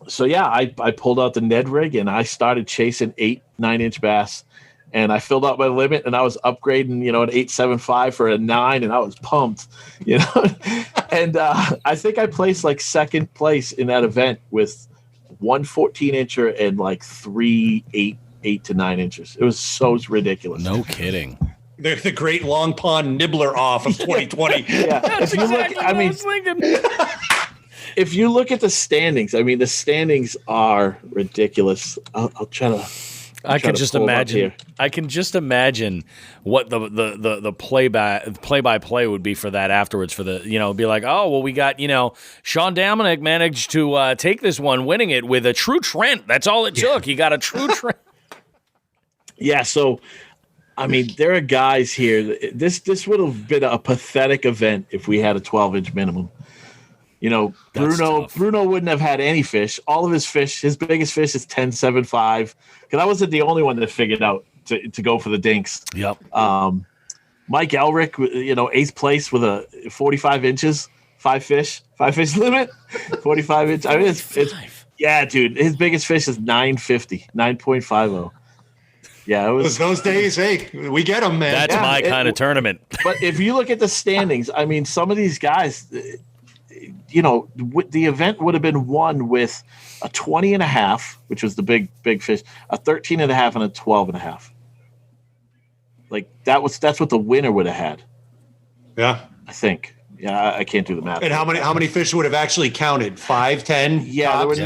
So yeah, I pulled out the Ned rig and I started chasing 8, 9-inch bass, and I filled out my limit, and I was upgrading, an 8.75 for a 9, and I was pumped, And I think I placed like second place in that event with 1 14-incher and like 3 8 to 9 inches. It was so ridiculous. No kidding. They're the great Long Pond nibbler off of 2020. Yeah. That's exactly what I was thinking. If you look at the standings, I mean, the standings are ridiculous. I'll try to. I can just imagine. I can just imagine what the play-by-play would be for that afterwards. For the be like, oh well, we got Sean Dominic managed to take this one, winning it with a true Trent. That's all it took. He got a true Trent. Yeah. So I mean, there are guys here. This would have been a pathetic event if we had a 12-inch minimum. You know, Bruno wouldn't have had any fish. All of his fish, his biggest fish is 10.75. Because I wasn't the only one that figured out to go for the dinks. Yep. Mike Elric, 8th place with a 45 inches, 5 fish limit, 45 inch. I mean, it's yeah, dude. His biggest fish is 9.50. Yeah, it was those days. Hey, we get them, man. That's my kind of tournament. But if you look at the standings, I mean, some of these guys, the event would have been won with a 20.5, which was the big fish, a 13.5, and a 12.5. Like that's what the winner would have had. Yeah, I think. Yeah, I can't do the math. And how many fish would have actually counted? 5, 10? Yeah, tops?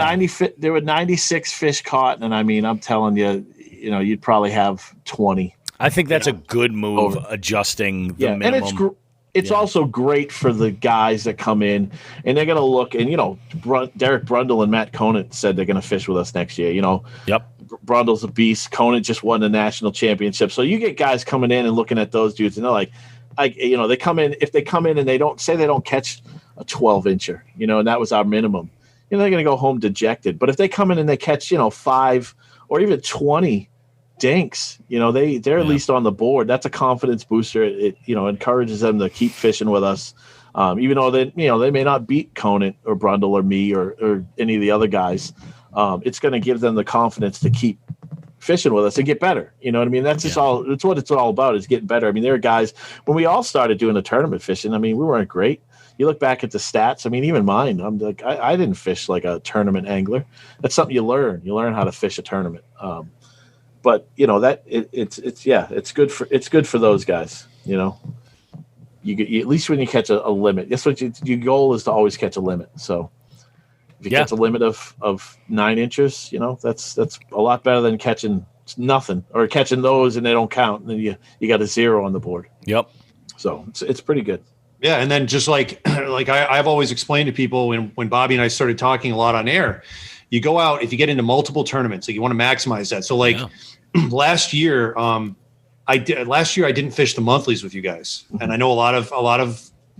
There were 96 fish caught, and I mean, I'm telling you, you'd probably have 20. I think that's a good move, adjusting the minimum. And it's also great for the guys that come in, and they're going to look, and Derek Brundle and Matt Conant said they're going to fish with us next year. Yep. Brundle's a beast. Conant just won the national championship. So you get guys coming in and looking at those dudes, and they're like, they come in. If they come in and they don't catch a 12-incher, and that was our minimum, they're going to go home dejected. But if they come in and they catch, 5 or even 20 dinks, they're at least on the board. That's a confidence booster. It encourages them to keep fishing with us, even though they may not beat Conant or Brundle or me or any of the other guys. It's going to give them the confidence to keep fishing with us and get better. You know what I mean? That's that's what it's all about, is getting better. I mean, there are guys, when we all started doing the tournament fishing, I mean, we weren't great. You look back at the stats. I mean, even mine, I'm like, I didn't fish like a tournament angler. That's something you learn. You learn how to fish a tournament. But it's good for those guys. You at least when you catch a limit, that's what your goal is, to always catch a limit. So if you catch a limit of 9 inches, that's a lot better than catching nothing, or catching those and they don't count, and then you got a 0 on the board. Yep. So it's pretty good. Yeah, and then just like I've always explained to people when Bobby and I started talking a lot on air, you go out, if you get into multiple tournaments, like you want to maximize that. So last year, I didn't fish the monthlies with you guys, and I know a lot of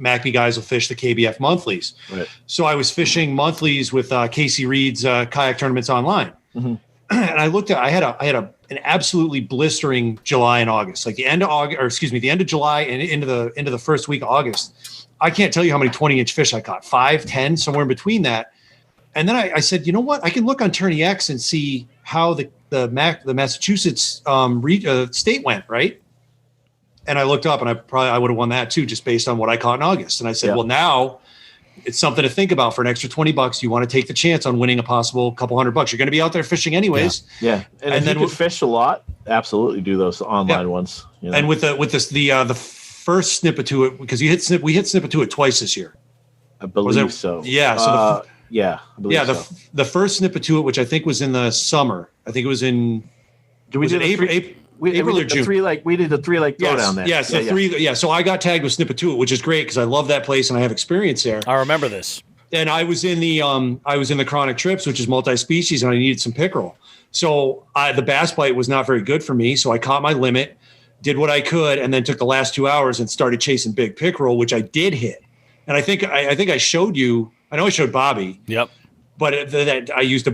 MACB guys will fish the KBF monthlies. Right. So I was fishing monthlies with Casey Reed's kayak tournaments online, and I looked at I had an absolutely blistering July and August, like the end of July and into the first week of August. I can't tell you how many 20-inch fish I caught, 5, 10, somewhere in between that. And then I said, you know what? I can look on Tourney X and see how the Massachusetts state went, right? And I looked up, and I would have won that too, just based on what I caught in August. And I said, well, now it's something to think about. For an extra $20, you want to take the chance on winning a possible couple $100. You're going to be out there fishing anyways. Yeah. And then you can fish a lot, absolutely do those online ones. And with the first Snippatuit, because we hit Snippatuit twice this year. I believe so. Yeah. So the first Snippatuit, which I think was in the summer. I think it was in. April or June. We did the 3 Lake Throwdown there. Yes, So I got tagged with Snippatuit, which is great because I love that place and I have experience there. I remember this. And I was in the Chronic Trips, which is multi-species, and I needed some pickerel. So the bass bite was not very good for me. So I caught my limit, did what I could, and then took the last 2 hours and started chasing big pickerel, which I did hit. And I think I showed you. I know I showed Bobby. Yep. But I used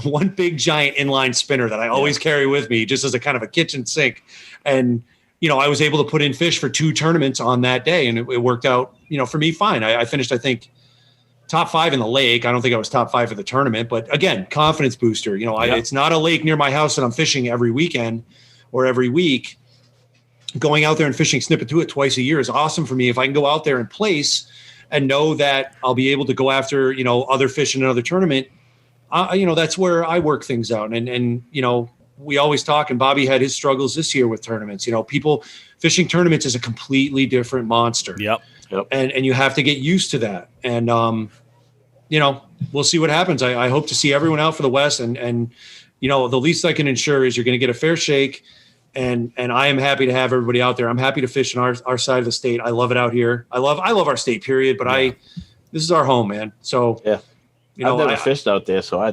one big giant inline spinner that I always carry with me, just as a kind of a kitchen sink. And, I was able to put in fish for 2 tournaments on that day, and it worked out, for me, fine. I finished, I think, top 5 in the lake. I don't think I was top 5 for the tournament, but again, confidence booster. It's not a lake near my house that I'm fishing every weekend or every week. Going out there and fishing Snippatuit twice a year is awesome for me. If I can go out there and place and know that I'll be able to go after, other fish in another tournament, that's where I work things out. And we always talk, and Bobby had his struggles this year with tournaments. People fishing tournaments is a completely different monster. Yep. And you have to get used to that. And, we'll see what happens. I hope to see everyone out for the West. And the least I can ensure is you're going to get a fair shake. And I am happy to have everybody out there. I'm happy to fish in our side of the state. I love it out here. I love our state, period. But this is our home, man. So I've never fished out there, so I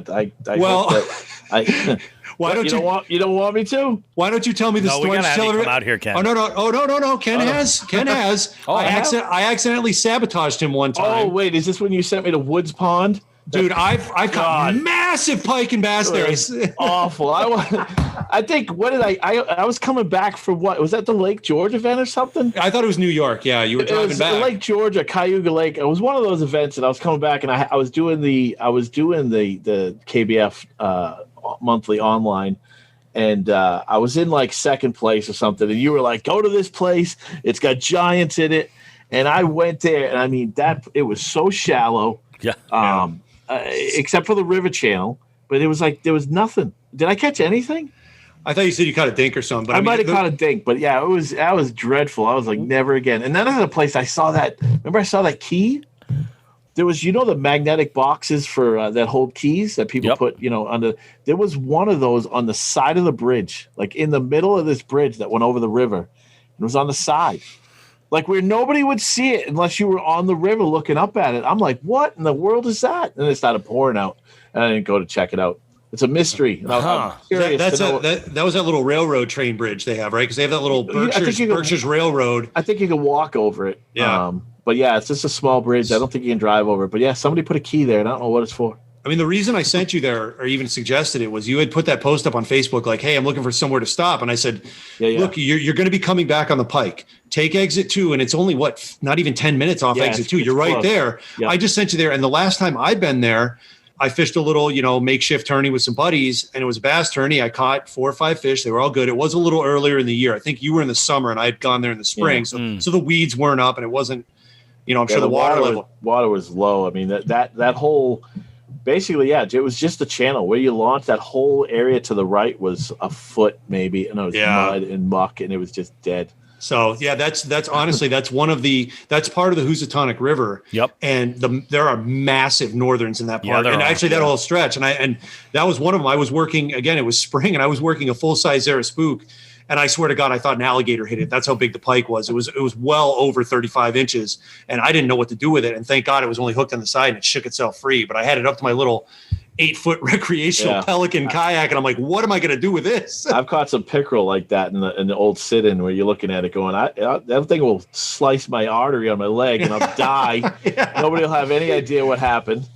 Why don't you don't want me to? Why don't you tell me the No, we story? gotta have you come out here, Ken. Oh no. Ken has. I accidentally sabotaged him one time. Oh wait, is this when you sent me to Woods Pond? Dude, I've caught massive pike and bass there. Awful. I think I was coming back for what was that, the Lake George event or something? I thought it was New York. Yeah, you were driving back. Lake George or Cayuga Lake. It was one of those events, and I was coming back, and I was doing the KBF monthly online, and I was in like second place or something, and you were like, "Go to this place. It's got giants in it," and I went there, and I mean it was so shallow. Yeah. Except for the river channel, but it was like there was nothing. Did I catch anything? I thought you said you caught a dink or something. But I might have caught a dink, but yeah, that was dreadful. I was like, never again. And then another place I saw that. Remember, I saw that key. There was, the magnetic boxes for that hold keys that people put, under. There was one of those on the side of the bridge, like in the middle of this bridge that went over the river. It was on the side. Like where nobody would see it unless you were on the river looking up at it. I'm like, what in the world is that? And it started pouring out, and I didn't go to check it out. It's a mystery. I'm curious that was that little railroad train bridge they have, right? Because they have that little Berkshire's Railroad. I think you can walk over it. Yeah. But yeah, it's just a small bridge. I don't think you can drive over it. But yeah, somebody put a key there, and I don't know what it's for. I mean, the reason I sent you there or even suggested it was you had put that post up on Facebook like, hey, I'm looking for somewhere to stop. And I said, look, you're going to be coming back on the Pike. Take exit 2. And it's only, not even 10 minutes off exit 2. You're right close. There. Yep. I just sent you there. And the last time I'd been there, I fished a little, makeshift tourney with some buddies. And it was a bass tourney. I caught 4 or 5 fish. They were all good. It was a little earlier in the year. I think you were in the summer and I had gone there in the spring. Yeah. So the weeds weren't up and it wasn't, I'm sure the water level. Water was low. I mean, that whole... Basically, yeah, it was just the channel where you launched. That whole area to the right was a foot maybe, and it was mud and muck, and it was just dead. So yeah, that's honestly that's part of the Housatonic River. Yep. And there are massive northerns in that part, and actually that whole stretch. And that was one of them. I was working again. It was spring, and I was working a full size Zara spook. And I swear to God, I thought an alligator hit it. That's how big the pike was. It was well over 35 inches, and I didn't know what to do with it. And thank God it was only hooked on the side and it shook itself free. But I had it up to my little 8-foot recreational Pelican kayak, and I'm like, what am I going to do with this? I've caught some pickerel like that in the old sit-in where you're looking at it going, that thing will slice my artery on my leg and I'll die. Nobody will have any idea what happened.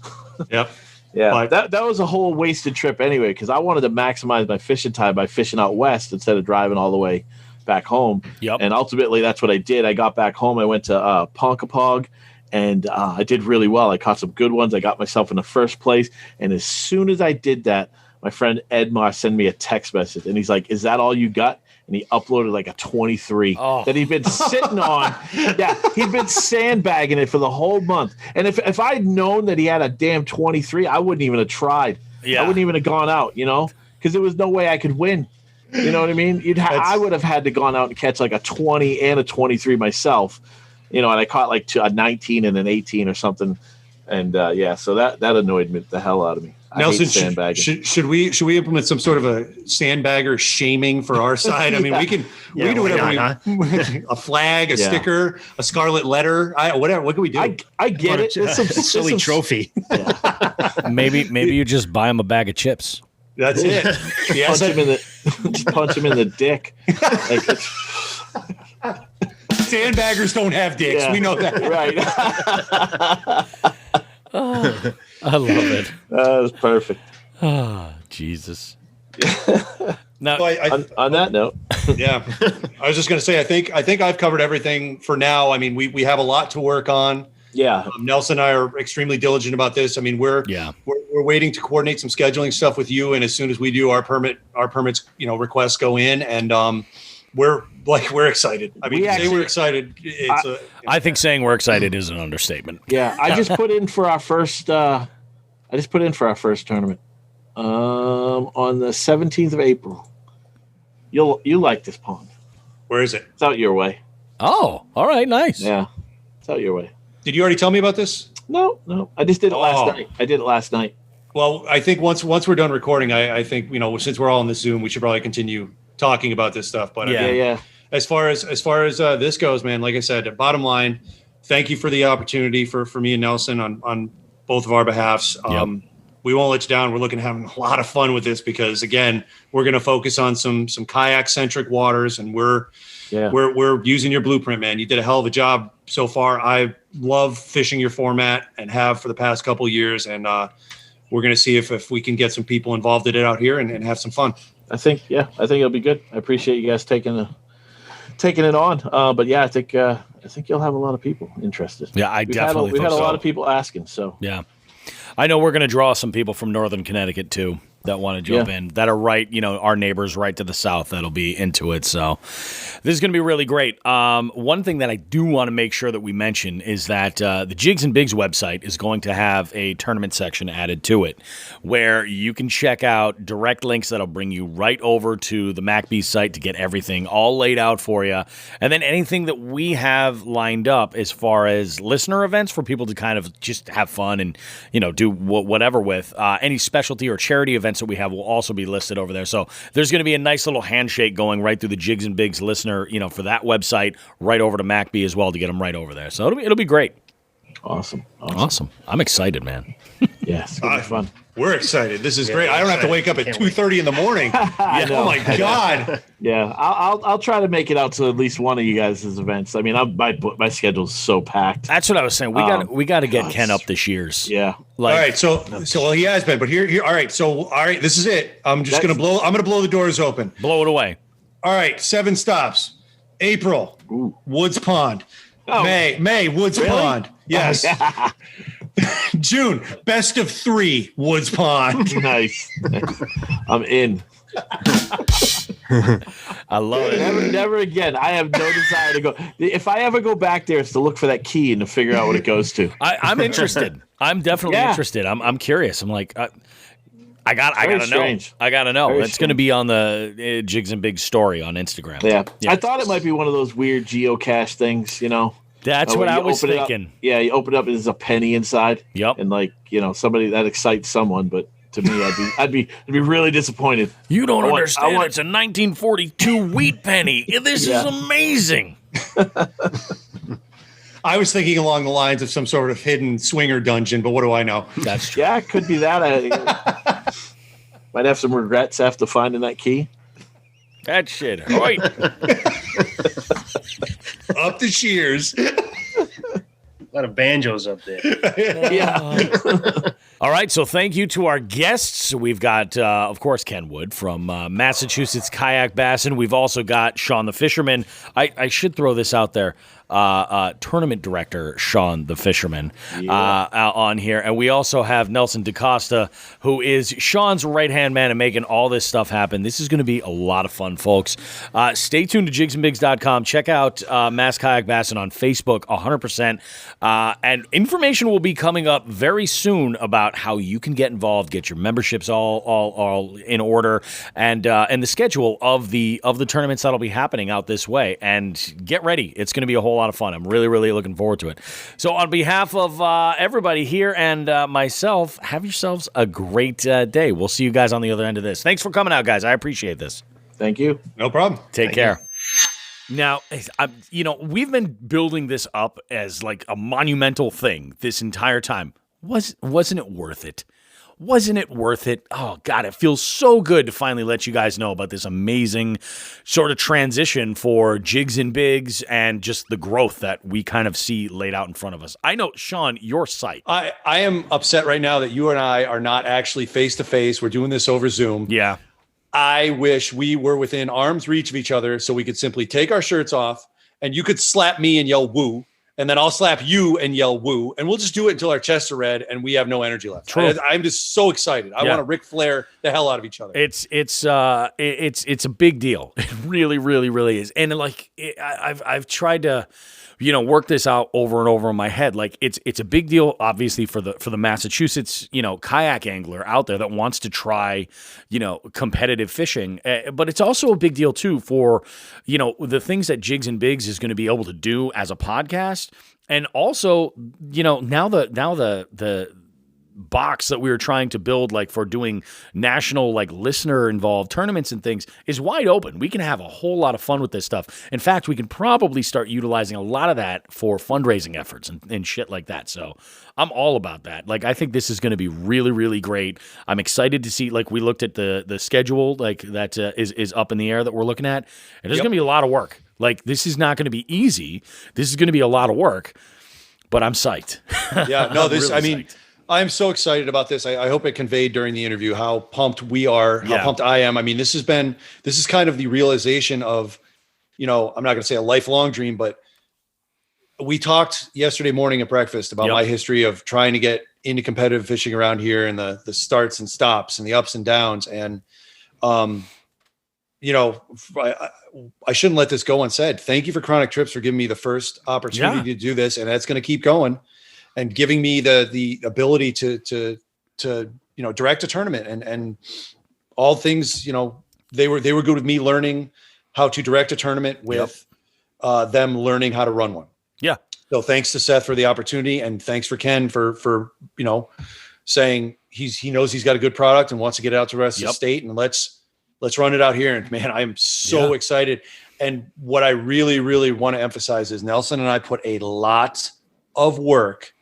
Yep. Yeah, that was a whole wasted trip anyway, because I wanted to maximize my fishing time by fishing out west instead of driving all the way back home. Yep. And ultimately, that's what I did. I got back home. I went to Ponkapog, and I did really well. I caught some good ones. I got myself in the first place. And as soon as I did that, my friend Edmar sent me a text message, and he's like, "Is that all you got?" And he uploaded like a 23 that he'd been sitting on. Yeah, he'd been sandbagging it for the whole month. And if I'd known that he had a damn 23, I wouldn't even have tried. Yeah. I wouldn't even have gone out, because there was no way I could win. You know what I mean? I would have had to gone out and catch like a 20 and a 23 myself, and I caught like a 19 and an 18 or something. And so that annoyed the hell out of me. Nelson, should we implement some sort of a sandbagger shaming for our side? I mean, we can do whatever. A flag, a sticker, a scarlet letter, whatever. What can we do? I get it. It's a silly trophy. Maybe you just buy him a bag of chips. That's it. Punch him in the dick. Sandbaggers don't have dicks. Yeah. We know that, right? I love it. That was perfect. Oh, Jesus. Now, on that note, yeah, I was just going to say, I think I've covered everything for now. I mean, we have a lot to work on. Yeah, Nelson and I are extremely diligent about this. I mean, we're waiting to coordinate some scheduling stuff with you, and as soon as we do, our permits, requests go in, and we're excited. I mean, we're excited. I think saying we're excited is an understatement. Yeah, I just put in for our first. Tournament on the 17th of April. You'll like this pond. Where is it? It's out your way. Oh, all right, nice. Yeah, it's out your way. Did you already tell me about this? No. I just did it last night. I did it last night. Well, I think once we're done recording, I think since we're all on this Zoom, we should probably continue talking about this stuff. But yeah. As far as this goes, man, like I said, bottom line, thank you for the opportunity for me and Nelson on both of our behalfs. we won't let you down. We're looking at having a lot of fun with this because, again, we're going to focus on some kayak centric waters, and we're using your blueprint, man. You did a hell of a job so far. I love fishing your format and have for the past couple of years, and we're going to see if we can get some people involved in it out here and have some fun. I think it'll be good. I appreciate you guys taking it on. But yeah, I think you'll have a lot of people interested. Yeah, we've had a lot of people asking. So yeah, I know we're going to draw some people from Northern Connecticut too that want to jump in, that are right, our neighbors right to the south that'll be into it. So this is going to be really great. One thing that I do want to make sure that we mention is that the Jigs and Bigs website is going to have a tournament section added to it where you can check out direct links that'll bring you right over to the MacBee site to get everything all laid out for you. And then anything that we have lined up as far as listener events for people to kind of just have fun and, do whatever with. Any specialty or charity events that we have will also be listed over there. So there's going to be a nice little handshake going right through the Jigs and Bigs listener, for that website, right over to MacBee as well to get them right over there. So it'll be great. Awesome. I'm excited, man. Yes, it'll be fun. We're excited. This is great. I don't have to wake up at 2:30 in the morning. Oh my God. Yeah, I'll try to make it out to at least one of you guys' events. I mean, my schedule's so packed. That's what I was saying. We got to get Ken up this year's. Yeah. All right. So he has been, but here. All right. So this is it. I'm gonna blow the doors open. Blow it away. All right. 7 stops. April, Woods Pond. Oh. May, Woods Pond. Yes. June, best of 3, Woods Pond. Nice. I'm in. I love it. Never again. I have no desire to go. If I ever go back there, it's to look for that key and to figure out what it goes to. I'm interested. I'm definitely interested. I'm curious. I'm like, I gotta know. I gotta know. It's going to be on the Jigs and Bigs story on Instagram. Yeah. I thought it might be one of those weird geocache things, That's what I was thinking. You open it up and there's a penny inside. Yep. And somebody that excites someone, but to me, I'd be really disappointed. You don't understand. It's a 1942 wheat penny. This is amazing. I was thinking along the lines of some sort of hidden swinger dungeon, but what do I know? That's true. Yeah, it could be that. Might have some regrets after finding that key. That shit. Right. Up the shears. A lot of banjos up there. Yeah. All right, so thank you to our guests. We've got, of course, Ken Wood from Massachusetts Kayak Bassin. We've also got Sean the Fisherman. I should throw this out there. Tournament director Sean the Fisherman on here. And we also have Nelson DaCosta, who is Sean's right-hand man and making all this stuff happen. This is going to be a lot of fun, folks. Stay tuned to jigsandbigs.com. Check out Mass Kayak Bassin on Facebook 100%. And information will be coming up very soon about how you can get involved, get your memberships all in order, and the schedule of the tournaments that'll be happening out this way. And get ready. It's going to be a whole lot of fun. I'm really, really looking forward to it. So on behalf of everybody here and myself, have yourselves a great day. We'll see you guys on the other end of this. Thanks for coming out, guys. I appreciate this. Thank you. No problem. Take care. Now, we've been building this up as like a monumental thing this entire time. Wasn't it worth it? Wasn't it worth it? Oh, God, it feels so good to finally let you guys know about this amazing sort of transition for Jigs and Bigs and just the growth that we kind of see laid out in front of us. I know, Sean, your site. I am upset right now that you and I are not actually face-to-face. We're doing this over Zoom. Yeah. I wish we were within arm's reach of each other so we could simply take our shirts off and you could slap me and yell woo. And then I'll slap you and yell woo, and we'll just do it until our chests are red and we have no energy left. I'm just so excited. I want to Ric Flair the hell out of each other. It's a big deal. It really, really, really is. And I've tried to, work this out over and over in my head. Like it's a big deal, obviously, for the Massachusetts, kayak angler out there that wants to try, competitive fishing. But it's also a big deal too for, the things that Jigs and Bigs is going to be able to do as a podcast. And also, now the box that we were trying to build, like for doing national, like listener involved tournaments and things, is wide open. We can have a whole lot of fun with this stuff. In fact, we can probably start utilizing a lot of that for fundraising efforts and shit like that. So I'm all about that. Like, I think this is going to be really, really great. I'm excited to see, like, we looked at the schedule, like that is up in the air that we're looking at. And there's going to be a lot of work. Like, this is not going to be easy. This is going to be a lot of work, but I'm psyched. Yeah, no, really psyched. I'm so excited about this. I hope it conveyed during the interview how pumped we are, how pumped I am. I mean, this is kind of the realization of, I'm not going to say a lifelong dream, but we talked yesterday morning at breakfast about my history of trying to get into competitive fishing around here and the starts and stops and the ups and downs. And, I shouldn't let this go unsaid. Thank you for Chronic Trips for giving me the first opportunity to do this. And that's going to keep going and giving me the ability to direct a tournament and all things, they were good with me learning how to direct a tournament with them learning how to run one. Yeah. So thanks to Seth for the opportunity, and thanks for Ken for saying he knows he's got a good product and wants to get it out to the rest of the state, and let's run it out here. And man, I am so excited. And what I really, really want to emphasize is Nelson and I put a lot of work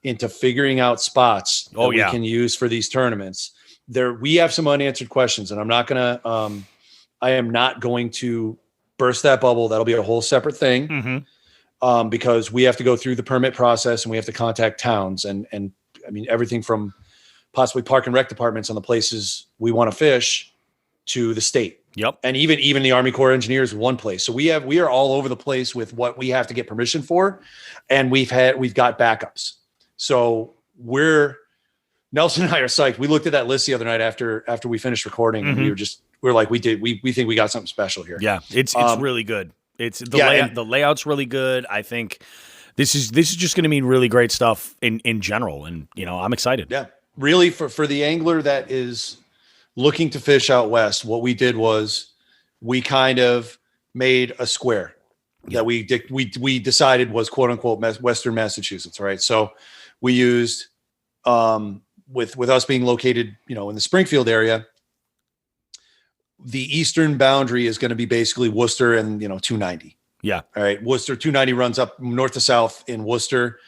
into figuring out spots that we can use for these tournaments. We have some unanswered questions, and I am not going to burst that bubble. That'll be a whole separate thing. Mm-hmm. Because we have to go through the permit process and we have to contact towns and I mean, everything from possibly park and rec departments on the places we want to fish to the state. Yep. And even the Army Corps of Engineers in one place. So we are all over the place with what we have to get permission for. And we've got backups. So Nelson and I are psyched. We looked at that list the other night after we finished recording, and we were like, we think we got something special here. Yeah. It's really good. It's the layout's really good. I think this is just going to mean really great stuff in general. And, I'm excited. Yeah, really for the angler that is looking to fish out west, what we did was we kind of made a square that we decided was quote unquote Western Massachusetts. Right. So we used, with us being located, in the Springfield area, the eastern boundary is going to be basically Worcester and, 290. Yeah. All right. Worcester 290 runs up north to south in Worcester.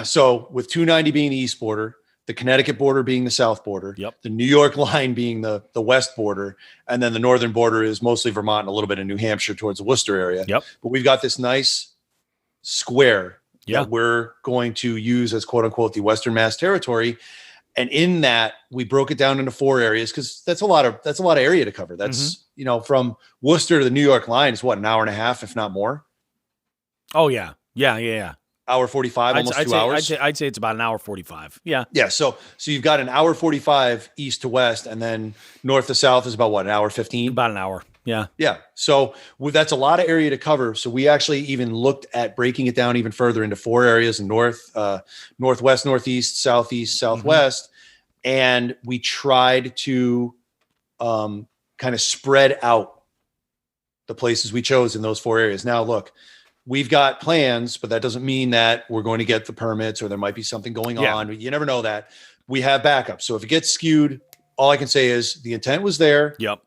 So with 290 being the east border, the Connecticut border being the south border, the New York line being the west border, and then the northern border is mostly Vermont and a little bit of New Hampshire towards the Worcester area. Yep. But we've got this nice square that we're going to use as quote unquote the Western Mass territory. And in that, we broke it down into 4 areas because that's a lot of area to cover. That's from Worcester to the New York line is what, an hour and a half, if not more. Oh yeah, yeah. Hour 45, almost 2 hours. I'd say it's about an hour 45. Yeah. Yeah. So you've got an hour 45 east to west, and then north to south is about what, an hour 15? About an hour. Yeah. Yeah. So that's a lot of area to cover. So we actually even looked at breaking it down even further into 4 areas: northwest, northeast, southeast, southwest. And we tried to kind of spread out the places we chose in those 4 areas. Now, look, we've got plans, but that doesn't mean that we're going to get the permits or there might be something going on. You never know that. We have backups. So if it gets skewed, all I can say is the intent was there. Yep.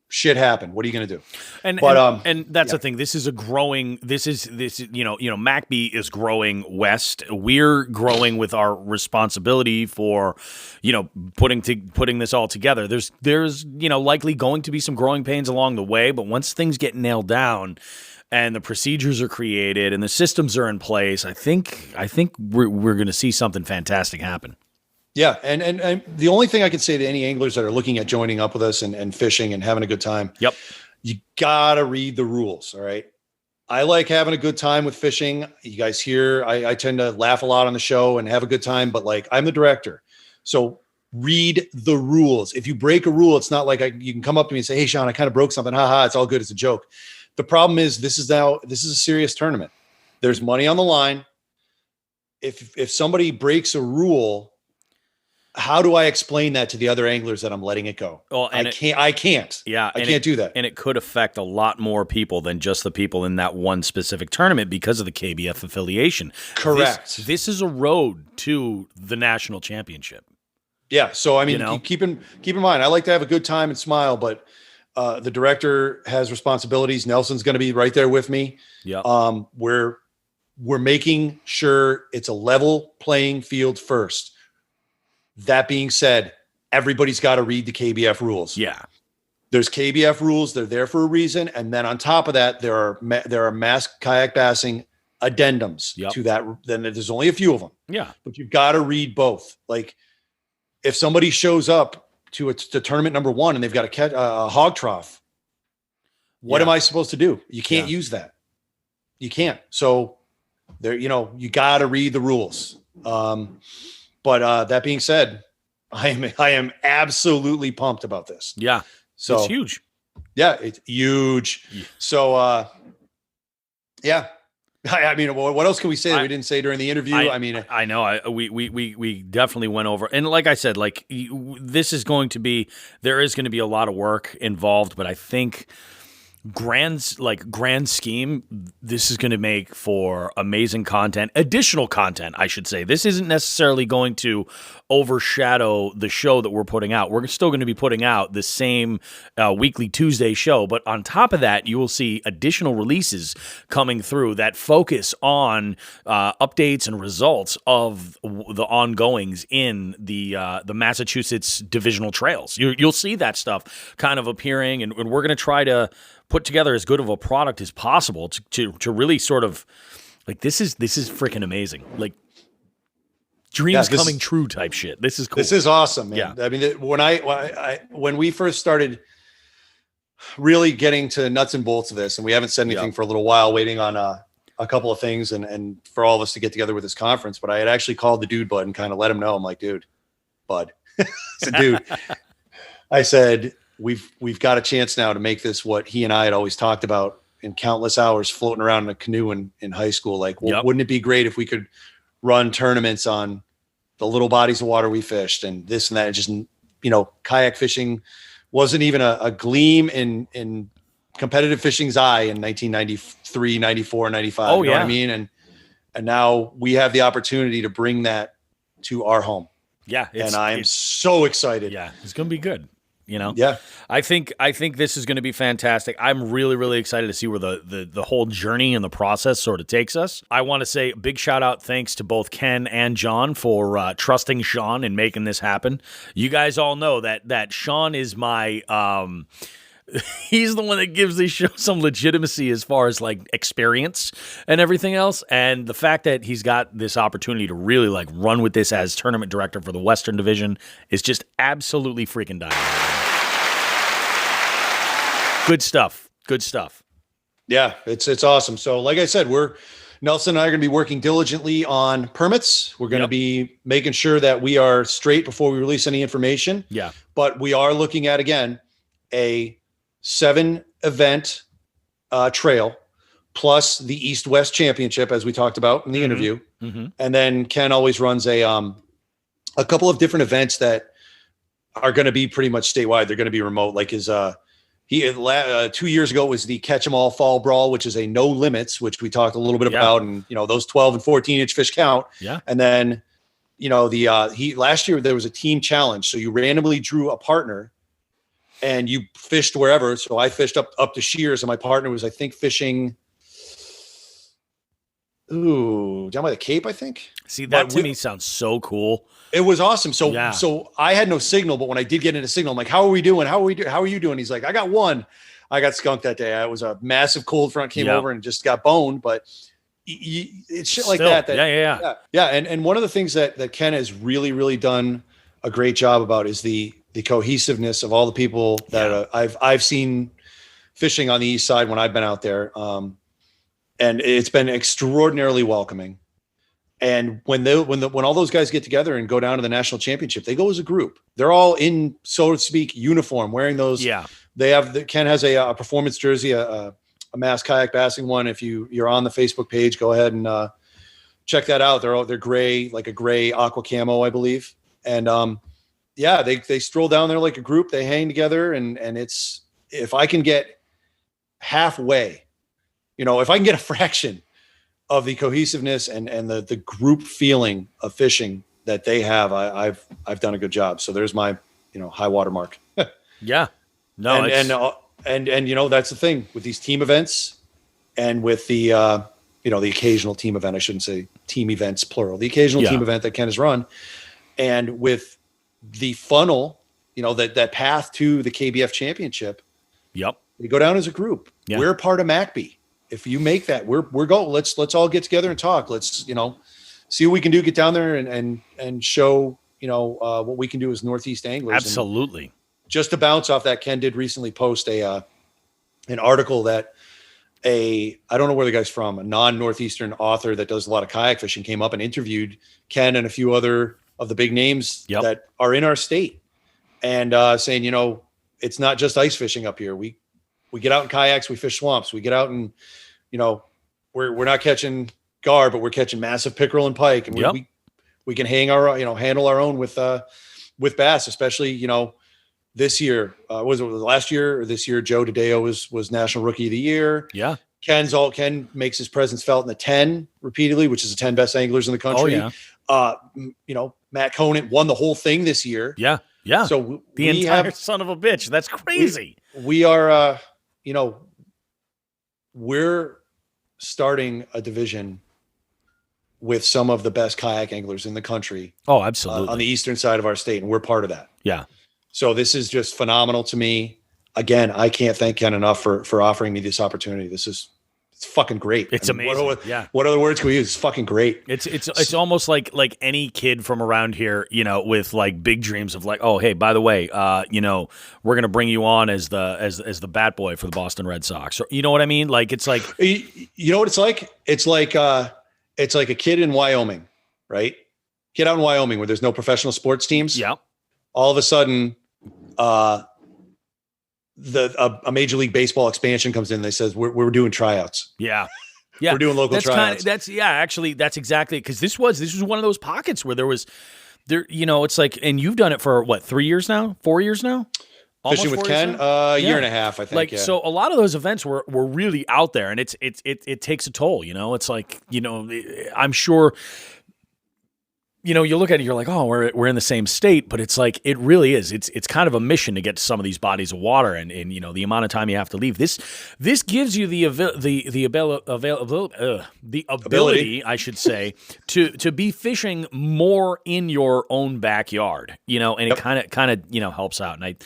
Shit happened. What are you going to do? And that's the thing. This is MACB is growing west. We're growing with our responsibility for, putting this all together. There's likely going to be some growing pains along the way, but once things get nailed down and the procedures are created and the systems are in place, I think we're going to see something fantastic happen. Yeah. And the only thing I can say to any anglers that are looking at joining up with us and fishing and having a good time. Yep. You gotta read the rules. All right. I like having a good time with fishing. You guys hear, I tend to laugh a lot on the show and have a good time, but I'm the director. So read the rules. If you break a rule, it's not like you can come up to me and say, "Hey, Sean, I kind of broke something. Ha. It's all good. It's a joke." The problem is this is a serious tournament. There's money on the line. If somebody breaks a rule, how do I explain that to the other anglers that I'm letting it go? Well, and I can't. Yeah, I can't do that. And it could affect a lot more people than just the people in that one specific tournament because of the KBF affiliation. Correct. This is a road to the national championship. Yeah. So I mean, keep in mind, I like to have a good time and smile, but the director has responsibilities. Nelson's going to be right there with me. Yeah. We're making sure it's a level playing field first. That being said, everybody's got to read the KBF rules. Yeah. There's KBF rules. They're there for a reason. And then on top of that, there are mass kayak bassing addendums to that. Then there's only a few of them. Yeah. But you've got to read both. Like if somebody shows up to tournament number 1 and they've got a hog trough, what am I supposed to do? You can't use that. You can't. So there, you got to read the rules. But that being said, I am absolutely pumped about this. Yeah. So it's huge. Yeah, it's huge. Yeah. So yeah. I mean, what else can we say that we didn't say during the interview? I know. We definitely went over, and like I said, there is going to be a lot of work involved, but I think grand scheme, this is going to make for amazing content, additional content, I should say. This isn't necessarily going to overshadow the show that we're putting out. We're still going to be putting out the same weekly Tuesday show, but on top of that, you will see additional releases coming through that focus on updates and results of the ongoings in the Massachusetts divisional trails. You'll see that stuff kind of appearing, and we're going to try to put together as good of a product as possible to really sort of this is freaking amazing. Like dreams coming true type shit. This is cool. This is awesome, man. Yeah. I mean, when we first started really getting to nuts and bolts of this, and we haven't said anything for a little while, waiting on a couple of things and for all of us to get together with this conference, but I had actually called the dude Bud and kind of let him know. I'm like, dude, Bud, I said, dude, I said, we've got a chance now to make this what he and I had always talked about in countless hours floating around in a canoe in high school. Like, wouldn't it be great if we could run tournaments on the little bodies of water we fished and this and that? And just, kayak fishing wasn't even a gleam in competitive fishing's eye in 1993, 94, 95. Oh, you know what I mean? And now we have the opportunity to bring that to our home. Yeah. And I am so excited. Yeah. It's going to be good. Yeah, I think this is going to be fantastic. I'm really, really excited to see where the whole journey and the process sort of takes us. I want to say a big shout out, thanks to both Ken and John for trusting Sean and making this happen. You guys all know that Sean is my he's the one that gives this show some legitimacy as far as experience and everything else. And the fact that he's got this opportunity to really run with this as tournament director for the Western Division is just absolutely freaking dynamite. Good stuff. Good stuff. Yeah, it's awesome. So like I said, Nelson and I are going to be working diligently on permits. We're going to be making sure that we are straight before we release any information. Yeah. But we are looking at, again, a 7-event trail plus the East-West Championship, as we talked about in the interview. Mm-hmm. And then Ken always runs a couple of different events that are going to be pretty much statewide. They're going to be remote, like his 2 years ago was the Catch 'em All Fall Brawl, which is a no limits, which we talked a little bit about, and those 12 and 14 inch fish count. Yeah. And then last year there was a team challenge, so you randomly drew a partner, and you fished wherever. So I fished up to Shears, and my partner was, I think, fishing down by the Cape, I think. See, that to me sounds so cool. It was awesome. So I had no signal, but when I did get into signal, I'm like, how are we doing? How are you doing? He's like, I got one. I got skunked that day. It was a massive cold front came over and just got boned, but it's shit like that. Yeah. And one of the things that Ken has really, really done a great job about is the cohesiveness of all the people that I've seen fishing on the East Side when I've been out there. And it's been extraordinarily welcoming. And when all those guys get together and go down to the national championship, they go as a group. They're all in, so to speak, uniform, wearing those. Yeah. Ken has a performance jersey, a mass kayak bassing one. If you're on the Facebook page, go ahead and check that out. They're gray, like a gray aqua camo, I believe. And yeah, they stroll down there like a group, they hang together, and it's, if I can get halfway, if I can get a fraction of the cohesiveness and the group feeling of fishing that they have, I've done a good job. So there's my, high water mark. Yeah. No, and that's the thing with these team events and with the, the occasional team event, I shouldn't say team events, plural, the occasional team event that Ken has run. And with the funnel, that path to the KBF championship. Yep. We go down as a group. Yeah. We're part of MACB. If you make that, we're going. Let's all get together and talk. Let's see what we can do. Get down there and show what we can do as Northeast anglers. Absolutely. And just to bounce off that, Ken did recently post an article that I don't know where the guy's from, a non-Northeastern author that does a lot of kayak fishing, came up and interviewed Ken and a few other of the big names that are in our state, and saying it's not just ice fishing up here. We get out in kayaks, we fish swamps, we get out and we're not catching gar, but we're catching massive pickerel and pike, and we can handle our own with bass, especially this year. Was it last year or this year? Joe Tadeo was National Rookie of the Year. Yeah. Ken makes his presence felt in the 10 repeatedly, which is the 10 best anglers in the country. Oh, yeah. Matt Conant won the whole thing this year. Yeah. Yeah. So the entire son of a bitch. That's crazy. We are, we're starting a division with some of the best kayak anglers in the country. Oh, absolutely. On the eastern side of our state. And we're part of that. Yeah. So this is just phenomenal to me. Again, I can't thank Ken enough for offering me this opportunity. It's fucking great. It's amazing. What other words can we use? It's fucking great. It's almost like any kid from around here, with like big dreams of like, oh, hey, by the way, we're gonna bring you on as the bat boy for the Boston Red Sox. Or, you know what I mean? Like it's like, you know what it's like? It's like a kid in Wyoming, right? Kid out in Wyoming where there's no professional sports teams. Yeah. All of a sudden, a Major League Baseball expansion comes in. They says we're doing tryouts. Yeah. Yeah. We're doing local tryouts. Actually, that's exactly, because this was one of those pockets where it's like, and you've done it for what, 3 years now, 4 years now? Fishing with Ken, a year and a half, I think. So a lot of those events were really out there, and it takes a toll. It's like, I'm sure. You look at it, you're like, oh, we're in the same state, but it's like, it really is. It's kind of a mission to get to some of these bodies of water, and the amount of time you have to leave. This gives you the ability, I should say, to be fishing more in your own backyard, and it kind of helps out. And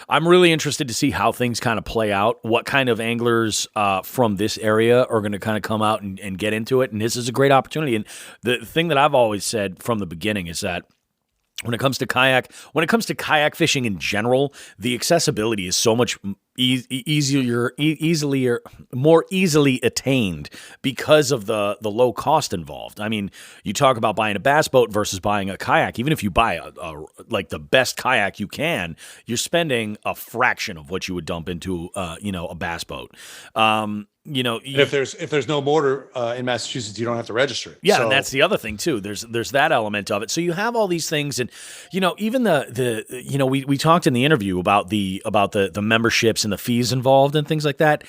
I'm really interested to see how things kind of play out, what kind of anglers from this area are going to kind of come out and get into it. And this is a great opportunity. And the thing that I've always said from the beginning is that when it comes to kayak fishing in general, the accessibility is so much more easily attained because of the low cost involved. I mean, you talk about buying a bass boat versus buying a kayak. Even if you buy like the best kayak you can, you're spending a fraction of what you would dump into a bass boat. If there's no motor in Massachusetts, you don't have to register it. Yeah, and that's the other thing too. There's that element of it. So you have all these things, and even we talked in the interview about the memberships and the fees involved and things like that.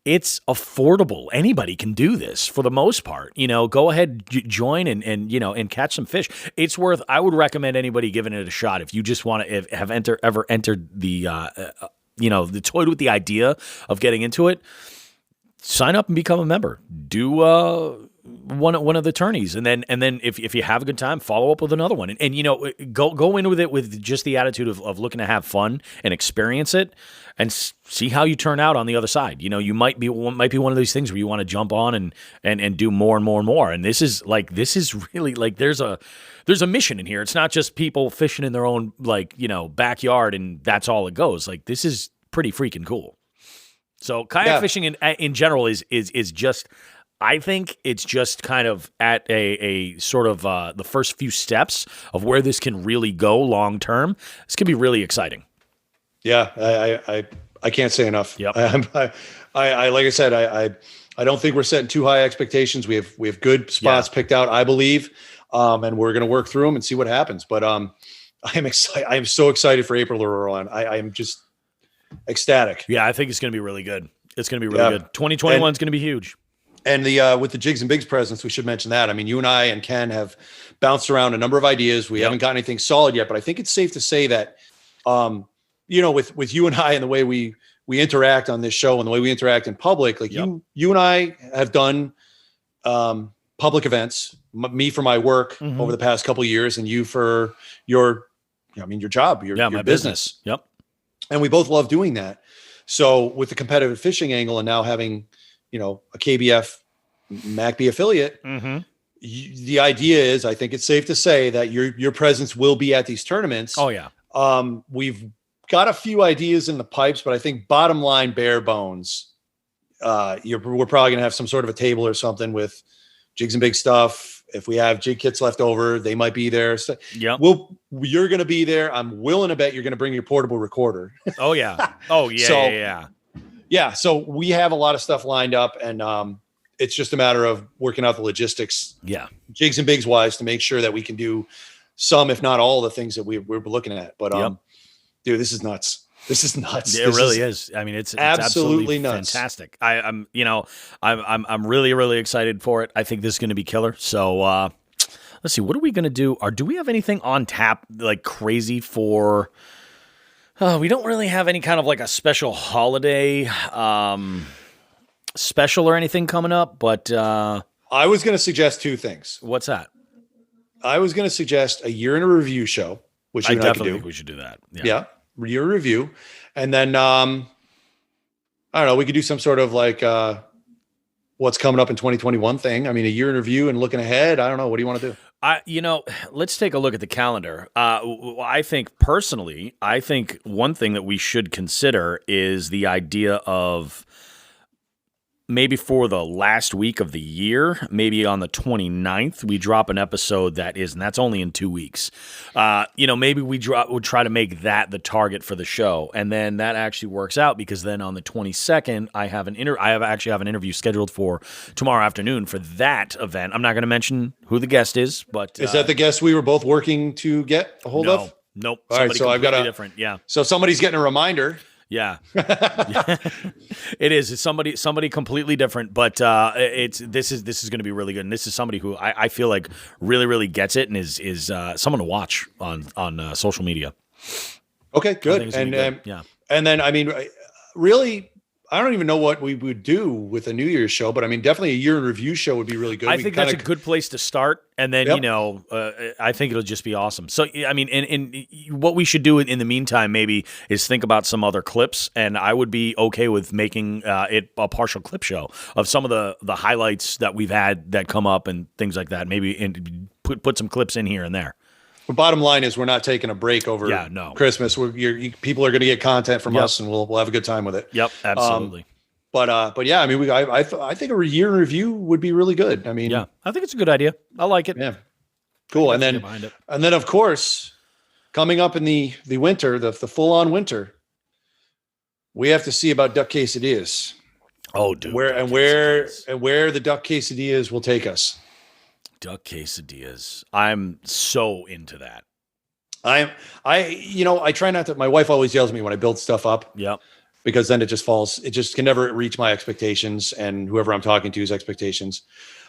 It's affordable. Anybody can do this for the most part. Go ahead, join and catch some fish. It's worth. I would recommend anybody giving it a shot if you just want to have ever entered the toyed with the idea of getting into it. Sign up and become a member. Do one of the tourneys, and then if you have a good time, follow up with another one, and go in with it with just the attitude of looking to have fun and experience it, and see how you turn out on the other side. You might be one of these things where you want to jump on and do more and more and more. And this is really like there's a mission in here. It's not just people fishing in their own backyard and that's all it goes. Like, this is pretty freaking cool. So kayak fishing in general is just, I think it's just kind of at a sort of the first few steps of where this can really go long term. This can be really exciting. Yeah, I can't say enough. Yep. I like I said, I don't think we're setting too high expectations. We have good spots picked out, I believe, and we're going to work through them and see what happens. But I am excited. I am so excited for April to roll on. I am just ecstatic. Yeah, I think it's going to be really good. It's going to be really good. 2021 is going to be huge. And with the Jigs and Bigs presence, we should mention that. I mean, you and I and Ken have bounced around a number of ideas. We haven't got anything solid yet, but I think it's safe to say that, with you and I and the way we interact on this show and the way we interact in public, like you and I have done public events, me for my work over the past couple of years, and you for your job, your business. Yep. And we both love doing that. So with the competitive fishing angle and now having, a KBF MACB affiliate, the idea is, I think it's safe to say that your presence will be at these tournaments. Oh yeah. We've got a few ideas in the pipes, but I think bottom line, bare bones, we're probably going to have some sort of a table or something with Jigs and Big stuff. If we have jig kits left over, they might be there. So you're going to be there. I'm willing to bet you're going to bring your portable recorder. Oh yeah. Oh yeah. So, yeah. So we have a lot of stuff lined up, and it's just a matter of working out the logistics. Yeah. Jigs and Bigs wise to make sure that we can do some, if not all, the things that we're looking at. But dude, this is nuts. This is nuts. It really is. I mean, it's absolutely nuts. Fantastic. I'm really, really excited for it. I think this is going to be killer. So let's see. What are we going to do? Or do we have anything on tap like crazy for? We don't really have any kind of like a special holiday special or anything coming up. But I was going to suggest two things. What's that? I was going to suggest a year in a review show, which I definitely think we should do that. Yeah. Year review. And then, I don't know, we could do some sort of like, what's coming up in 2021 thing. I mean, a year in review and looking ahead. I don't know. What do you want to do? Let's take a look at the calendar. I think one thing that we should consider is the idea of maybe for the last week of the year, maybe on the 29th, we drop an episode and that's only in 2 weeks. Maybe we'll try to make that the target for the show. And then that actually works out because then on the 22nd, I have an interview scheduled for tomorrow afternoon for that event. I'm not going to mention who the guest is, but is that the guest we were both working to get a hold of? Nope. All right. So I've got different. Yeah. So somebody's getting a reminder. Yeah. It is. It's somebody completely different, but this is going to be really good. And this is somebody who I feel like really, really gets it and is someone to watch on social media. Okay, good. And then, I mean, really, I don't even know what we would do with a New Year's show, but I mean, definitely a year in review show would be really good. I think that's a good place to start. And then, I think it'll just be awesome. So, I mean, and what we should do in the meantime, maybe is think about some other clips. And I would be okay with making it a partial clip show of some of the highlights that we've had that come up and things like that. Maybe put some clips in here and there. The bottom line is we're not taking a break over Christmas. People are going to get content from us, and we'll have a good time with it. Yep, absolutely. But yeah, I mean, I think a year in review would be really good. I mean, yeah, I think it's a good idea. I like it. Yeah, cool. And then of course, coming up in the winter, the full on winter, we have to see about duck quesadillas. Oh, dude, where the duck quesadillas will take us. Duck quesadillas. I'm so into that. I try not to, my wife always yells at me when I build stuff up. Yep. Because then it just can never reach my expectations and whoever I'm talking to's expectations.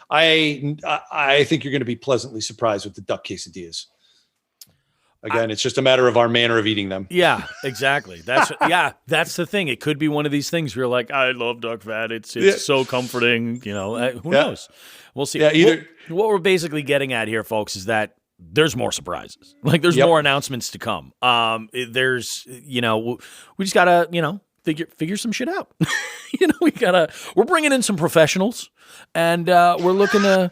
I think you're going to be pleasantly surprised with the duck quesadillas. Again, it's just a matter of our manner of eating them. Yeah, exactly. That's the thing. It could be one of these things where you're like, I love duck fat. It's so comforting. Who knows? We'll see. Yeah, what we're basically getting at here, folks, is that there's more surprises. Like there's more announcements to come. We just gotta, figure some shit out. We're bringing in some professionals, and we're looking to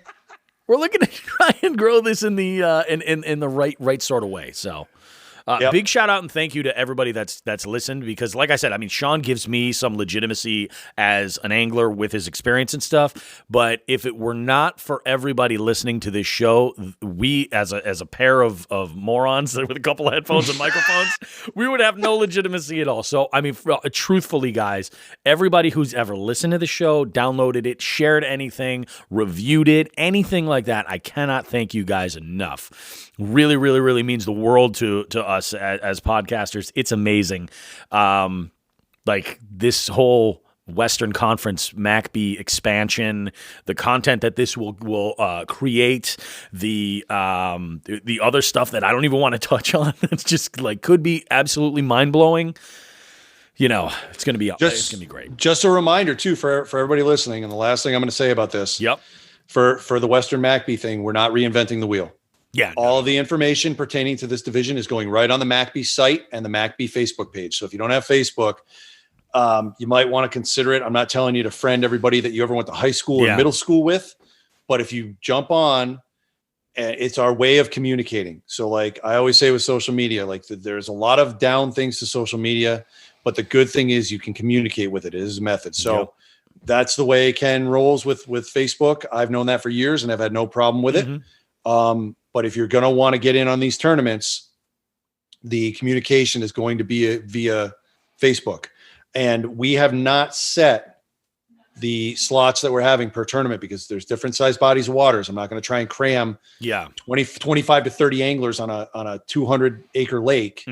try and grow this in the right sort of way. So Big shout out and thank you to everybody that's listened, because like I said, I mean, Sean gives me some legitimacy as an angler with his experience and stuff. But if it were not for everybody listening to this show, we as a pair of morons with a couple of headphones and microphones, we would have no legitimacy at all. So I mean, truthfully, guys, everybody who's ever listened to the show, downloaded it, shared anything, reviewed it, anything like that, I cannot thank you guys enough. Really, really, really means the world to us as podcasters. It's amazing. Like this whole Western Conference MACB expansion, the content that this will create, the other stuff that I don't even want to touch on. It's just like could be absolutely mind blowing. You know, it's gonna be great. Just a reminder too for everybody listening, and the last thing I'm going to say about this. Yep. For the Western MACB thing, we're not reinventing the wheel. Yeah. All of the information pertaining to this division is going right on the MACB site and the MACB Facebook page. So if you don't have Facebook, you might want to consider it. I'm not telling you to friend everybody that you ever went to high school or middle school with, but if you jump on, it's our way of communicating. So like I always say with social media, like there's a lot of down things to social media, but the good thing is you can communicate with it. It is a method. So that's the way Ken rolls with Facebook. I've known that for years and I've had no problem with it. But if you're going to want to get in on these tournaments, the communication is going to be via Facebook. And we have not set the slots that we're having per tournament because there's different size bodies of waters. I'm not going to try and cram 25 to 30 anglers on a 200 acre lake.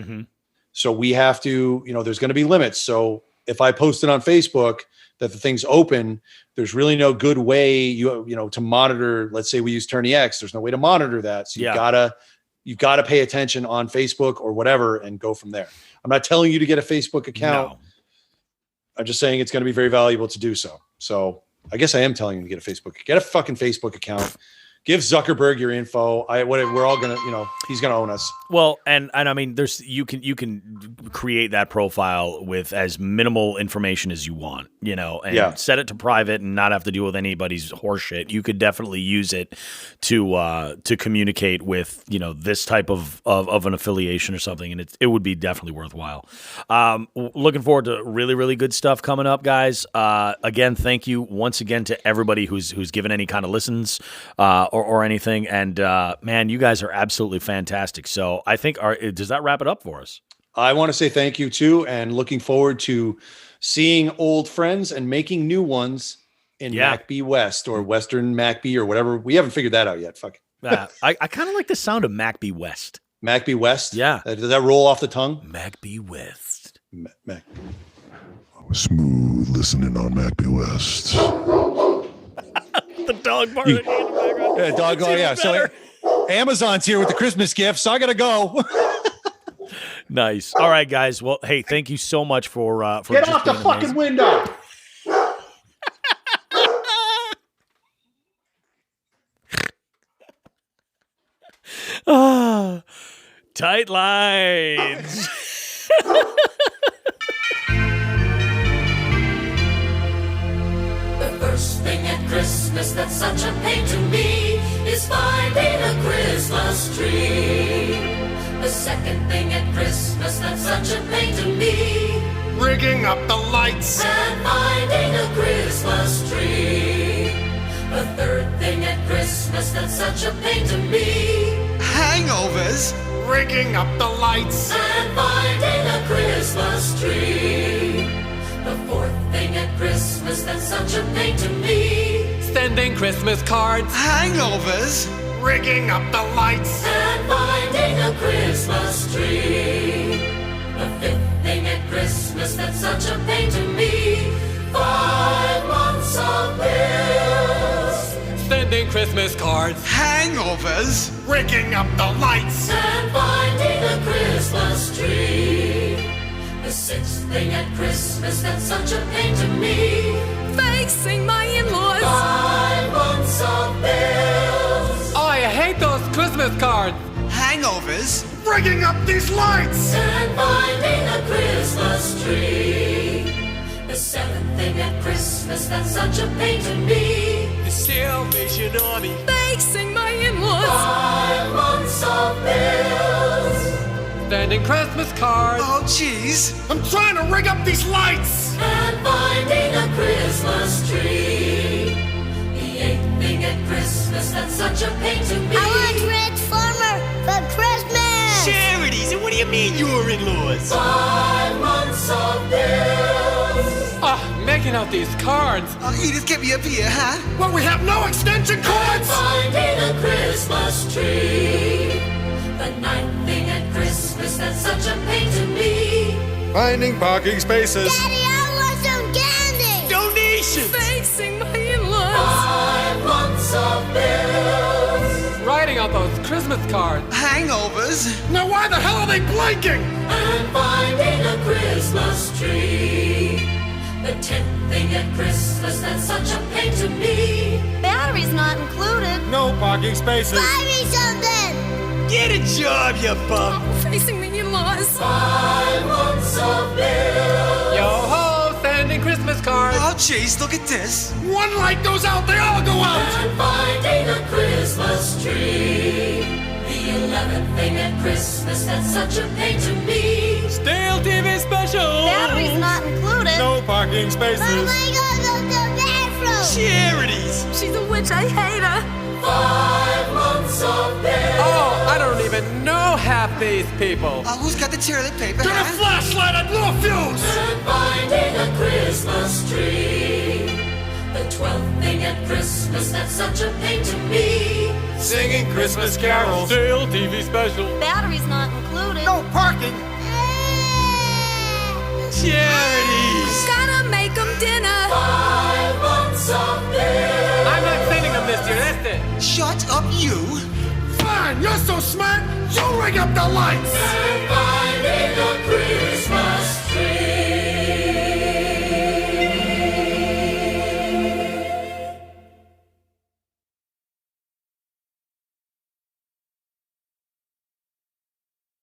So we have to, there's going to be limits. So if I post it on Facebook that the thing's open, there's really no good way to monitor. Let's say we use Tourney X. There's no way to monitor that. So you've got to pay attention on Facebook or whatever and go from there. I'm not telling you to get a Facebook account. No. I'm just saying it's going to be very valuable to do so. So I guess I am telling you to get a fucking Facebook account. Give Zuckerberg your info. We're all gonna, he's gonna own us. Well, and I mean, you can create that profile with as minimal information as you want, and set it to private and not have to deal with anybody's horseshit. You could definitely use it to communicate with this type of an affiliation or something, and it would be definitely worthwhile. Looking forward to really, really good stuff coming up, guys. Again, thank you once again to everybody who's given any kind of listens. Or anything. And man, you guys are absolutely fantastic. So I think does that wrap it up for us? I want to say thank you too, and looking forward to seeing old friends and making new ones in MACB West or Western MACB or whatever. We haven't figured that out yet. Fuck. I kind of like the sound of MACB West. MACB West? Yeah. Does that roll off the tongue? MACB West. Smooth listening on MACB West. The dog bark. Dog. Oh yeah. So Amazon's here with the Christmas gift, so I gotta go. Nice. All right, guys. Well, hey, thank you so much for get off the fucking window. Tight lines. First thing at Christmas that's such a pain to me is finding a Christmas tree. The second thing at Christmas that's such a pain to me, rigging up the lights and finding a Christmas tree. The third thing at Christmas that's such a pain to me, hangovers, rigging up the lights and finding a Christmas tree. The fourth thing at Christmas that's such a pain to me, sending Christmas cards, hangovers, rigging up the lights and finding a Christmas tree. The fifth thing at Christmas that's such a pain to me, 5 months of bills, sending Christmas cards, hangovers, rigging up the lights and finding a Christmas tree. The sixth thing at Christmas that's such a pain to me, facing my in-laws, 5 months of bills. Oh, I hate those Christmas cards. Hangovers, rigging up these lights and finding a Christmas tree. The seventh thing at Christmas that's such a pain to me, the Salvation Army, facing my in-laws, 5 months of bills. standing Christmas cards. Oh, jeez. I'm trying to rig up these lights. And finding a Christmas tree. The eighth thing at Christmas that's such a pain to me. I want Transformer for Christmas. Charities, and what do you mean your in-laws? 5 months of bills. Making out these cards. Edith, get me up here, huh? Well, we have no extension cords. Finding a Christmas tree. The ninth thing at Christmas that's such a pain to me. Finding parking spaces. Daddy, I want some candy. Donations. Facing my in-laws. 5 months of bills. Writing out those Christmas cards. Hangovers. Now why the hell are they blinking? And finding a Christmas tree. The 10th thing at Christmas that's such a pain to me. Batteries not included. No parking spaces. Buy me something. Get a job, you bum. Facing the in-laws. 5 months of bills. Yo ho, standing Christmas cards. Oh, jeez, look at this. One light goes out, they all go out. And finding a Christmas tree. The 11th thing at Christmas that's such a pain to me. Stale TV special. Batteries not included. No parking spaces. Mom, I gotta go to the bathroom. Charities. She's a witch, I hate her. 5 months of bills. Oh, I don't even know half these people. Who's got the toilet paper? Get a flashlight and blow a fuse. And finding a Christmas tree. The 12th thing at Christmas that's such a pain to me. Singing Christmas carols. Stale TV special. Batteries not included. No parking. Charities. Gotta make them dinner. 5 months of bills. I'm not sending them this year, that's it. Shut up, you. Fine, you're so smart. You rig up the lights. And finding